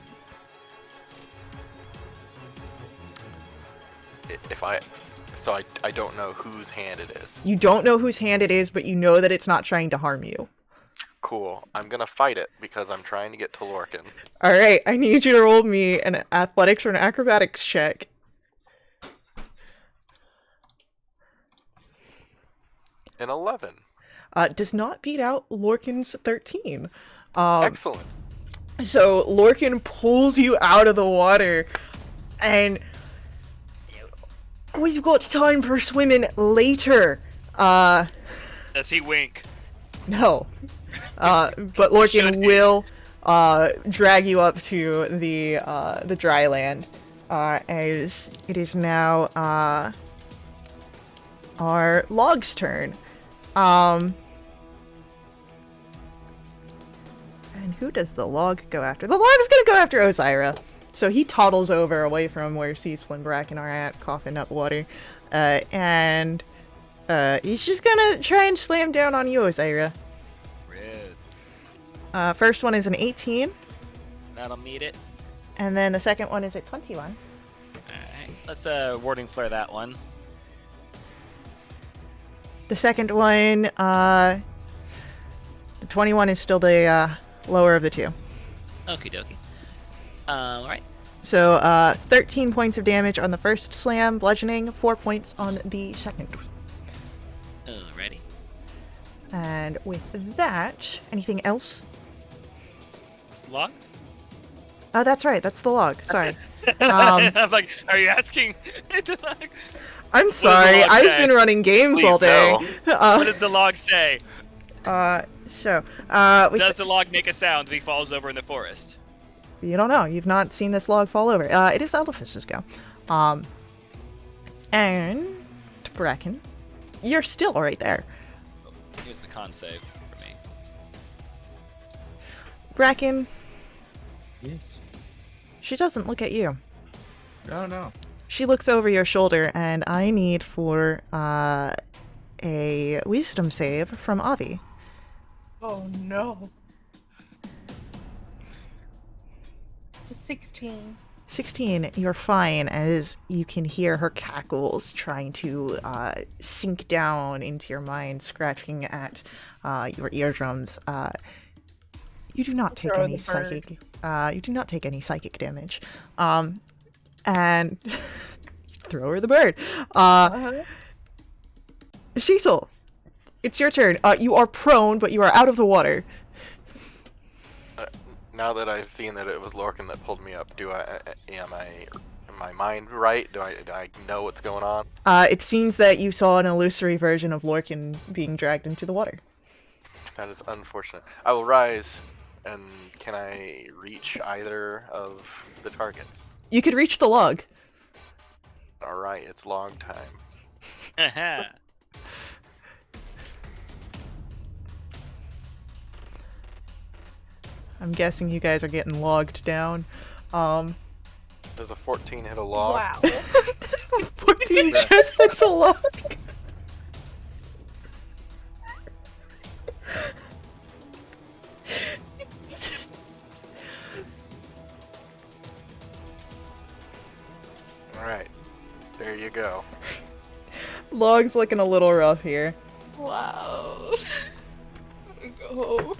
I don't know whose hand it is. You don't know whose hand it is, but you know that it's not trying to harm you. Cool. I'm gonna fight it because I'm trying to get to Lorcan. Alright, I need you to roll me an athletics or an acrobatics check. An 11. Does not beat out Lorcan's 13. Excellent. So Lorcan pulls you out of the water, and we've got time for swimming later. Does he wink? No. But Lorcan will drag you up to the dry land, as it is now our log's turn. And who does the log go after? The log is gonna go after Ozira. So he toddles over away from where Cecil and Bracken are at, coughing up water. And he's just gonna try and slam down on you, Ozira. Red. First one is an 18, That'll meet it. and then the second one is a 21. Alright. Let's warding flare that one. The second one, the 21 is still the Lower of the two. Okie dokie. Alright. So 13 points of damage on the first slam, bludgeoning, 4 points on the second. Alrighty. And with that, anything else? Log? Oh, that's right. That's the log. Sorry. I'm like, are you asking? I'm sorry. log I've say? been running games Please all day. What does the log say? Does Does the log make a sound if he falls over in the forest? You don't know. You've not seen this log fall over. It is Elephas's go. And Bracken, you're still right there. Here's the con save for me. Bracken, Yes. she doesn't look at you. No, no. She looks over your shoulder, and I need for a wisdom save from Avi. Oh no. It's a 16. 16, you're fine, as you can hear her cackles trying to sink down into your mind, scratching at your eardrums. You do not take Throw any the bird. psychic. You do not take any psychic damage. And throw her the bird. Cecil, it's your turn. You are prone, but you are out of the water. Now that I've seen that it was Lorcan that pulled me up, am my mind right? Do I know what's going on? It seems that you saw an illusory version of Lorcan being dragged into the water. That is unfortunate. I will rise, and can I reach either of the targets? You could reach the log. All right, it's log time. Haha. I'm guessing you guys are getting logged down. Does a 14 hit a log? Wow. 14 just hits a log. All right, there you go. Log's looking a little rough here. Wow. Go.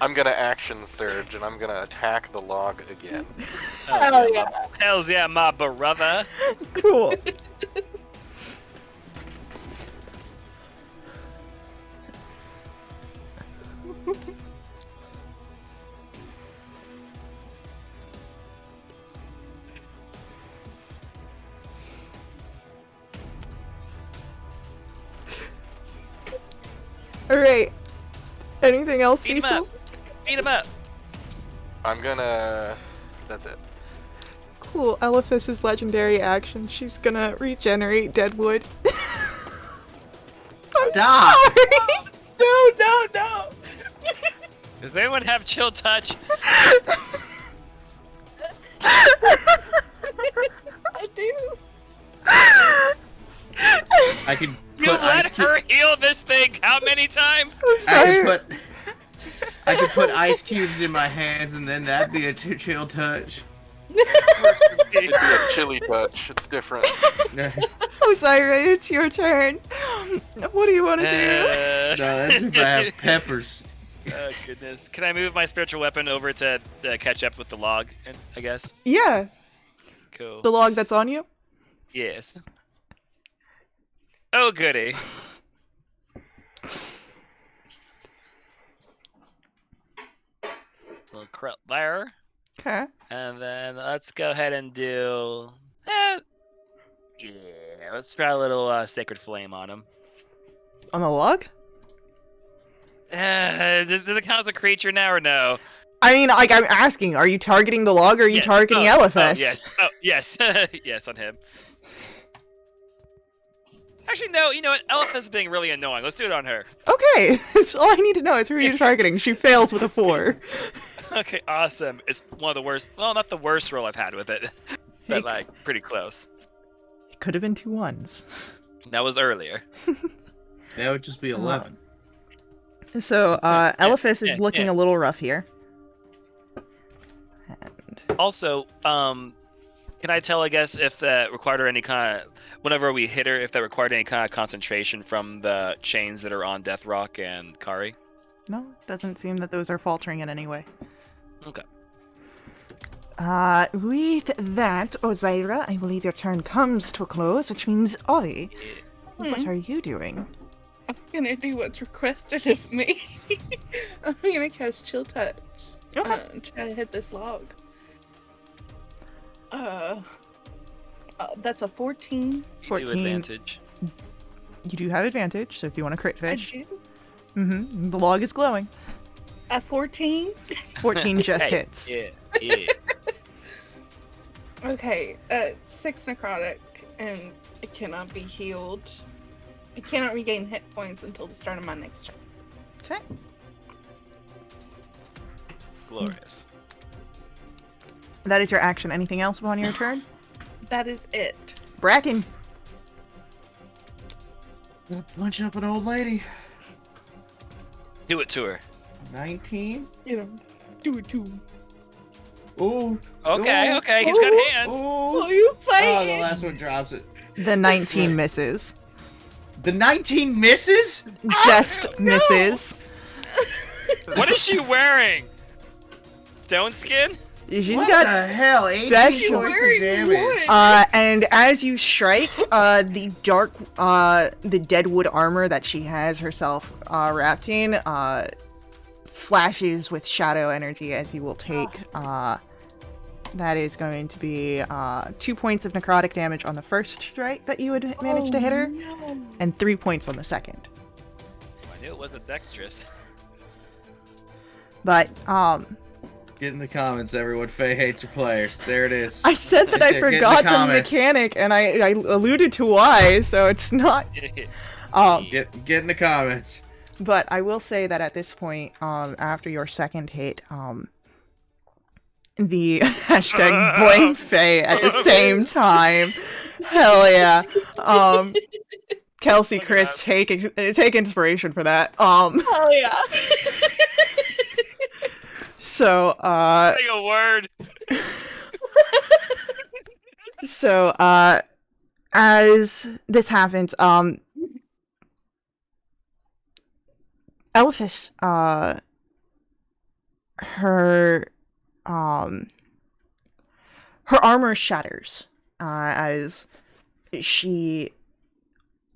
I'm gonna action surge, and I'm gonna attack the log again. Hell yeah. Hells yeah, my brother. Cool. Alright. Anything else, Beat him Cecil? up. Beat him up. I'm gonna. That's it. Cool. Elephas's legendary action. She's gonna regenerate Deadwood. I'm Stop. sorry. No. Does anyone have chill touch? I do. I could You put let ice her heal this thing how many times? I'm sorry. I could put ice cubes in my hands, and then that'd be a chill touch. It'd be a chilly touch. It's different. I'm sorry, it's your turn. What do you want to do? No, that's if I have peppers. Oh goodness. Can I move my spiritual weapon over to catch up with the log, I guess? Yeah, Cool. the log that's on you. Yes. Oh goody. Little crap there. Okay. And then let's go ahead and do... yeah, let's try a little Sacred Flame on him. On the log? Does it count as a creature now or no? I mean, like, I'm asking, are you targeting the log or are you Yes. targeting Oh, Elephas? yes. Oh, yes. Yes, on him. Actually, no, you know what? Elephant's being really annoying. Let's do it on her. Okay, that's all I need to know is who you're targeting. She fails with a 4. Okay, awesome. It's one of the worst... Well, not the worst roll I've had with it. But, Hey. like, pretty close. It could have been 2 1s. That was earlier. That would just be 11. So, Elephas is looking yeah. a little rough here. And Also, can I tell, I guess, if that required any kind of... Whenever we hit her, if that required any kind of concentration from the chains that are on Death Rock and Kari? No, doesn't seem that those are faltering in any way. Okay. With that, Ozaira, I believe your turn comes to a close, which means Ori, what are you doing? I'm gonna do what's requested of me. I'm gonna cast Chill Touch. Okay. And try to hit this log. That's a 14. You 14. do advantage. You do have advantage, so if you want to crit I fish. do. The log is glowing. A 14. 14 just Hey, hits. Yeah. Okay, 6 necrotic, and it cannot be healed. It cannot regain hit points until the start of my next turn. Okay. Glorious. That is your action. Anything else upon your turn? That is it. Bracken. Gonna punch up an old lady. Do it to her. 19. You know, do it too. Ooh. Okay, Ooh. okay, he's got hands. Oh, Ooh. you Oh, fighting? the last one drops it. The 19 misses. The 19 misses? Just no! misses. What is she wearing? Stone skin? She's What got the hell? 18 special. points of Wearing damage. wood. And as you strike, the dead wood armor that she has herself wrapped in, flashes with shadow energy as you will take, that is going to be 2 points of necrotic damage on the first strike that you would manage to hit her, No. and 3 points on the second. I knew it wasn't dexterous. But, Get in the comments, everyone. Faye hates her players. There it is. I said that I Get in the forgot the comments. mechanic, and I alluded to why, so it's not, Get in the comments. but I will say that at this point, after your second hit, the hashtag blame Faye at the same time. Hell yeah. Kelsey, Look at Chris, take inspiration for that. Oh yeah. So, Say a word. as this happens, Elephas, her armor shatters, as she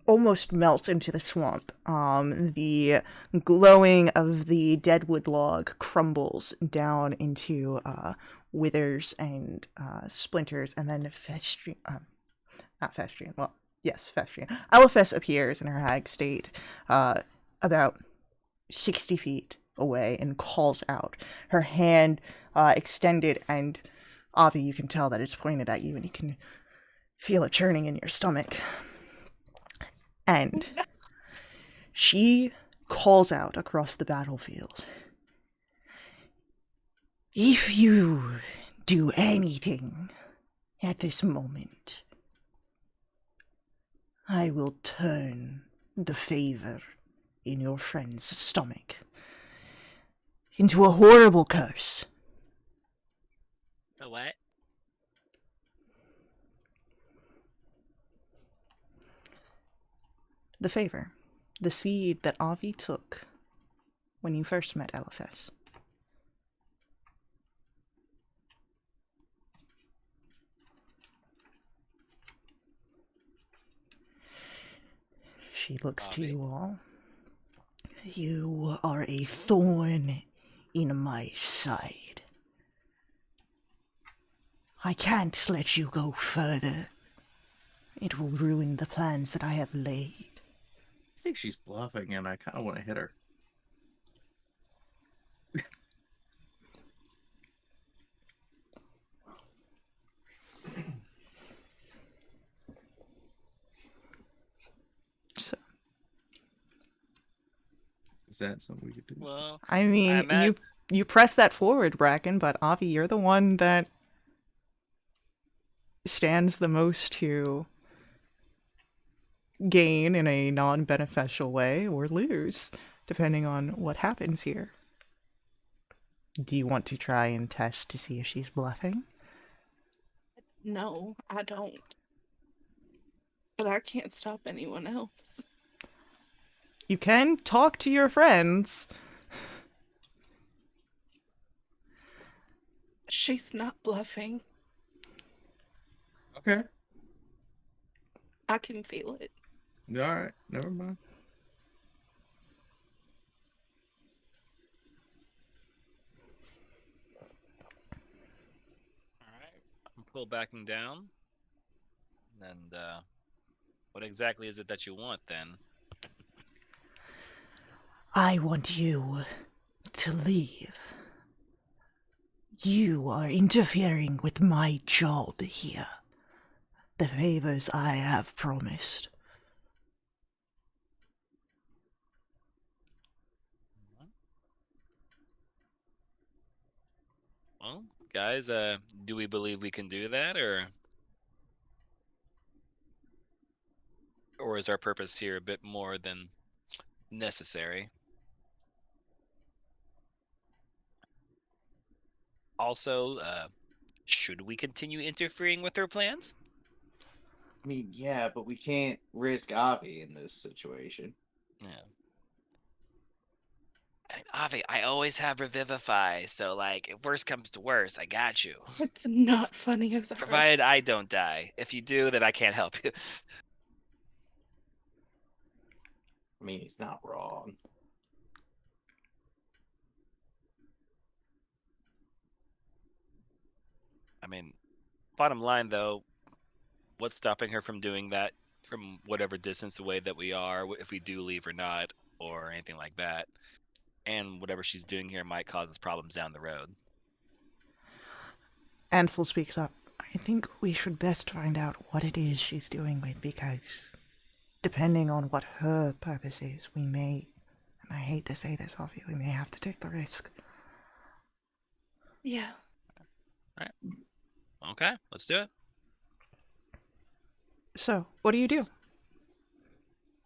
almost melts into the swamp. The glowing of the deadwood log crumbles down into withers and splinters, and then Festrian, not Festrian, well, yes, Festrian. Elephas appears in her hag state, about 60 feet away, and calls out, her hand extended, and Avi, you can tell that it's pointed at you, and you can feel a churning in your stomach. And she calls out across the battlefield, "If you do anything at this moment, I will turn the favor in your friend's stomach into a horrible curse." A what? The favor. The seed that Avi took when you first met Elephas. She looks to Avi. you all. You are a thorn in my side. I can't let you go further. It will ruin the plans that I have laid. I think she's bluffing, and I kind of want to hit her. So, Is that something we could do? Well, I mean, I'm at- you press that forward, Bracken, but Avi, you're the one that stands the most to gain in a non-beneficial way or lose, depending on what happens here. Do you want to try and test to see if she's bluffing? No, I don't. But I can't stop anyone else. You can talk to your friends. She's not bluffing. Okay. I can feel it. All right. Never mind. All right. I'm pull backing down. And what exactly is it that you want then? I want you to leave. You are interfering with my job here. The favors I have promised. Well, guys, do we believe we can do that, or is our purpose here a bit more than necessary? Also, should we continue interfering with her plans? I mean, yeah, but we can't risk Avi in this situation. Yeah. I mean, Avi, I always have Revivify, so like, if worse comes to worse, I got you. It's not funny, Ozara. Provided I don't die. If you do, then I can't help you. I mean, he's not wrong. I mean, bottom line though, what's stopping her from doing that from whatever distance away that we are, if we do leave or not, or anything like that? And whatever she's doing here might cause us problems down the road. Ansel speaks up. I think we should best find out what it is she's doing with, because depending on what her purpose is, we may, and I hate to say this of you, we may have to take the risk. Yeah. Okay, let's do it. So, what do you do?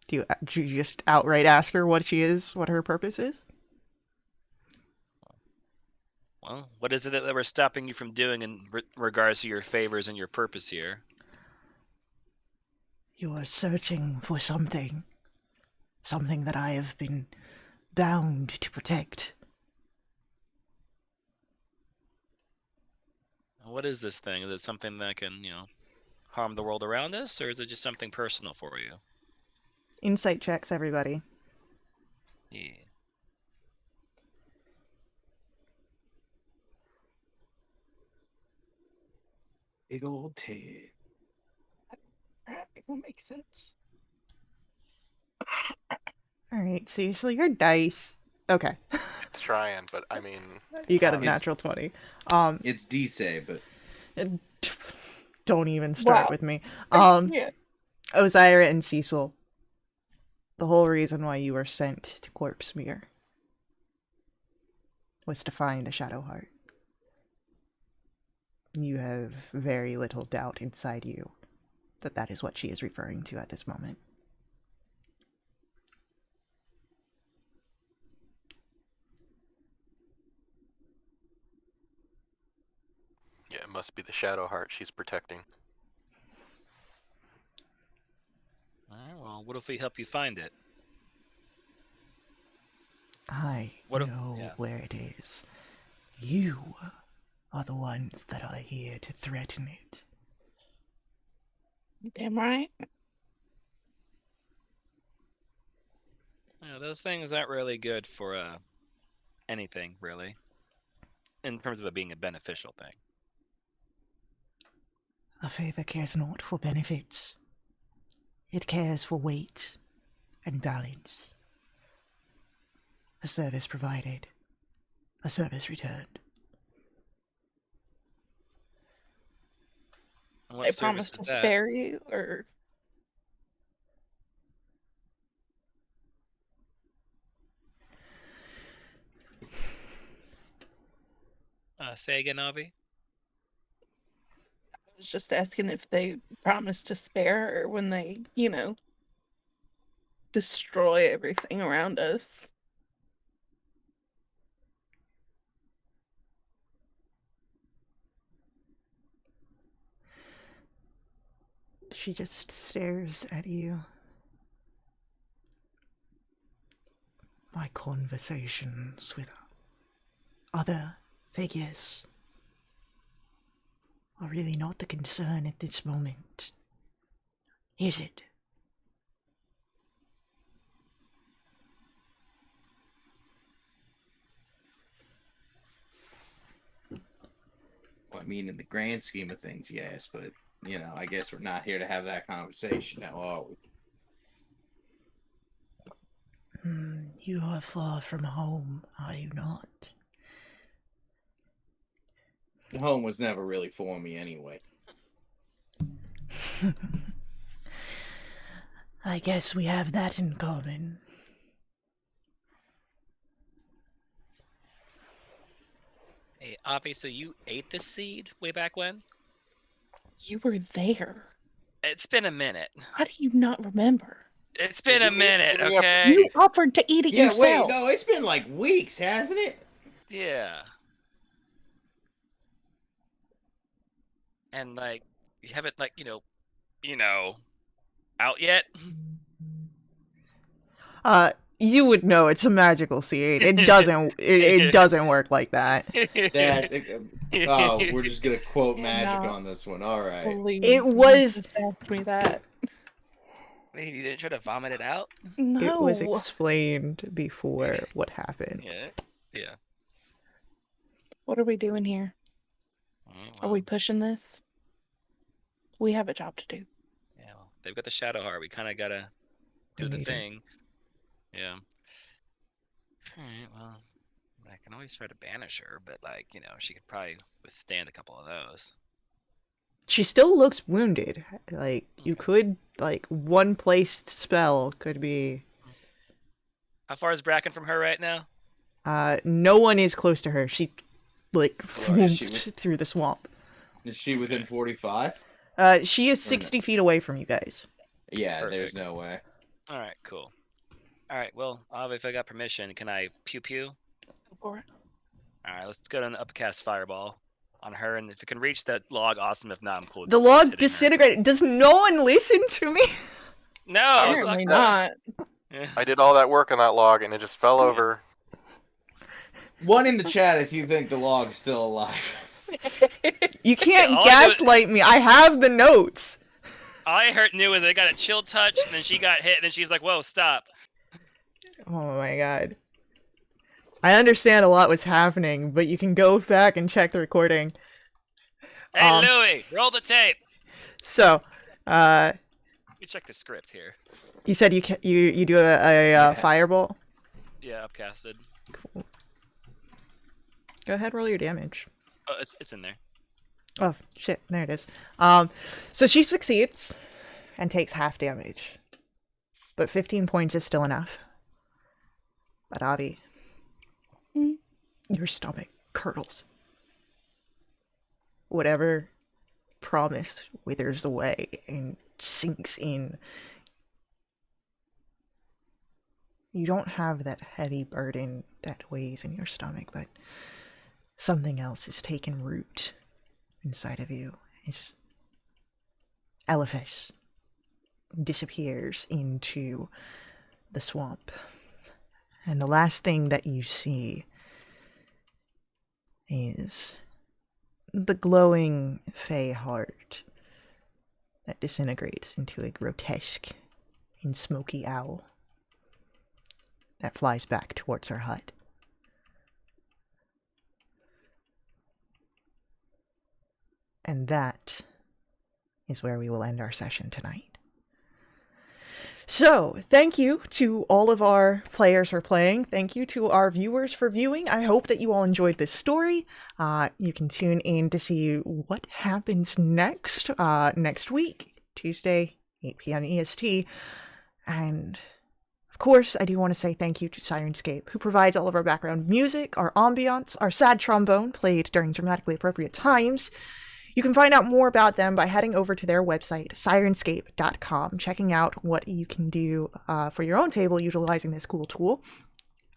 Do you just outright ask her what she is, what her purpose is? Well, what is it that we're stopping you from doing in regards to your favors and your purpose here? You are searching for something. Something that I have been bound to protect. What is this thing? Is it something that can, harm the world around us, or is it just something personal for you? Insight checks, everybody. Yeah. Big old Ted. It will make sense. Alright, Cecil, your dice. Okay. It's trying, but I mean, You got a It's- natural 20. It's D-Save, but Don't even start Wow. with me. Yeah. Osiris and Cecil. The whole reason why you were sent to Corpsemere was to find a Shadow Heart. You have very little doubt inside you that that is what she is referring to at this moment. yeah, it must be the Shadow Heart she's protecting. Alright, well, what if we help you find it? I What if- know yeah. where it is. You are the ones that are here to threaten it. Damn right. Yeah, those things aren't really good for anything, really. In terms of it being a beneficial thing. A favor cares not for benefits. It cares for weight and balance. A service provided. A service returned. And what They service promised is to that? spare you, or Say again, Avi? I was just asking if they promised to spare her when they, destroy everything around us. She just stares at you. My conversations with other figures are really not the concern at this moment. Is it? Well, I mean, in the grand scheme of things, yes, but, I guess we're not here to have that conversation now, are we? You are far from home, are you not? Home was never really for me anyway. I guess we have that in common. Hey, Avi, so you ate this seed way back when? You were there. It's been a minute. How do you not remember? It's been a minute, we have- okay? You offered to eat it Yeah, yourself. wait, no, it's been like weeks, hasn't it? Yeah. And like, you haven't like, out yet? You would know it's a magical seed. It doesn't. It doesn't work like that. Oh, we're just gonna quote Yeah, magic no. on this one. All right. Please, It was- just ask me that. Wait, you didn't try to vomit it out? No. It was explained before what happened. Yeah. What are we doing here? Are we pushing this? We have a job to do. Yeah, well, they've got the shadow heart. We kind of gotta do We the need it. thing. Yeah. Alright, well, I can always try to banish her, but like, she could probably withstand a couple of those. She still looks wounded. Like, you could, like, one placed spell could be. How far is Bracken from her right now? No one is close to her. She, like, Alright, she swooped through the swamp. Is she within 45? She is 60 feet away from you guys. Yeah, there's Perfect. no way. Alright, cool. Alright, well, Avi, if I got permission, can I pew pew? Go for it. Alright, let's go to an upcast fireball on her, and if it can reach that log, awesome. If not, I'm cool with The just log hitting her. disintegrated. Does no one listen to me? No, I was Apparently like, not. I did all that work on that log and it just fell over. One in the chat if you think the log's still alive. You can't all I do is- gaslight me. I have the notes. all I knew is I got a chill touch, and then she got hit, and then she's like, "Whoa, stop!" Oh my god. I understand a lot was happening, but you can go back and check the recording. Hey, Louie, roll the tape. So, You check the script here. you said you do a fireball. Yeah, upcasted. Go ahead, roll your damage. Oh, it's in there. Oh shit, there it is. So she succeeds and takes half damage, but 15 points is still enough. But Avi, your stomach curdles. Whatever promise withers away and sinks in. You don't have that heavy burden that weighs in your stomach, but something else has taken root inside of you. It's Eliphas disappears into the swamp. And the last thing that you see is the glowing fey heart that disintegrates into a grotesque and smoky owl that flies back towards her hut. And that is where we will end our session tonight. So, thank you to all of our players for playing. Thank you to our viewers for viewing. I hope that you all enjoyed this story. You can tune in to see what happens next week, Tuesday, 8 p.m. EST. And, of course, I do want to say thank you to Sirenscape, who provides all of our background music, our ambiance, our sad trombone played during dramatically appropriate times. You can find out more about them by heading over to their website, sirenscape.com, checking out what you can do for your own table utilizing this cool tool.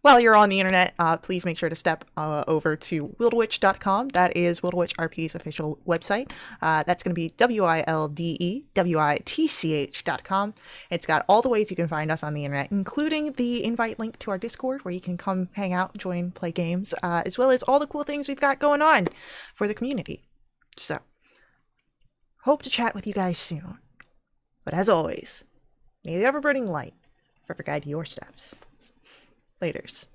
While you're on the internet, please make sure to step over to wildewitch.com. That is Wildewitch RP's official website. That's going to be WILDEWITCH.com. It's got all the ways you can find us on the internet, including the invite link to our Discord, where you can come hang out, join, play games, as well as all the cool things we've got going on for the community. So, hope to chat with you guys soon. But as always, may the ever-burning light forever guide your steps. Laters.